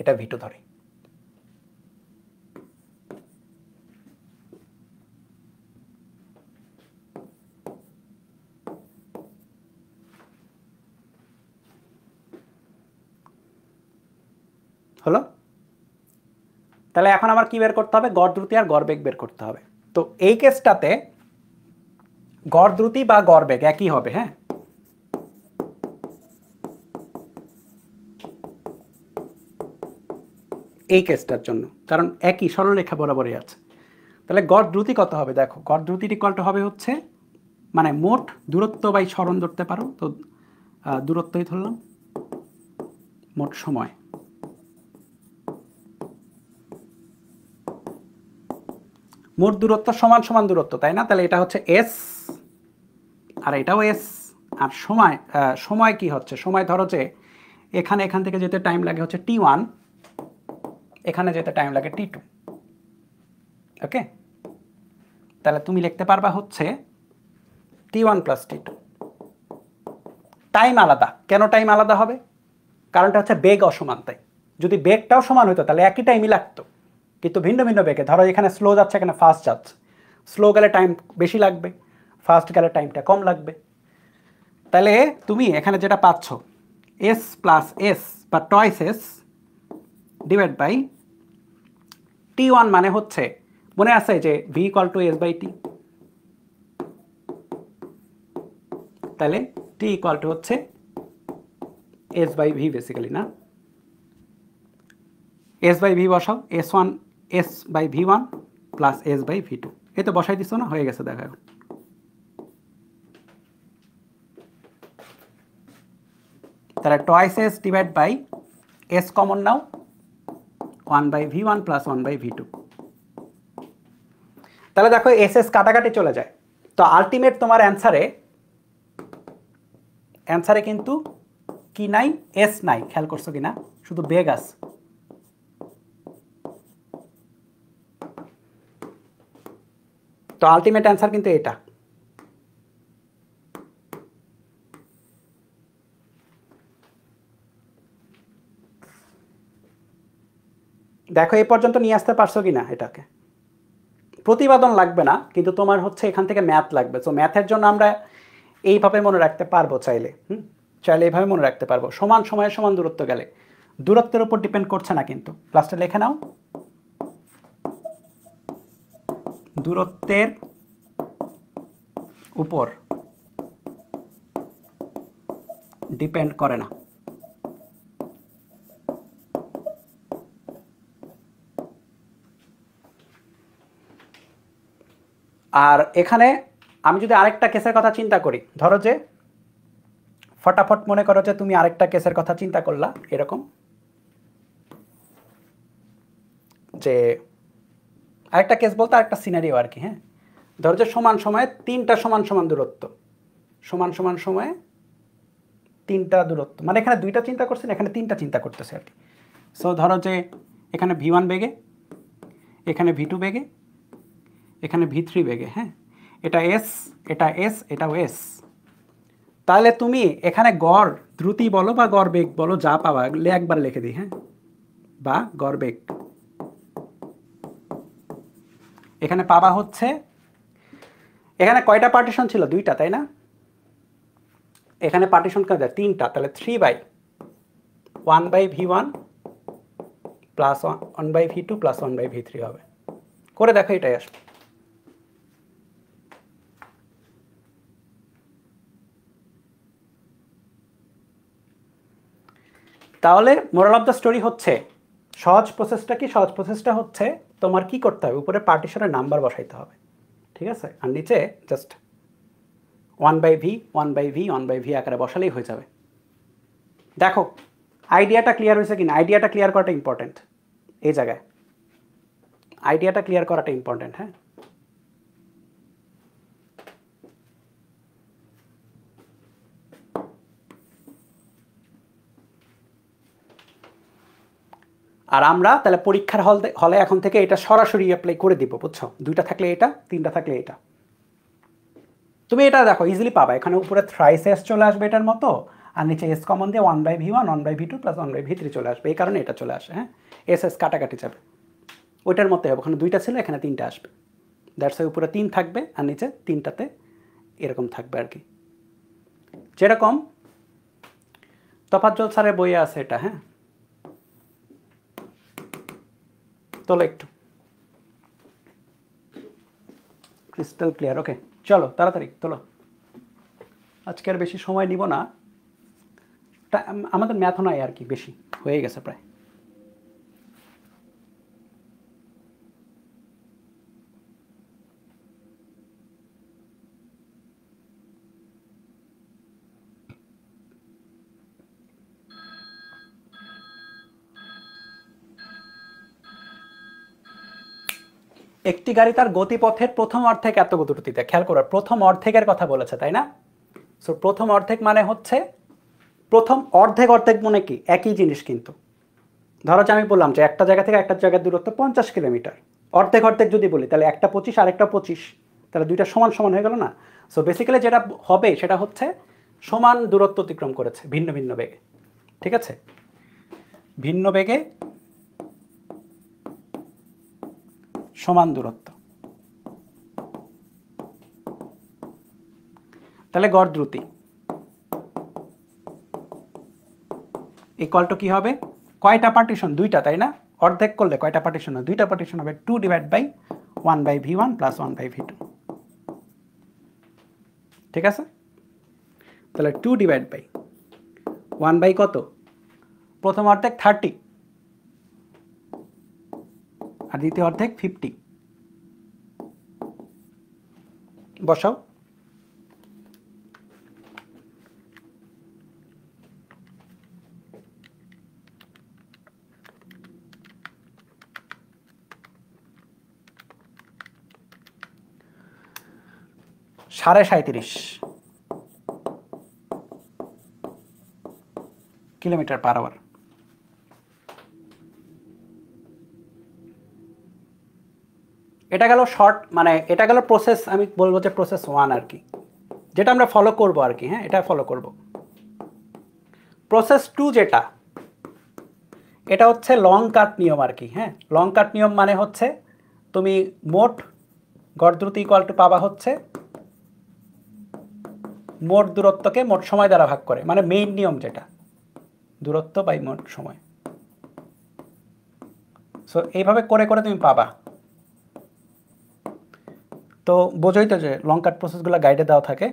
এটা v2 ধরি। হলো? তাহলে এখন আমার কি বের করতে হবে? গড় দ্রুতি আর গড় বেগ বের করতে হবে। তো এই কেসটাতে গড় দ্রুতি বা গড় বেগ একই হবে, হ্যাঁ, এই কেসটার জন্য, কারণ একই সরলরেখা বরাবরই আছে। তাহলে গড় দ্রুতি কত হবে দেখো, গড় দ্রুতির ইকুয়াল টু হবে হচ্ছে মানে মোট দূরত্ব বাই সরণ ধরতে পারো, তো দূরত্বই ধরলাম, মোট সময় মোট দূরত্ব সমান সমান দূরত্ব, তাই না? তাহলে এটা হচ্ছে এস আর এটাও এস। আর সময় সময় কি হচ্ছে, সময় ধরো যে এখান থেকে যেতে টাইম লাগে হচ্ছে t1, এখানে যেতে টাইম লাগে t2। ওকে, তাহলে তুমি লিখতে পারবা হচ্ছে t1 প্লাস t2। টাইম আলাদা, কেন টাইম আলাদা হবে? কারণটা হচ্ছে বেগ অসমান, তাই। যদি বেগটাও সমান হতো তাহলে একই টাইমই লাগতো, কিন্তু ভিন্ন ভিন্ন বেগে। ধরো এখানে স্লো যাচ্ছে, এখানে ফাস্ট যাচ্ছে, স্লো গেলে টাইম বেশি লাগবে, ফাস্ট গেলে টাইমটা কম লাগবে। তাহলে তুমি এখানে যেটা পাচ্ছ এস প্লাস এস বা টয়েস এস ডিভাইড বাই t1 মানে হচ্ছে, মনে আছে যে V equal to S by T, তাহলে টি ইকুয়াল টু হচ্ছে এস বাই ভি বেসিক্যালি, না? এস বাই ভি বসাও, S1 S by V1 plus S by V2, এই তো বসাই দিছো না, হয়ে গেছে দেখো এখন। তাহলে টয়েস S divide by s common নাও, 1 by V1 plus 1 by V2। তাহলে দেখো এস এস কাটাকাটি চলে যায়, তো আলটিমেট তোমার অ্যান্সারে কিন্তু কি নাই, এস নাই। খেয়াল করছো কিনা, শুধু বেগ আছে। তো আলটিমেট অ্যান্সার কিন্তু এটা। দেখো এই পর্যন্ত নিয়ে আসতে পারছো কিনা এটাকে? প্রতিপাদন লাগবে না, কিন্তু তোমার হচ্ছে এখান থেকে ম্যাথ লাগবে। তো ম্যাথের জন্য আমরা এইভাবে মনে রাখতে পারবো চাইলে, চাইলে এইভাবে মনে রাখতে পারবো। সমান সময়ে সমান দূরত্ব গেলে দূরত্বের উপর ডিপেন্ড করছে না, কিন্তু প্লাসটা লিখে নাও, দূরত্বের উপর ডিপেন্ড করে না। আর এখানে আমি যদি আরেকটা কেসের কথা চিন্তা করি, ধরো যে ফটাফট মনে করো যে তুমি আরেকটা কেসের কথা চিন্তা করলা এরকম, যে আরেকটা কেস বলতে আরেকটা সিনারিও আর কি। হ্যাঁ, ধরো যে সমান সময়ে তিনটা সমান সমান দূরত্ব, সমান সমান সময়ে তিনটা দূরত্ব, মানে এখানে দুইটা চিন্তা করছেন, এখানে তিনটা চিন্তা করতেছে আর কি। সো ধরো যে এখানে V1 বেগে, এখানে V2 বেগে, এখানে V3 বেগে। হ্যাঁ, এটা এস, এটা এস, এটাও এস। তাহলে তুমি এখানে গড় দ্রুতি বলো বা গড় বেগ বলো, যা পাবা একবার লিখে দিই। হ্যাঁ, বা গড় বেগ এখানে পাবা হচ্ছে, এখানে কয়টা পার্টিশন ছিল? দুইটা, তাই না? এখানে পার্টিশন কত? তিনটা। তাহলে 3/1 by V1 plus 1 by V2 plus 1 by V3 হবে। করে দেখো, এটাই আসবে। তাহলে মোরাল অফ দ্য স্টোরি হচ্ছে, সহজ প্রসেসটা কি? সহজ প্রসেসটা হচ্ছে তোমার কি করতে হবে, উপরে পার্টিশনের নাম্বার বসাইতে হবে, ঠিক আছে? আর নিচে just 1 by v, 1 by v, 1 by v আকারে বসালেই হয়ে যাবে। দেখো আইডিয়াটা ক্লিয়ার হয়েছে কিনা? আইডিয়াটা ক্লিয়ার করাটা ইম্পর্টেন্ট এই জায়গায়, আইডিয়াটা ক্লিয়ার করাটা ইম্পর্টেন্ট। হ্যাঁ, আর আমরা তাহলে পরীক্ষার হলে এখন থেকে এটা সরাসরি অ্যাপ্লাই করে দিব, বুঝছো? দুইটা থাকলে এটা, তিনটা থাকলে এটা। তুমি এটা দেখো ইজিলি পাবা, এখানে উপরে থ্রাইস এস চলে আসবে এটার মতো, আর নিচে এস কমন দিয়ে 1 by V1, 1 by V2 plus 1 by V3 চলে আসবে, এই কারণে এটা চলে আসে। হ্যাঁ, এস এস কাটাকাটি যাবে, ওইটার মতো হবে। ওখানে দুইটা ছিল, এখানে তিনটা আসবে। দ্যাটস ওয়াই উপরে 3 থাকবে আর নিচে তিনটাতে এরকম থাকবে আর কি, যেরকম তফাজ্জল স্যারের বইয়ে আছে এটা। হ্যাঁ, তোলো একটু, ক্রিস্টাল ক্লিয়ার। ওকে, চলো তাড়াতাড়ি তোলো, আজকে আর বেশি সময় নিব না, আমাদের ম্যাথও নাই আর কি, বেশি হয়ে গেছে প্রায়। একটি গাড়ি তার গতিপথের প্রথম অর্ধেক এত দ্রুতিতে, খেয়াল করো প্রথম অর্ধেকের কথা বলেছে তাই না? সো প্রথম অর্ধেক মানে হচ্ছে প্রথম অর্ধেক, অর্ধেক মানে কি একই জিনিস কিন্তু। ধরো যে আমি বললাম যে একটা জায়গা থেকে একটা জায়গার দূরত্ব 50 কিলোমিটার, অর্ধেক অর্ধেক যদি বলি তাহলে একটা 25 আর একটা 25, তাহলে দুইটা সমান সমান হয়ে গেল না? সো বেসিক্যালি যেটা হবে সেটা হচ্ছে সমান দূরত্ব অতিক্রম করেছে ভিন্ন ভিন্ন বেগে, ঠিক আছে? ভিন্ন বেগে সমান দূরত্ব, তাহলে গড় দ্রুতি ইকুয়াল টু কি হবে? কয়টা পার্টিশন? দুইটা, তাই না? অর্ধেক করলে কয়টা পার্টিশন হয়? দুইটা পার্টিশন হবে, 2/1/v1 + 1/v2, ঠিক আছে? তাহলে 2/1 কত? প্রথম অর্ধেক 30 আর দ্বিতীয় অর্ধেক 50, বসাও। সাড়ে 37 কিলোমিটার/আওয়ার। এটা গেল শর্ট, মানে এটা গেল প্রসেস, আমি বলবো যে প্রসেস 1 আর কি, যেটা আমরা ফলো করব আর কি। হ্যাঁ, এটা ফলো করব। প্রসেস 2 যেটা, এটা হচ্ছে লং কাট নিয়ম আর কি। হ্যাঁ, লং কাট নিয়ম মানে হচ্ছে তুমি মোট গড় দ্রুতি ইকুয়াল টু পাবা হচ্ছে মোট দূরত্বকে মোট সময় দ্বারা ভাগ করে, মানে মেইন নিয়ম যেটা, দূরত্ব বাই মোট সময়। সো এইভাবে করে করে তুমি পাবা। তো বোঝোই তো যে লং কাট প্রসেসগুলো গাইডে দেওয়া থাকে,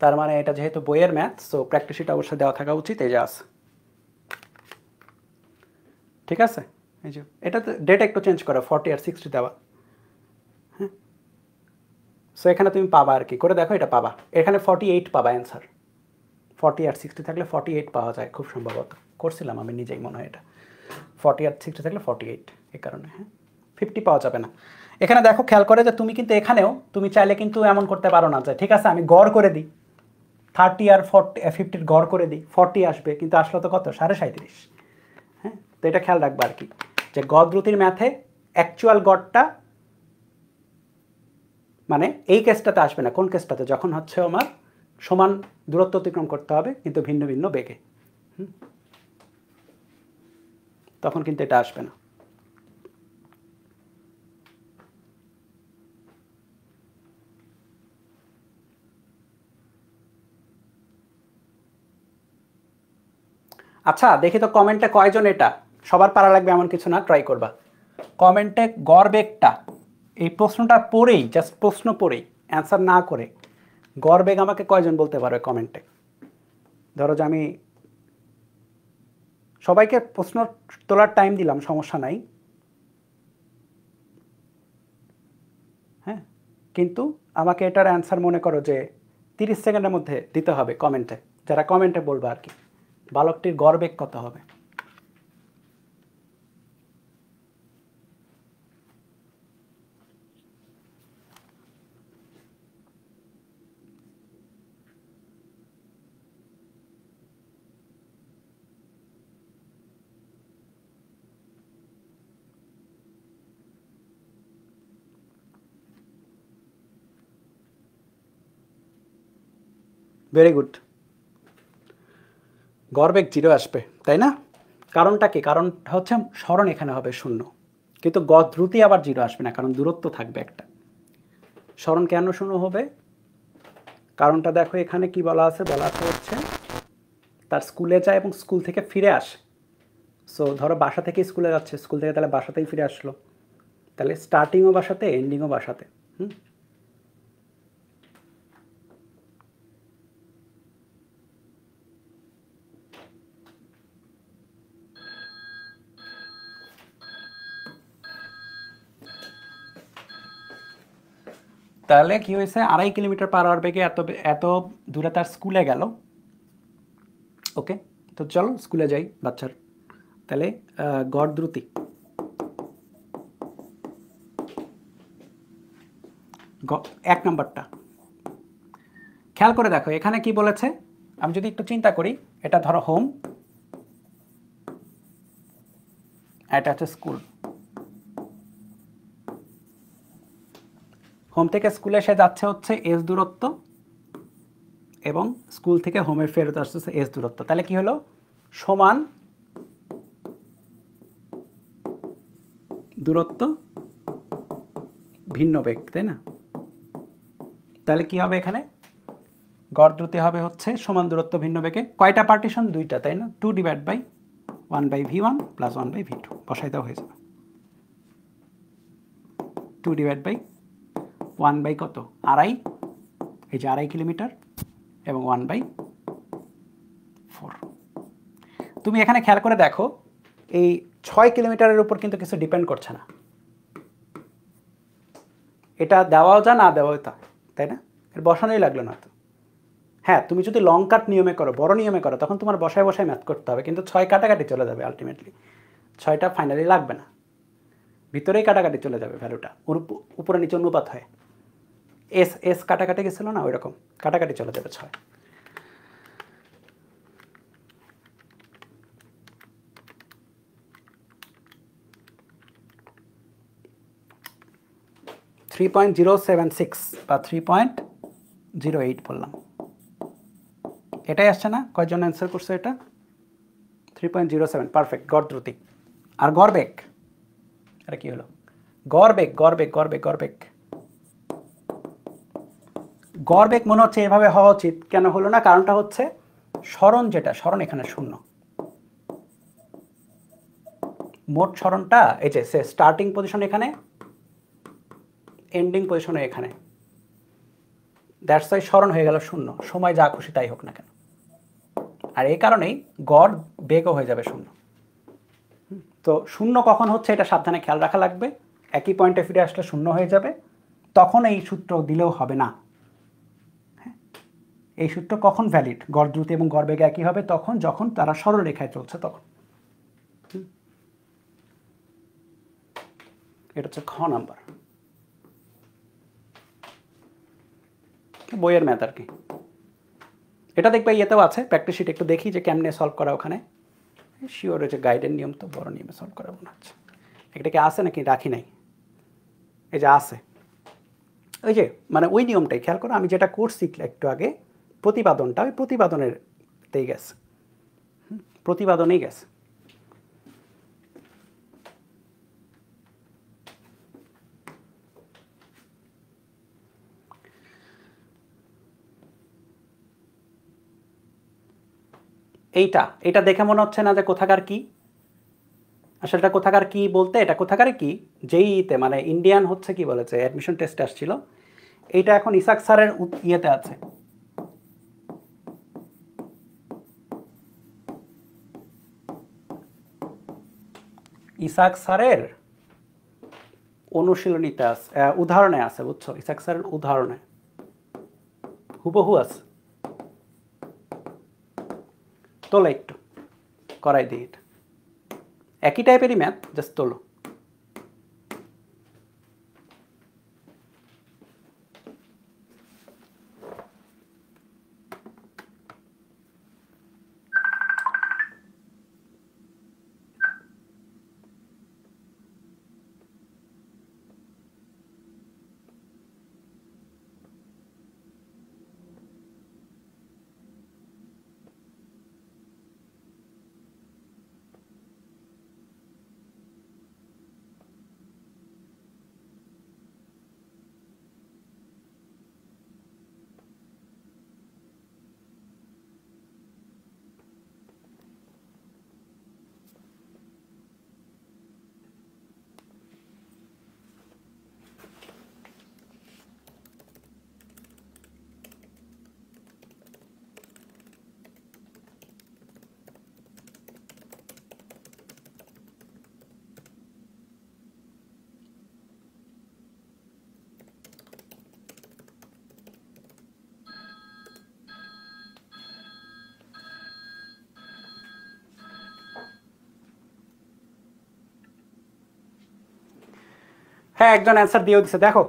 তার মানে এটা যেহেতু বইয়ের ম্যাথ, সো প্র্যাকটিস শিট অবশ্যই দেওয়া থাকা উচিত, এই যে আছে, ঠিক আছে? এই যে এটা ডেট একটু চেঞ্জ করো, 40 আর 60 দেওয়া। হ্যাঁ, সো এখানে তুমি পাবা আর কি, করে দেখো, এটা পাবা, এখানে 48 পাবা অ্যান্সার। 40 আর 60 থাকলে 48 পাওয়া যায় খুব সম্ভবত, করছিলাম আমি নিজেই মনে হয় এটা। 40 আর 60 থাকলে 48, এই কারণে। হ্যাঁ, 50 পাওয়া যাবে না। এখানে দেখো, খেয়াল করে যে তুমি কিন্তু এখানেও তুমি চাইলে কিন্তু এমন করতে পারো না যে ঠিক আছে আমি গড় করে দিই 30 আর 50 গড় করে দিই, 40 আসবে, কিন্তু আসলে তো কত? 37.5। হ্যাঁ, তো এটা খেয়াল রাখবা আর কি, যে গড় দ্রুতির ম্যাথে অ্যাকচুয়াল গড়টা মানে এই কেসটাতে আসবে না। কোন কেসটাতে? যখন হচ্ছে আমার সমান দূরত্ব অতিক্রম করতে হবে কিন্তু ভিন্ন ভিন্ন বেগে, তখন কিন্তু এটা আসবে না। আচ্ছা, দেখি তো কমেন্টে কয়জন, এটা সবার পারা লাগবে এমন কিছু না, ট্রাই করবা। কমেন্টে গড় বেগটা, এই প্রশ্নটা পড়েই, জাস্ট প্রশ্ন পড়েই অ্যান্সার না করে গড় বেগ আমাকে কয়জন বলতে পারবে কমেন্টে? ধরো যে আমি সবাইকে প্রশ্ন তোলার টাইম দিলাম, সমস্যা নাই। হ্যাঁ, কিন্তু আমাকে এটার অ্যান্সার মনে করো যে 30 সেকেন্ডের মধ্যে দিতে হবে কমেন্টে, যারা কমেন্টে বলবে আর কি বালকটির গড় বেগ কত হবে। ভেরি গুড, গড়বেগ 0 আসবে, তাই না? কারণটা কি? কারণটা হচ্ছে সরণ এখানে হবে 0, কিন্তু গড় দ্রুতি আবার 0 আসবে না, কারণ দূরত্ব থাকবে একটা। সরণ কেন 0 হবে? কারণটা দেখো, এখানে কি বলা আছে? বলা আছে হচ্ছে তার স্কুলে যায় এবং স্কুল থেকে ফিরে আসে। সো ধরো বাসা থেকে স্কুলে যাচ্ছে, স্কুল থেকে তাহলে বাসাতেই ফিরে আসলো, তাহলে স্টার্টিংও বাসাতে, এন্ডিংও বাসাতে। তাহলে কি হয়েছে? 2.5 কিলোমিটার/আওয়ার বেগে এত এত দূরে তার স্কুলে গেল। ওকে, তো চলো স্কুলে যাই বাচ্চার। তাহলে গড় দ্রুতি এক নম্বরটা খেয়াল করে দেখো এখানে কি বলেছে, আমি যদি একটু চিন্তা করি, এটা ধরো হোম, এটা হচ্ছে স্কুল। হোম থেকে স্কুলে সে যাচ্ছে হচ্ছে এস দূরত্ব, এবং স্কুল থেকে হোমে ফেরত আসতেছে এস দূরত্ব। তাহলে কি হলো, সমান দূরত্ব ভিন্ন বেগ, তাই না? তাহলে কি হবে এখানে, গড় দ্রুতি হবে হচ্ছে সমান দূরত্ব ভিন্ন বেগে। কয়টা পার্টিশন? দুইটা, তাই না? 2/1/v1 প্লাস 1/v2 বসাই দেওয়া হয়ে যাবে। 2/1 কত, আড়াই, এই যে 2.5 কিলোমিটার, এবং 1/4। তুমি এখানে খেয়াল করে দেখো এই 6 কিলোমিটারের উপর কিন্তু কিছু ডিপেন্ড করছে না, এটা দেওয়াও যা না দেওয়াও তা, তাই না? এর বসানোই লাগলো না তো। হ্যাঁ, তুমি যদি লং কাট নিয়মে করো, বড় নিয়মে করো, তখন তোমার বসায় বসায় ম্যাথ করতে হবে, কিন্তু 6 কাটাকাটি চলে যাবে আলটিমেটলি, 6টা ফাইনালি লাগবে না, ভিতরেই কাটাকাটি চলে যাবে, ভ্যালুটা উপরে নিচে অনুপাত হয়, এস এস কাটাকাটি গেছিলো না, ওই রকম কাটাকাটি চলে যাবে 6। .076 বা 3.08 বললাম, এটাই আসছে না? কয়জন অ্যান্সার করছে এটা? 3.07, পারফেক্ট। গড় দ্রুতি আর গড় বেগ, এটা কি হলো, গড় বেগ, গড় বেগ, গড় বেগ, গড় বেগ, গড় বেগ মনে হচ্ছে এভাবে হওয়া উচিত, কেন হলো না? কারণটা হচ্ছে সরণ, যেটা সরণ এখানে শূন্য, মোট সরণটা এই যে স্টার্টিং পজিশন এখানে, এন্ডিং পজিশনে এখানে, দ্যাটস ওয়াই সরণ হয়ে গেল শূন্য, সময় যা খুশি তাই হোক না কেন, আর এই কারণেই গড় বেগও হয়ে যাবে শূন্য। তো শূন্য কখন হচ্ছে এটা সাবধানে খেয়াল রাখা লাগবে, একই পয়েন্টে ফিরে আসলে শূন্য হয়ে যাবে, তখন এই সূত্র দিলেও হবে না। হ্যাঁ, এই সূত্র কখন ভ্যালিড, গড় দ্রুতি এবং গড় বেগ একই হবে তখন যখন তারা সরলরেখায় চলছে তখন। এটা হচ্ছে খ নাম্বার, বইয়ের ম্যাথ আর কি। এটা দেখবে ইয়েতেও আছে, প্র্যাকটিস শিট একটু দেখি যে কেমনে সলভ করা ওখানে, শিওর হয়েছে গাইডের নিয়ম তো বড় নিয়মে সলভ করা মনে হচ্ছে। এটা কি আছে নাকি রাখি নাই? এই যে আছে, ওই যে মানে ওই নিয়মটাই খেয়াল করো, আমি যেটা করছি একটু আগে, প্রতিপাদনটা ওই প্রতিপাদনেরতেই গেছে, প্রতিপাদনেই গেছে। এইটা দেখে মনে হচ্ছে না যে কোথাকার কি, আসলে এটা কোথাকার কি বলতে, এটা কোথাকার কি, যেইতে মানে ইন্ডিয়ান হচ্ছে কি বলেছে, অ্যাডমিশন টেস্টে আসছিল, এইটা এখন ইসাক স্যারের ইয়েতে আছে, ইসাক স্যারের অনুশীলনীতে আছে, উদাহরণে আছে, বুঝছো? ইসাক স্যারের উদাহরণে হুবহু আছে। তোলো একটু, করাই দিই, এটা একই টাইপেরই ম্যাথ, জাস্ট তোলো। হ্যাঁ, একজন অ্যান্সার দিয়েও দিছে, দেখো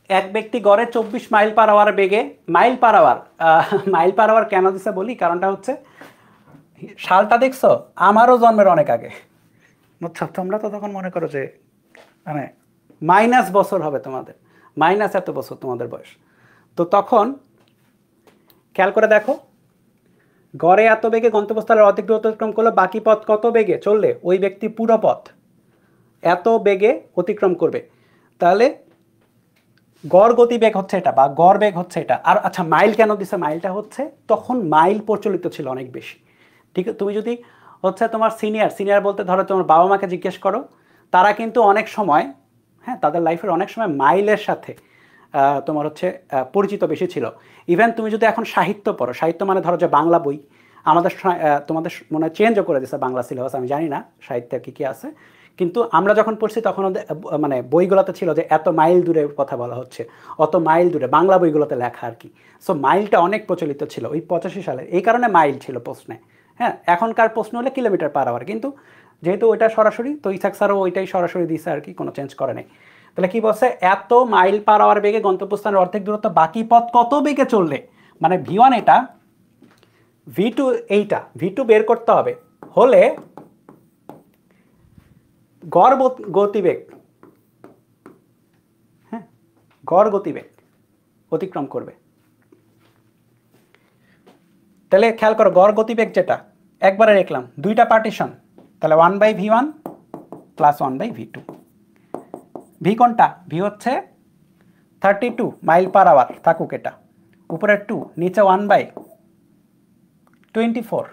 এক ব্যক্তি গড়ে 24 মাইল পার আওয়ার বেগে, মাইল পার আওয়ার কেন দিছে বলি, কারণটা হচ্ছে সালটা দেখছো আমারও জন্মের অনেক আগে, বুঝছো? তোমরা তো তখন মনে করো যে মানে মাইনাস বছর হবে তোমাদের, মাইনাস এত বছর তোমাদের বয়স। তো তখন খেয়াল করে দেখো, গড়ে এত বেগে গন্তব্যস্থলের অর্ধেক দূরত্ব অতিক্রম করলে বাকি পথ কত বেগে চললে ওই ব্যক্তি পুরো পথ এত বেগে অতিক্রম করবে। তাহলে গড় গতিবেগ হচ্ছে এটা, বা গড় বেগ হচ্ছে এটা। আর আচ্ছা মাইল কেন দিছে, মাইলটা হচ্ছে তখন মাইল প্রচলিত ছিল অনেক বেশি। ঠিক আছে, তুমি যদি হচ্ছে তোমার সিনিয়র বলতে ধরো তোমার বাবা মাকে জিজ্ঞেস করো, তারা কিন্তু অনেক সময়, হ্যাঁ, তাদের লাইফের অনেক সময় মাইলের সাথে তোমার হচ্ছে পরিচিত বেশি ছিল। ইভেন তুমি যদি এখন সাহিত্য পড়ো, সাহিত্য মানে ধরো যে বাংলা বই, আমাদের তোমাদের মনে হয় চেঞ্জও করে দিচ্ছে বাংলা সিলেবাস, আমি জানি না সাহিত্যে কী কী আছে, কিন্তু আমরা যখন পড়ছি তখন মানে বইগুলোতে ছিল যে এত মাইল দূরে কথা বলা হচ্ছে, অত মাইল দূরে, বাংলা বইগুলোতে লেখা আর কি। সো মাইলটা অনেক প্রচলিত ছিল ওই 85 সালে, এই কারণে মাইল ছিল প্রশ্নে। হ্যাঁ, এখনকার প্রশ্ন হলে কিলোমিটার পার আওয়ার, কিন্তু যেহেতু ওইটা সরাসরি, তো ইসাক স্যারও ওইটাই সরাসরি দিয়েছে আর কি, কোনো চেঞ্জ করে নেই। তাহলে কি বলছে, এত মাইল পার আওয়ার বেগে গন্তব্যস্থানের অর্ধেক দূরত্ব বাকি পথ কত বেগে চললে, মানে V1 এটা, V2 এইটা, V2 বের করতে হবে হলে গড় গতিবেগ, হ্যাঁ, গড় গতিবেগ অতিক্রম করবে। তাহলে খেয়াল করো, গড় গতিবেগ যেটা একবারে লিখলাম, দুইটা পার্টিশন, তাহলে 1/V1 প্লাস 1/V2। ভি কোনটা, ভি হচ্ছে 32 মাইল পার আওয়ার, থাকুক এটা, উপরে 2, নিচে 1/24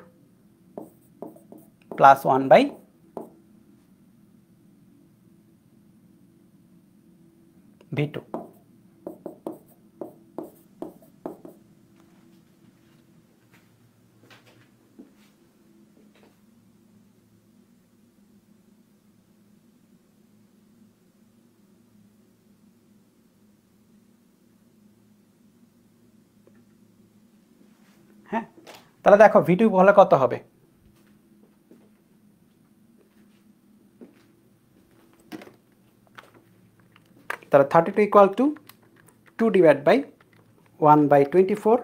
প্লাস 1/V2। হ্যাঁ, তাহলে দেখো V2 হলে কত হবে, তাহলে 32 equal to 2 divide by 1/24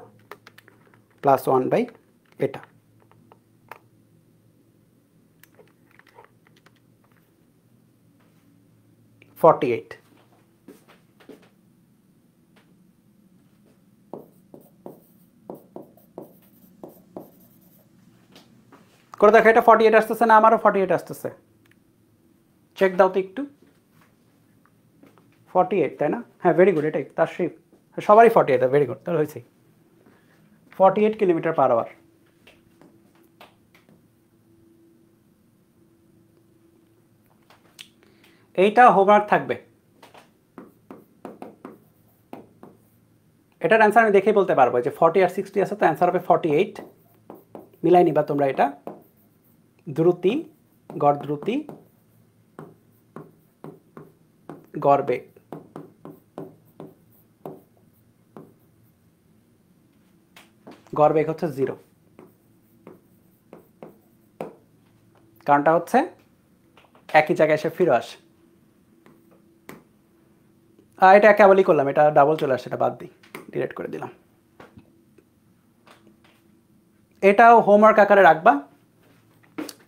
plus 1 by এটা, $48। করে দেখো এটা 48 আসতেছে না, আমারও 48 আসতেছে, চেক দাও তো একটু। 48 তাই না? হ্যাঁ, ভেরি গুড, এটাই তার সেই সবারই 48, ভেরি গুড, তাহলে হয়েছে 48 কিলোমিটার পার আওয়ার। এইটা হোমওয়ার্ক থাকবে, এটার অ্যান্সার আমি দেখেই বলতে পারবো যে 40 আর 60 আছে, তো অ্যান্সার হবে 48। মিলাই নিবা তোমরা এটা, দ্রুতি, গড় দ্রুতি, গড় বেগ। গড় বেগ হচ্ছে 0, কারণটা হচ্ছে একই জায়গায় এসে ফিরে আসে। এটা কেবলই করলাম, এটা ডাবল চলে আসে, এটা বাদ দিই, ডিলিট করে দিলাম। এটাও হোমওয়ার্ক আকারে রাখবা,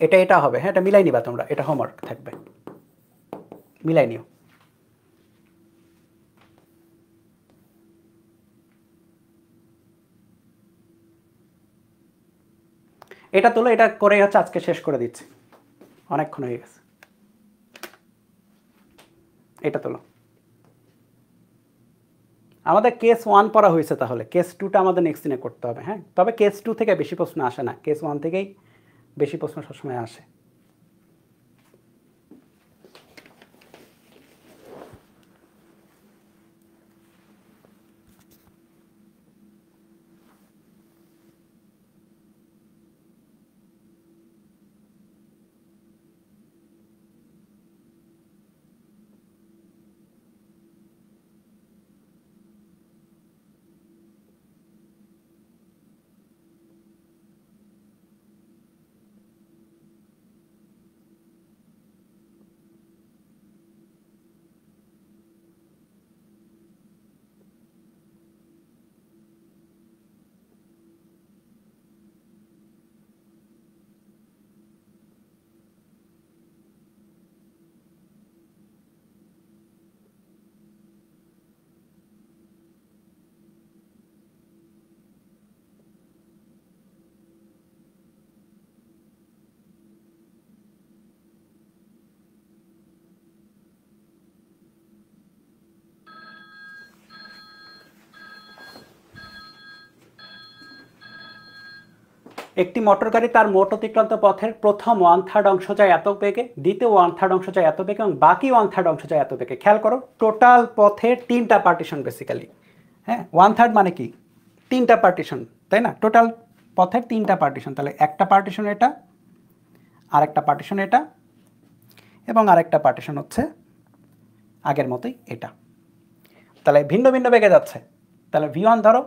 এটা হবে, হ্যাঁ, এটা মিলাই নিবা তোমরা, এটা হোমওয়ার্ক থাকবে, মিলাই নিও। এটা তোলো, এটা করে হচ্ছে আজকে শেষ করে দিচ্ছি, অনেকক্ষণ হয়ে গেছে। এটা তোলো, আমাদের কেস 1 পড়া হয়েছে, তাহলে কেস 2টা আমাদের নেক্সট দিনে করতে হবে। হ্যাঁ, তবে কেস 2 থেকে বেশি প্রশ্ন আসে না, কেস 1 থেকেই বেশি প্রশ্ন সবসময় আসে। একটি মোটর গাড়ি তার মোট অতিক্রান্ত পথের প্রথম 1/3 অংশ যায় এত বেগে, দ্বিতীয় 1/3 অংশ যায় এত বেগে এবং বাকি 1/3 অংশ যায় এত বেগে। খেয়াল করো, টোটাল পথের 3টা পার্টিশন বেসিক্যালি। হ্যাঁ, 1/3 মানে কি 3টা পার্টিশন, তাই না? টোটাল পথের 3টা পার্টিশন। তাহলে একটা পার্টিশন এটা, আরেকটা পার্টিশন এটা, এবং আরেকটা পার্টিশন হচ্ছে আগের মতোই এটা। তাহলে ভিন্ন ভিন্ন বেগে যাচ্ছে। তাহলে V1 ধরো,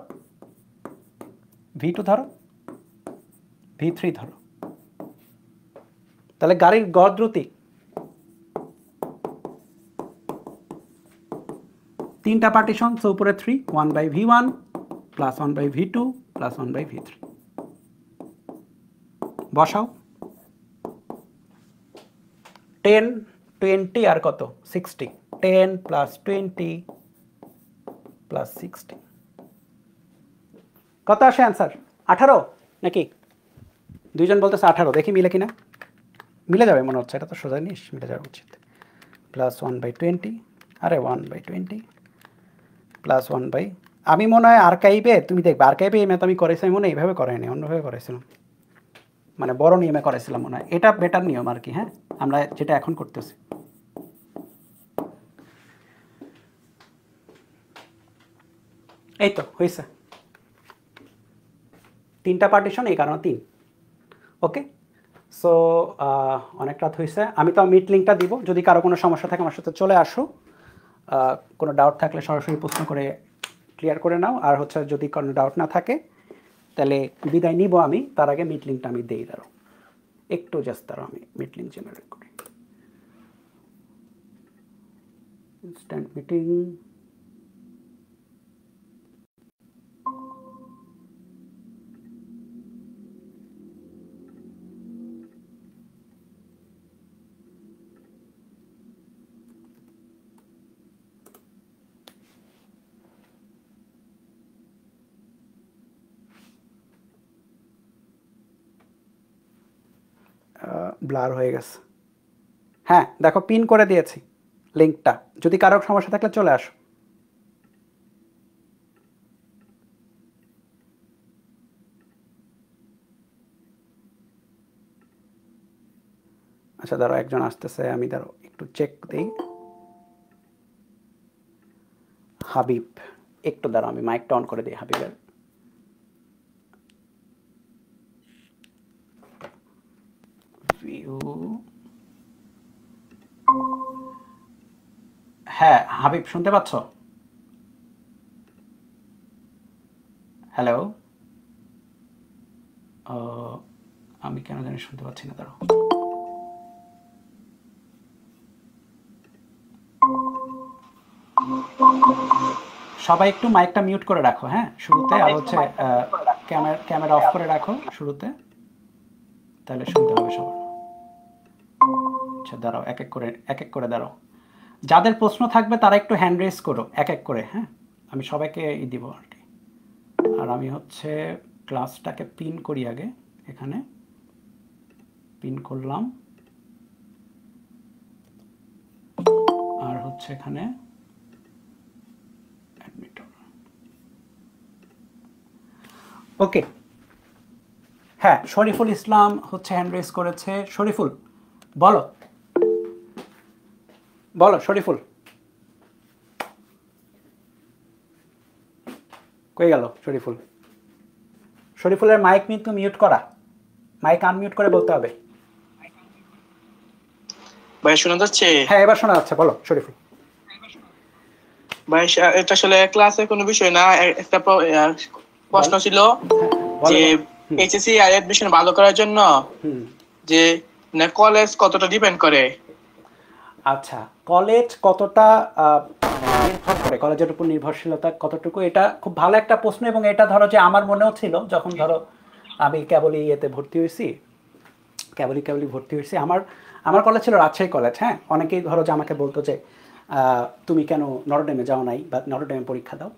V2 ধরো, V3 ধরো। তাহলে গাড়ির গড় দ্রুতি 3টা পার্টিশন, সো উপরে 3, 1/V1 plus 1/V2 plus 1/V3। বসাও 10, 20 আর কত 60, 10 প্লাস 20 প্লাস 60 কত আসে অ্যান্সার? 18 নাকি? দুইজন বলতেছে 18, দেখি মিলে কিনা। মিলে যাবে মনে হচ্ছে, এটা তো সোজা জিনিস, মিলে যাওয়া উচিত। প্লাস 1/20, আরে 1/20 প্লাস 1/, আমি মনে হয় আর্কাইভে, তুমি দেখবে আর্কাইভে এই ম্যাথ আমি করেছিলাম মনে হয় এইভাবে করাইনি, অন্যভাবে করেছিলাম, মানে বড় নিয়মে করেছিলাম মনে হয়। এটা বেটার নিয়ম আর কি। হ্যাঁ, আমরা যেটা এখন করতেছি। এই তো হয়েছে, 3টা পার্টিশন, এই কারণে 3। ওকে, সো অনেক রাত হয়েছে, আমি তো মিট লিঙ্কটা দিব, যদি কারো কোনো সমস্যা থাকে আমার সাথে চলে আসো, কোনো ডাউট থাকলে সরাসরি প্রশ্ন করে ক্লিয়ার করে নাও। আর হচ্ছে যদি কোনো ডাউট না থাকে তাহলে বিদায় নিব আমি, তার আগে মিট লিঙ্কটা আমি দিই। দাঁড়ো একটু, জাস্ট দাঁড়ো, আমি মিট লিঙ্ক জেনারেট করি। ইনস্ট্যান্ট মিটিং, ব্লার হয়ে গেছে। হ্যাঁ দেখো, পিন করে দিয়েছি লিঙ্কটা, যদি কারো সমস্যা থাকলে চলে আসো। আচ্ছা দাঁড়ো, একজন আসতেছে, আমি দাঁড়ো একটু চেক দিই। হাবিব, একটু দাঁড়ো, আমি মাইকটা অন করে দিই হাবিবের। হ্যাঁ হাবিব, শুনতে পাচ্ছ? হ্যালো, আমি কেন জানি শুনতে পাচ্ছি না, দাঁড়ো। সবাই একটু মাইকটা মিউট করে রাখো, হ্যাঁ শুরুতে, আর হচ্ছে ক্যামেরা অফ করে রাখো শুরুতে, তাহলে শুনতে হবে সবার। আচ্ছা দাঁড়াও, এক এক করে দাঁড়াও। যাদের প্রশ্ন থাকবে তারা একটু হ্যান্ড রেজ করো এক এক করে। হ্যাঁ, আমি সবাইকে দিব আর কি। আর আমি হচ্ছে ক্লাসটাকে পিন করি আগে, এখানে পিন করলাম, আর হচ্ছে এখানে অ্যাডমিটর। ওকে, হ্যাঁ শরীফুল ইসলাম হচ্ছে হ্যান্ড রেজ করেছে। শরীফুল বলো, বলো শরীফুল, কই গেল শরীফুল? শরীফুলের মাইক কিন্তু মিউট করা, মাইক আনমিউট করে বলতে হবে। ভাই শোনা যাচ্ছে? হ্যাঁ এবার শোনা যাচ্ছে, বলো শরীফুল। ভাই এটা আসলে ক্লাসের কোনো বিষয় না, একটা প্রশ্ন ছিল যে এইচএসসি আর অ্যাডমিশন ভালো করার জন্য যে কলেজ কতটা ডিপেন্ড করে। আচ্ছা, কলেজ কতটা নির্ভর করে, কলেজের উপর নির্ভরশীলতা কতটুকু, এটা খুব ভালো একটা প্রশ্ন। এবং এটা ধরো যে আমার মনেও ছিল, যখন ধরো আমি কেবলই এতে ভর্তি হয়েছি, কেবলই ভর্তি হয়েছি। আমার কলেজ ছিল রাজশাহী কলেজ। হ্যাঁ, অনেকেই ধরো যে আমাকে বলতো যে তুমি কেন নটরডেমে যাও নাই বা নটরডেমে পরীক্ষা দাও।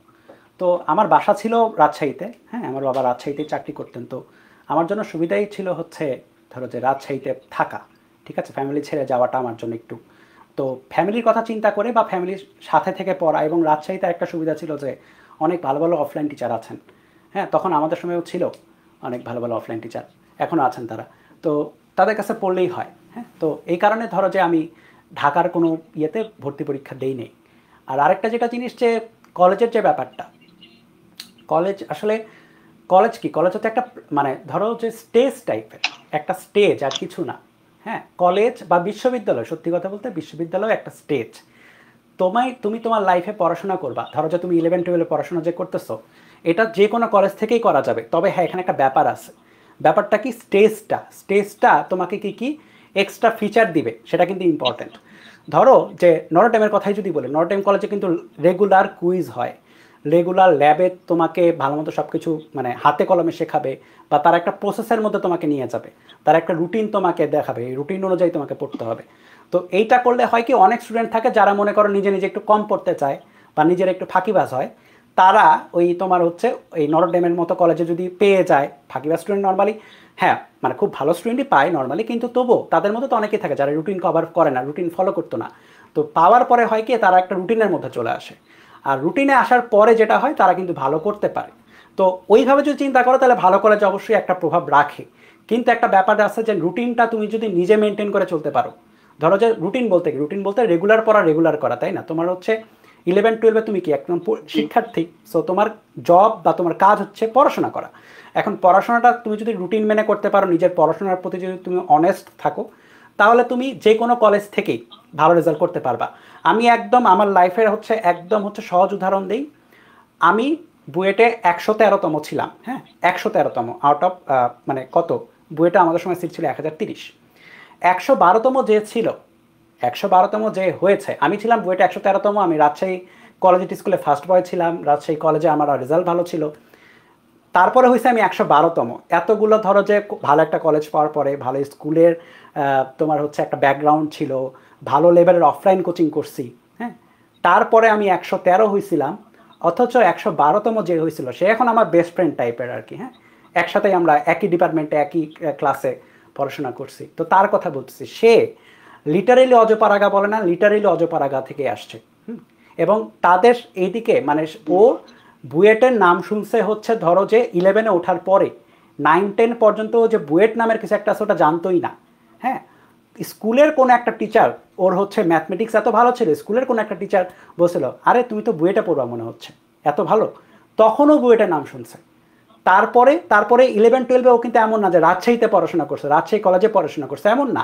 তো আমার বাসা ছিল রাজশাহীতে। হ্যাঁ, আমার বাবা রাজশাহীতে চাকরি করতেন, তো আমার জন্য সুবিধাই ছিল হচ্ছে ধরো যে রাজশাহীতে থাকা। ঠিক আছে, ফ্যামিলি ছেড়ে যাওয়াটা আমার জন্য একটু, তো ফ্যামিলির কথা চিন্তা করে বা ফ্যামিলির সাথে থেকে পড়া। এবং রাজশাহীতে একটা সুবিধা ছিল যে অনেক ভালো ভালো অফলাইন টিচার আছেন। হ্যাঁ, তখন আমাদের সময়ও ছিল অনেক ভালো ভালো অফলাইন টিচার। এখনও আছেন তারা। তো তাদের কাছে পড়লেই হয়। হ্যাঁ, তো এই কারণে ধরো যে আমি ঢাকার কোনো ইয়েতে ভর্তি পরীক্ষা দেই নেই। আর আরেকটা যেটা জিনিস যে কলেজের যে ব্যাপারটা, কলেজ আসলে কলেজ কি, কলেজ হচ্ছে একটা মানে ধরো যে স্টেজ টাইপের একটা স্টেজ, আর কিছু না। হ্যাঁ, কলেজ বা বিশ্ববিদ্যালয়, সত্যি কথা বলতে বিশ্ববিদ্যালয় একটা স্টেজ। তুমি তোমার লাইফে পড়াশোনা করবা, ধরো যে তুমি 11-12 পড়াশোনা যে করতেছো, এটা যে কোনো কলেজ থেকেই করা যাবে। তবে হ্যাঁ, এখানে একটা ব্যাপার আছে। ব্যাপারটা কি, স্টেজটা তোমাকে কি কি এক্সট্রা ফিচার দিবে সেটা কিন্তু ইম্পর্টেন্ট। ধরো যে নটরডেমের কথাই যদি বলি, নটরডেম কলেজে কিন্তু রেগুলার কুইজ হয়, রেগুলার ল্যাবে তোমাকে ভালো মতো সব কিছু মানে হাতে কলমে শেখাবে, বা তার একটা প্রসেসের মধ্যে তোমাকে নিয়ে যাবে, তার একটা রুটিন তোমাকে দেখাবে, এই রুটিন অনুযায়ী তোমাকে পড়তে হবে। তো এইটা করলে হয় কি, অনেক স্টুডেন্ট থাকে যারা মনে করো নিজে নিজে একটু কম পড়তে চায় বা নিজের একটু ফাঁকিবাজ হয়, তারা ওই তোমার হচ্ছে এই নটরডেমের মতো কলেজে যদি পেয়ে যায়, ফাঁকিবাজ স্টুডেন্ট নর্মালি, হ্যাঁ মানে খুব ভালো স্টুডেন্টই পায় নর্মালি, কিন্তু তবুও তাদের মধ্যে তো অনেকেই থাকে যারা রুটিন কভার করে না, রুটিন ফলো করতো না। তো পাওয়ার পরে হয় কি, তারা একটা রুটিনের মধ্যে চলে আসে, আর রুটিনে আসার পরে যেটা হয় তারা কিন্তু ভালো করতে পারে। তো ওইভাবে যদি চিন্তা করো তাহলে ভালো কলেজ অবশ্যই একটা প্রভাব রাখে। কিন্তু একটা ব্যাপার আছে যে রুটিনটা তুমি যদি নিজে মেনটেন করে চলতে পারো, ধরো যে রুটিন বলতে কি, রুটিন বলতে রেগুলার পড়া, রেগুলার করা, তাই না? তোমার হচ্ছে 11-12 তুমি কি একদম শিক্ষার্থী, সো তোমার জব বা তোমার কাজ হচ্ছে পড়াশোনা করা। এখন পড়াশোনাটা তুমি যদি রুটিন মেনে করতে পারো, নিজের পড়াশোনার প্রতি যদি তুমি অনেস্ট থাকো, তাহলে তুমি যে কোনো কলেজ থেকেই ভালো রেজাল্ট করতে পারবা। আমি একদম আমার লাইফের হচ্ছে একদম হচ্ছে সহজ উদাহরণ দিই। আমি বুয়েটে 113তম ছিলাম। হ্যাঁ, 113তম আউট অফ মানে কত, বুয়েটে আমাদের সময় সিট ছিল 1030। 112তম যে ছিল, 112তম যে হয়েছে, আমি ছিলাম বুয়েটে 113তম। আমি রাজশাহী কলেজিয়েট স্কুলে ফার্স্ট বয় ছিলাম, রাজশাহী কলেজে আমার রেজাল্ট ভালো ছিল। তারপরে হয়েছে আমি 112তম। এতগুলো ধরো যে ভালো একটা কলেজ পাওয়ার পরে, ভালো স্কুলের তোমার হচ্ছে একটা ব্যাকগ্রাউন্ড ছিল, ভালো লেভেলের অফলাইন কোচিং করছি। হ্যাঁ, তারপরে আমি 113 হয়েছিলাম। অথচ 112তম যে হয়েছিল সে এখন আমার বেস্ট ফ্রেন্ড টাইপের আর কি। হ্যাঁ, একসাথেই আমরা একই ডিপার্টমেন্টে একই ক্লাসে পড়াশোনা করছি। তো তার কথা বলতেছি, সে লিটারেলি অজপাড়াগা বলে না, লিটারেলি অজপাড়াগা থেকে আসছে। এবং তাদের এইদিকে মানে ও বুয়েটের নাম শুনছে হচ্ছে ধরো যে 11-এ ওঠার পরে, 9-10 পর্যন্ত যে বুয়েট নামের কিছু একটা আছে ওটা জানতোই না। হ্যাঁ, স্কুলের কোনো একটা টিচার, ওর হচ্ছে ম্যাথমেটিক্স এত ভালো ছিল, স্কুলের কোনো একটা টিচার বলছিল আরে তুমি তো বুয়েটে পড়বা মনে হচ্ছে, এত ভালো। তখনও বুয়েটের নাম শুনছে। তারপরে তারপরে 11-12-এ ও কিন্তু এমন না যে রাজশাহীতে পড়াশোনা করছে, রাজশাহী কলেজে পড়াশোনা করছে, এমন না।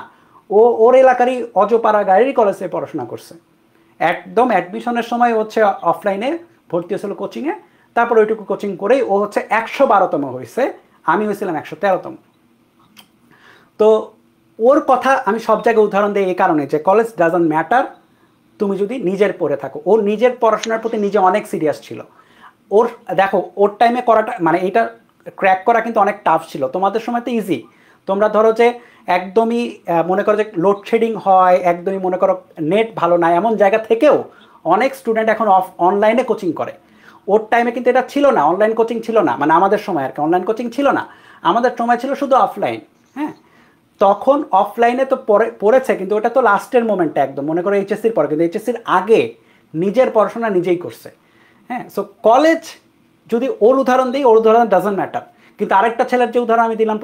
ও ওর এলাকারই অজপাড়া গায়েরই কলেজে পড়াশোনা করছে। একদম অ্যাডমিশনের সময় হচ্ছে অফলাইনে ভর্তি হয়েছিল কোচিংয়ে, তারপর ওইটুকু কোচিং করেই ও হচ্ছে 112তম হয়েছে, আমি হয়েছিলাম 113তম। তো ওর কথা আমি সব জায়গায় উদাহরণ দিই এই কারণে যে কলেজ ডাজন্ট ম্যাটার, তুমি যদি নিজের পড়ে থাকো। ও নিজের পড়াশোনার প্রতি নিজে অনেক সিরিয়াস ছিল। ওর দেখো ওর টাইমে করাটা মানে এটা ক্র্যাক করা কিন্তু অনেক টাফ ছিল, তোমাদের সময় তো ইজি। তোমরা ধরো যে একদমই মনে করো যে লোডশেডিং হয়, একদমই মনে করো নেট ভালো না, এমন জায়গা থেকেও অনেক স্টুডেন্ট এখন অনলাইনে কোচিং করে। ওর টাইমে কিন্তু এটা ছিল না, অনলাইন কোচিং ছিল না, মানে আমাদের সময় আর কি অনলাইন কোচিং ছিল না, আমাদের সময় ছিল শুধু অফলাইন। হ্যাঁ, তখন অফলাইনে তো পড়েছে, কিন্তু ওটা তো লাস্টের মোমেন্টে একদম মনে করো এইচএসসির পরে, কিন্তু এইচএসসির আগে নিজের পড়াশোনা নিজেই করছে। হ্যাঁ, সো কলেজ যদি ওর উদাহরণ দিই, ওর উদাহরণ ডাজন্ট ম্যাটার। কিন্তু আরেকটা ছেলের যে উদাহরণ আমি দিলাম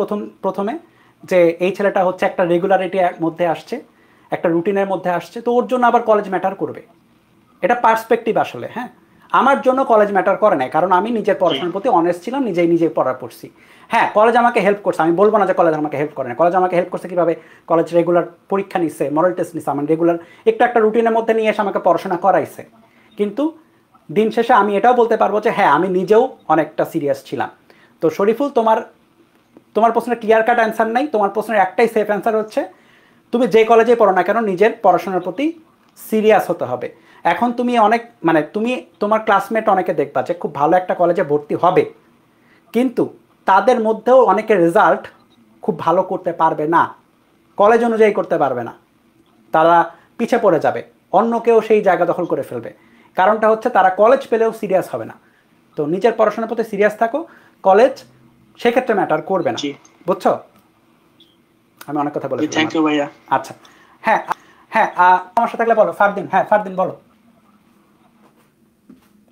প্রথমে, যে এই ছেলেটা হচ্ছে একটা রেগুলারিটির মধ্যে আসছে, একটা রুটিনের মধ্যে আসছে, তো ওর জন্য আবার কলেজ ম্যাটার করবে। এটা পার্সপেক্টিভ আসলে। হ্যাঁ, আমার জন্য কলেজ ম্যাটার করে নাই, কারণ আমি নিজের পড়াশোনার প্রতি অনেস্ট ছিলাম, নিজেই পড়া পড়ছি। হ্যাঁ, কলেজ আমাকে হেল্প করছে, আমি বলবো না যে কলেজ আমাকে হেল্প করে না। কলেজ আমাকে হেল্প করছে কীভাবে, কলেজ রেগুলার পরীক্ষা নিচ্ছে, মডেল টেস্ট নিচ্ছে, আমি রেগুলার একটু একটা রুটিনের মধ্যে নিয়ে এসে আমাকে পড়াশোনা করাইছে। কিন্তু দিন শেষে আমি এটাও বলতে পারবো যে হ্যাঁ, আমি নিজেও অনেকটা সিরিয়াস ছিলাম। তো শরীফুল, তোমার প্রশ্নের ক্লিয়ার কাট অ্যান্সার নাই, তোমার প্রশ্নের একটাই সেফ অ্যান্সার হচ্ছে তুমি যে কলেজে পড়ো না কেন নিজের পড়াশোনার প্রতি সিরিয়াস হতে হবে। এখন তুমি অনেক মানে তুমি তোমার ক্লাসমেট অনেকে দেখবা যে খুব ভালো একটা কলেজে ভর্তি হবে, কিন্তু তাদের মধ্যেও অনেকের রেজাল্ট খুব ভালো করতে পারবে না, কলেজ অনুযায়ী করতে পারবে না, তারা পিছে পড়ে যাবে, অন্য কেউ সেই জায়গা দখল করে ফেলবে। কারণটা হচ্ছে তারা কলেজ পেলেও সিরিয়াস হবে না। তো নিজের পড়াশোনার প্রতি সিরিয়াস থাকো, কলেজ সেক্ষেত্রে ম্যাটার করবে না। বুঝছো? আমি অনেক কথা বলেছি। থ্যাংক ইউ ভাইয়া। আচ্ছা, হ্যাঁ হ্যাঁ, সমস্যা থাকলে বলো। ফারদিন, হ্যাঁ ফারদিন বলো।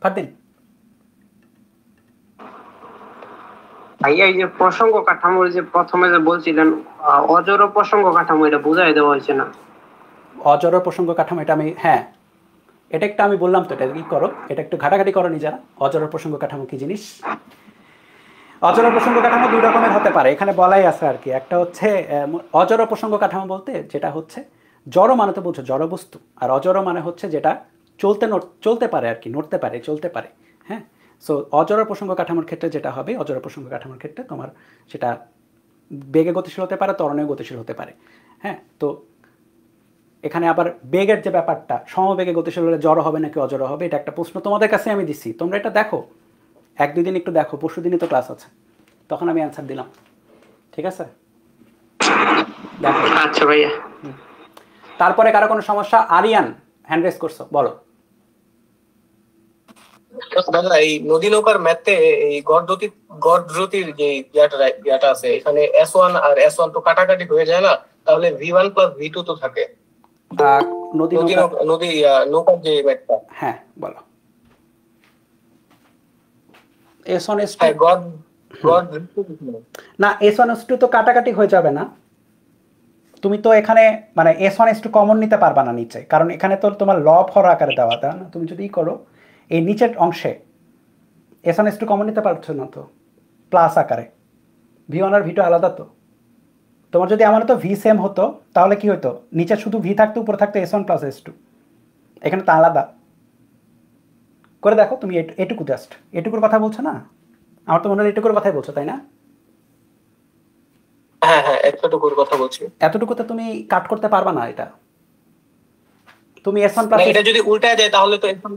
ফারদিন ভাইয়া এই যে প্রসঙ্গ কাঠামো যে প্রথমে যে বলছিলেন অজড় প্রসঙ্গ কাঠামো, এটা বোঝাই দেওয়া হয়েছে না। অজড় প্রসঙ্গ কাঠামো, এটা আমি, হ্যাঁ এটা একটা আমি বললাম তো, এটা কি করো, এটা একটু ঘাটাঘাটি করো নিজেরা। অজড় প্রসঙ্গ কাঠামো কি জিনিস? অজড় প্রসঙ্গ কাঠামো দুই রকমের হতে পারে, এখানে বলাই আছে আর কি। একটা হচ্ছে অজড় প্রসঙ্গ কাঠামো বলতে যেটা হচ্ছে, জড় মানে তো বলছো জড় বস্তু, আর অজড় মানে হচ্ছে যেটা চলতে পারে আর কি, নড়তে পারে, চলতে পারে। হ্যাঁ, সো অজড় প্রসঙ্গ কাঠামোর ক্ষেত্রে যেটা হবে, অজড় প্রসঙ্গ কাঠামোর ক্ষেত্রে তোমার সেটা বেগে গতিশীল হতে পারে, ত্বরণে গতিশীল হতে পারে। হ্যাঁ, তো এখানে আবার বেগের যে ব্যাপারটা, সমবেগে গতিশীল হলে জড় হবে নাকি অজড় হবে, এটা একটা প্রশ্ন তোমাদের কাছে আমি দিচ্ছি, তোমরা এটা দেখো, এক দুই দিন একটু দেখো, পরশু দিনই তো ক্লাস আছে, তখন আমি অ্যান্সার দিলাম। ঠিক আছে, দেখো। আচ্ছা ভাইয়া। তারপরে কারো কোনো সমস্যা? আরিয়ান হ্যান্ড রেজ করছো, বলো। দাদা এই নদী নৌকার ম্যাথে এই গড় দ্রুতির যে ইয়াটা আছে, এখানে S1 আর S1 তো কাটাকাটি হয়ে যায় না, তাহলে V1 প্লাস V2 তো থাকে নদী নৌকার যে ম্যাথটা। হ্যাঁ বলো। S1 S2, হ্যাঁ না S1 S2 তো কাটাকাটি হয়ে যাবে না, তুমি তো এখানে মানে S1 S2 কমন নিতে পারবা না নিচে, কারণ এখানে তো তোমার লব হর আকারে দেওয়া, তাই না? তুমি যদি করো এই নিচের অংশে S1 S2 কমন নিতে পারছো না তো, প্লাস আকারে। V1 আর V2 আলাদা তো। তোমার যদি আমার তো V সেম হতো তাহলে কি হতো, নিচে শুধু V থাকতো, উপরে থাকতো S1 প্লাস S2, এখানে তো আলাদা করে দেখো তুমি। এটুকু জাস্ট এটুকুর কথা বলছো না? আমার তো মনে হয় এটুকুর কথাই বলছো, তাই না? হ্যাঁ হ্যাঁ, এতটুকুর কথা বলছি। এতটুকুতে তুমি কাট করতে পারবা না এটা, তুমি S1 প্লাস এটা যদি উল্টায় যায় তাহলে তো S1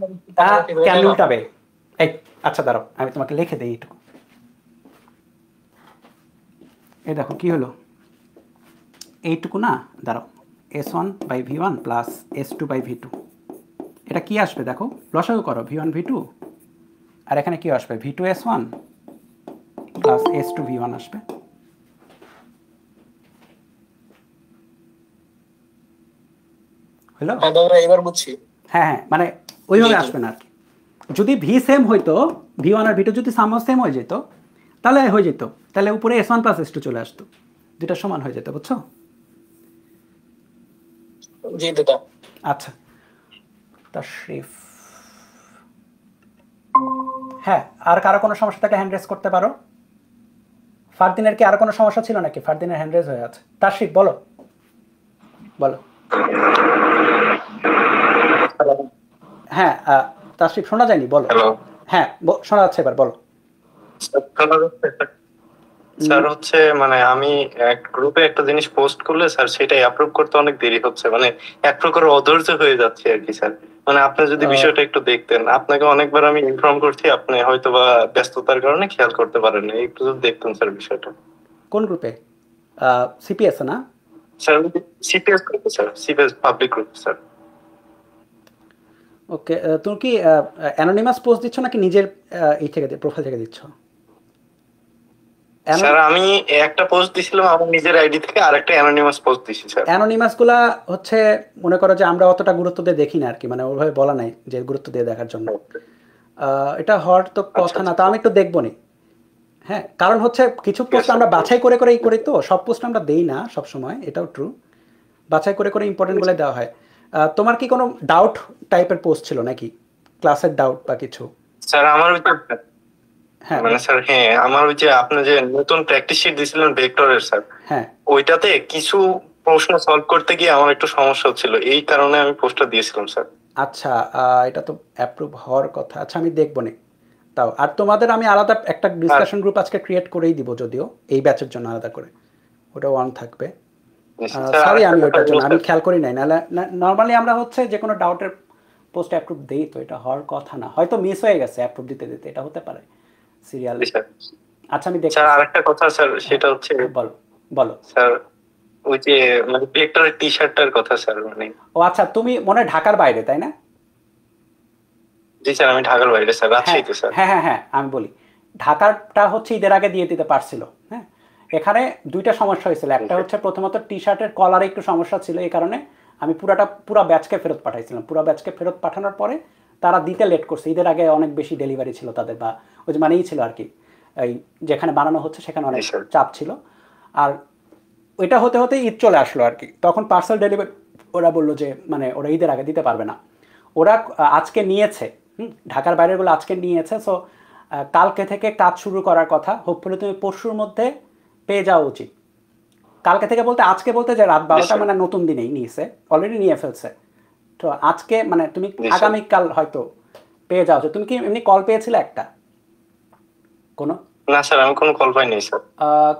কেন উল্টাবে? এই আচ্ছা দাঁড়াও, আমি তোমাকে লিখে দিই এইটুকু। এই দেখো কি হলো, এইটুকু না, দাঁড়াও, S1 by V1 plus S2 by V2, এটা কি আসবে দেখো, লসাগু করো, V1 V2, আর এখানে কি আসবে, V2 S1 plus S2 V1 আসবে। হলো? হ্যাঁ দাদা এবার বুঝছি। হ্যাঁ হ্যাঁ, মানে ওইভাবে আসবে না আর কি। যদি V সেম হইতো, V1 আর V2 যদি সামহাও সেম হয়ে যেত, তাহলে হয়ে যেত, তাহলে উপরে S1 প্লাস S2 চলে আসতো, দুটা সমান হয়ে যেত, বুঝছো? জি দাদা। আচ্ছা, তাশরিফ, হ্যাঁ আর কারো কোনো সমস্যা থাকলে হ্যান্ড রেজ করতে পারো। ফারদিনের কি আর কোনো সমস্যা ছিল নাকি? ফারদিনের হ্যান্ড রেজ হয়ে আছে। তাশরিফ বলো, বলো। হ্যাঁ তাশরিফ শোনা যায়নি, বলো। হ্যাঁ শোনা যাচ্ছে, এবার বলো। স্যার হচ্ছে মানে আমি এক গ্রুপে একটা জিনিস পোস্ট করলে স্যার সেটাই অ্যাপ্রুভ করতে অনেক দেরি হচ্ছে, মানে এক প্রকার অধৈর্য হয়ে যাচ্ছে আর কি স্যার। মানে আপনি যদি বিষয়টা একটু দেখতেন, আপনাকে অনেকবার আমি ইনফর্ম করছি, আপনি হয়তো বা ব্যস্ততার কারণে খেয়াল করতে পারেন না, একটু যদি দেখতেন স্যার বিষয়টা। কোন গ্রুপে? সিপিএস না স্যার? সিপিএস গ্রুপে sir, CPS public group sir. Okay, তুমি কি অ্যানোনিমাস পোস্ট দিচ্ছ নাকি নিজের এই থেকে প্রোফাইল থেকে দিচ্ছ? স্যার আমি একটা পোস্ট দিছিলাম আমার নিজের আইডি থেকে, আর একটা অ্যানোনিমাস পোস্ট দিছি স্যার। অ্যানোনিমাস গুলা হচ্ছে মনে করো যে আমরা অতটা গুরুত্ব দিয়ে দেখি না আর কি, মানে ওইভাবে বলা নাই যে গুরুত্ব দিয়ে দেখার জন্য, এটা হওয়ার তো কথা না, তা আমি একটু দেখবো নি। হ্যাঁ, কারণ হচ্ছে কিছু পোস্ট আমরা বাছাই করে করেই করি, তো সব পোস্ট আমরা দেই না সব সময়, এটাও ট্রু, বাছাই করে করে ইম্পর্টেন্ট বলে দেওয়া হয়। তোমার কি কোনো ডাউট টাইপের পোস্ট ছিল নাকি, ক্লাসের ডাউট বা কিছু? স্যার আমার হ্যাঁ মানে স্যার, হ্যাঁ আমার ওই যে আপনি যে নতুন প্র্যাকটিস শিট দিছিলেন ভেক্টরের স্যার, হ্যাঁ ওইটাতে কিছু প্রশ্ন সলভ করতে গিয়ে আমার একটু সমস্যা হচ্ছিল, এই কারণে আমি পোস্টটা দিয়েছিলাম স্যার। আচ্ছা, এটা তো অ্যাপ্রুভ হওয়ার কথা, আচ্ছা আমি দেখবো নি তাও। আর তোমাদের আমি আলাদা একটা ডিসকাশন গ্রুপ আজকে ক্রিয়েট করেই দিব, যদিও এই ব্যাচের জন্য আলাদা করে, ওটা অন থাকবে। সরি আমি ওইটার জন্য আমি খেয়াল করি নাই, নাহলে নর্মালি আমরা হচ্ছে যে কোনো ডাউটের পোস্ট অ্যাপ্রুভ দেই, তো এটা হওয়ার কথা না, হয়তো মিস হয়ে গেছে অ্যাপ্রুভ দিতে দিতে, এটা হতে পারে সিরিয়াল। আচ্ছা আমি দেখি স্যার আরেকটা কথা স্যার, সেটা হচ্ছে বলো বলো স্যার ওই যে মানে ভেক্টরের টি শার্টটার কথা স্যার, মানে ও আচ্ছা, তুমি মনে হয় ঢাকার বাইরে তাই না? জি স্যার আমি ঢাকার বাইরে স্যার, রাজশাহীতে স্যার। হ্যাঁ হ্যাঁ হ্যাঁ, আমি বলি, ঢাকারটা হচ্ছে ঈদের আগে দিয়ে দিতে পারছিল। হ্যাঁ, এখানে দুইটা সমস্যা হয়েছিল, একটা হচ্ছে প্রথমত টি শার্টের কলারে একটু সমস্যা ছিল, এই কারণে আমি পুরো ব্যাচকে ফেরত পাঠাইছিলাম, পুরো ব্যাচকে ফেরত পাঠানোর পরে তারা দিতে লেট করছে, ঈদের আগে অনেক বেশি ডেলিভারি ছিল তাদের, বা ওই যে মানেই ছিল আর কি, এই যেখানে বানানো হচ্ছে সেখানে অনেক জি, স্যার। চাপ ছিল। আর ওইটা হতে হতে ঈদ চলে আসলো আর কি, তখন পার্সেল ডেলিভারি ওরা বললো যে মানে ওরা ঈদের আগে দিতে পারবে না। ওরা আজকে নিয়েছে, ঢাকার বাইরেগুলো আজকে নিয়েছে। সো কালকে থেকে কাজ শুরু করার কথা, হোপফুলি তুমি পরশুর মধ্যে পেয়ে যাওয়া উচিত। কালকে থেকে বলতে আজকে বলতে যে রাত 12টা স্যার। মানে নতুন দিনেই নিয়েছে, অলরেডি নিয়ে ফেলছে। তো আজকে মানে তুমি জি, স্যার। আগামীকাল হয়তো পেয়ে যাও। তুমি কি এমনি কল পেয়েছিলে একটা কোনো? না স্যার, আমি কোনো কল পাইনি স্যার।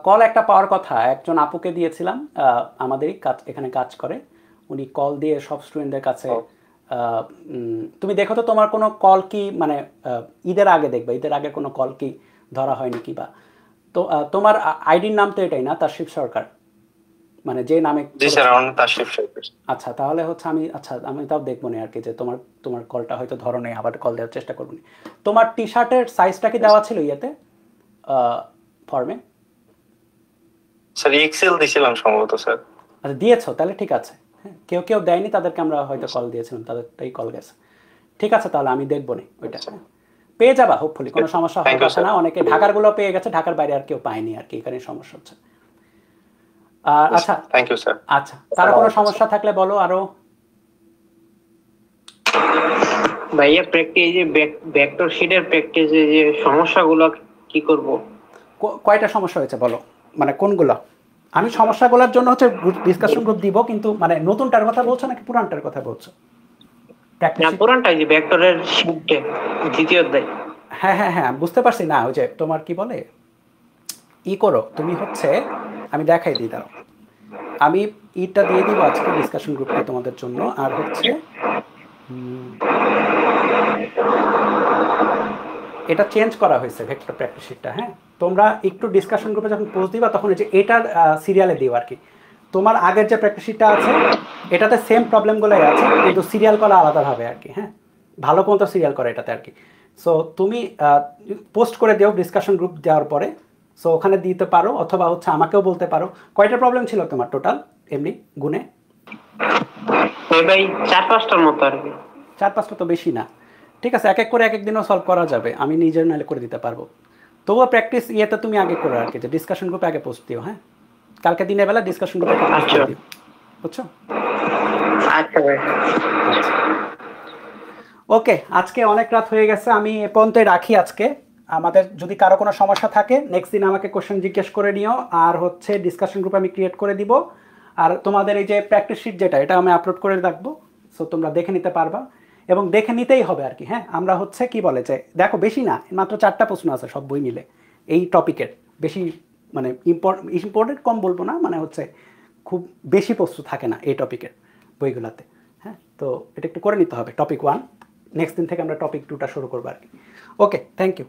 কল একটা পাওয়ার কথা, একজন আপুকে দিয়েছিলাম, আমাদেরই কাজ এখানে কাজ করে, উনি কল দিয়ে সব স্টুডেন্টদের কাছে। তুমি দেখো তো তোমার কোনো কল কি মানে ঈদের আগে দেখবে, ঈদের আগে কোনো কল কি ধরা হয়নি কি বা। তো তোমার আইডির নাম তো এটাই না, তাশরিফ সরকার, মানে যে নামে। জি স্যার, আমার নাম তাশরিফ সরকার। আচ্ছা তাহলে হচ্ছে আমি তাও দেখবো না আর কি, যে তোমার কলটা হয়তো ধরো নেই, আবার কল দেওয়ার চেষ্টা করবো না। তোমার টি শার্টের সাইজটা কি দেওয়া ছিল ইয়েতে ফর্মে? স্যার এক্সেল দিছিলাম সম্ভবত স্যার। আচ্ছা দিয়েছো, তাহলে ঠিক আছে। হ্যাঁ, কেউ কেউ দেয়নি, তাদেরকে আমরা হয়তো কল দিয়েছিলাম, তাদেরটাই কল গেছে। ঠিক আছে, তাহলে আমি দেখবো না ওইটা। পেয়ে যাবা হোপফুলি, কোনো সমস্যা Thank হবে you, sir. না। অনেকে ঢাকারগুলো পেয়ে গেছে, ঢাকার বাইরে আর কেউ পায়নি আর কি, এখানে সমস্যা হচ্ছে। আচ্ছা থ্যাংক ইউ স্যার। আচ্ছা, কারো কোনো সমস্যা থাকলে বলো আরো। ভাইয়া প্র্যাকটিস যে ভেক্টর শিটের প্র্যাকটিসে যে সমস্যাগুলো কি করব? কয়টা সমস্যা হয়েছে বলো, মানে কোনগুলো? আমি সমস্যাগুলোর জন্য হচ্ছে ডিসকাশন গ্রুপ দিব, কিন্তু মানে নতুনটার কথা বলছো নাকি পুরানটার কথা বলছো? না, পুরানটাই যে ভেক্টরের শিটে দ্বিতীয় অধ্যায়। হ্যাঁ হ্যাঁ হ্যাঁ, বুঝতে পারছি। না ওই যে তোমার কি বলে করো তুমি হচ্ছে, আমি দেখাই দিই, দাও আমি ইটা দিয়ে দিব আজকে ডিসকাশন গ্রুপে তোমাদের জন্য। আর হচ্ছে এটা চেঞ্জ করা হয়েছে ভেক্টর প্র্যাকটিস শিটটা। হ্যাঁ, তোমরা একটু ডিসকাশন গ্রুপে যখন পোস্ট দিবা তখন এই যে এটার সিরিয়ালে দিও আর কি। তোমার আগের যে প্র্যাকটিস শিটটা আছে এটাতে সেম প্রবলেমগুলোই আছে, কিন্তু সিরিয়াল করা আলাদাভাবে আর কি। হ্যাঁ, ভালো মতো সিরিয়াল করে এটাতে আর কি। সো তুমি পোস্ট করে দিও ডিসকাশন গ্রুপ দেওয়ার পরে। সো ওখানে দিতে পারো, অথবা হচ্ছে আমাকেও বলতে পারো। কয়টা প্রবলেম ছিল তোমার টোটাল এমনি গুণে? ভাই 4-5টার মতো আর কি। 4-5টা তো বেশি না। ঠিক আছে, এক এক করে এক এক দিনও সলভ করা যাবে, আমি নিজের নাহলে করে দিতে পারবো। তবুও প্র্যাকটিস ইয়েতে তুমি আগে করো আর কি, যে ডিসকাশন গ্রুপে আগে পোস্ট দিও। হ্যাঁ, কালকে দিনের বেলা ডিসকাশন গ্রুপে পোস্ট আচ্ছা। দিও, বুঝছো? আচ্ছা ভাই। ওকে, আজকে অনেক রাত হয়ে গেছে, আমি এ পর্যন্তই রাখি আজকে। আমাদের যদি কারো কোনো সমস্যা থাকে নেক্সট দিন আমাকে কোশ্চেন জিজ্ঞেস করে নিও। আর হচ্ছে ডিসকাশন গ্রুপ আমি ক্রিয়েট করে দিব। আর তোমাদের এই যে প্র্যাকটিস শিট যেটা, এটা আমি আপলোড করে রাখবো, সো তোমরা দেখে নিতে পারবা, এবং দেখে নিতেই হবে আর কি। হ্যাঁ, আমরা হচ্ছে কি বলে যে দেখো বেশি না, মাত্র 4টা প্রশ্ন আছে সব বই মিলে এই টপিকের। বেশি মানে ইম্পর্টেন্ট কম বলবো না, মানে হচ্ছে খুব বেশি প্রশ্ন থাকে না এই টপিকের বইগুলোতে। হ্যাঁ, তো এটা একটু করে নিতে হবে টপিক 1। নেক্সট দিন থেকে আমরা টপিক 2টা শুরু করবো আর কি। ওকে, থ্যাংক ইউ।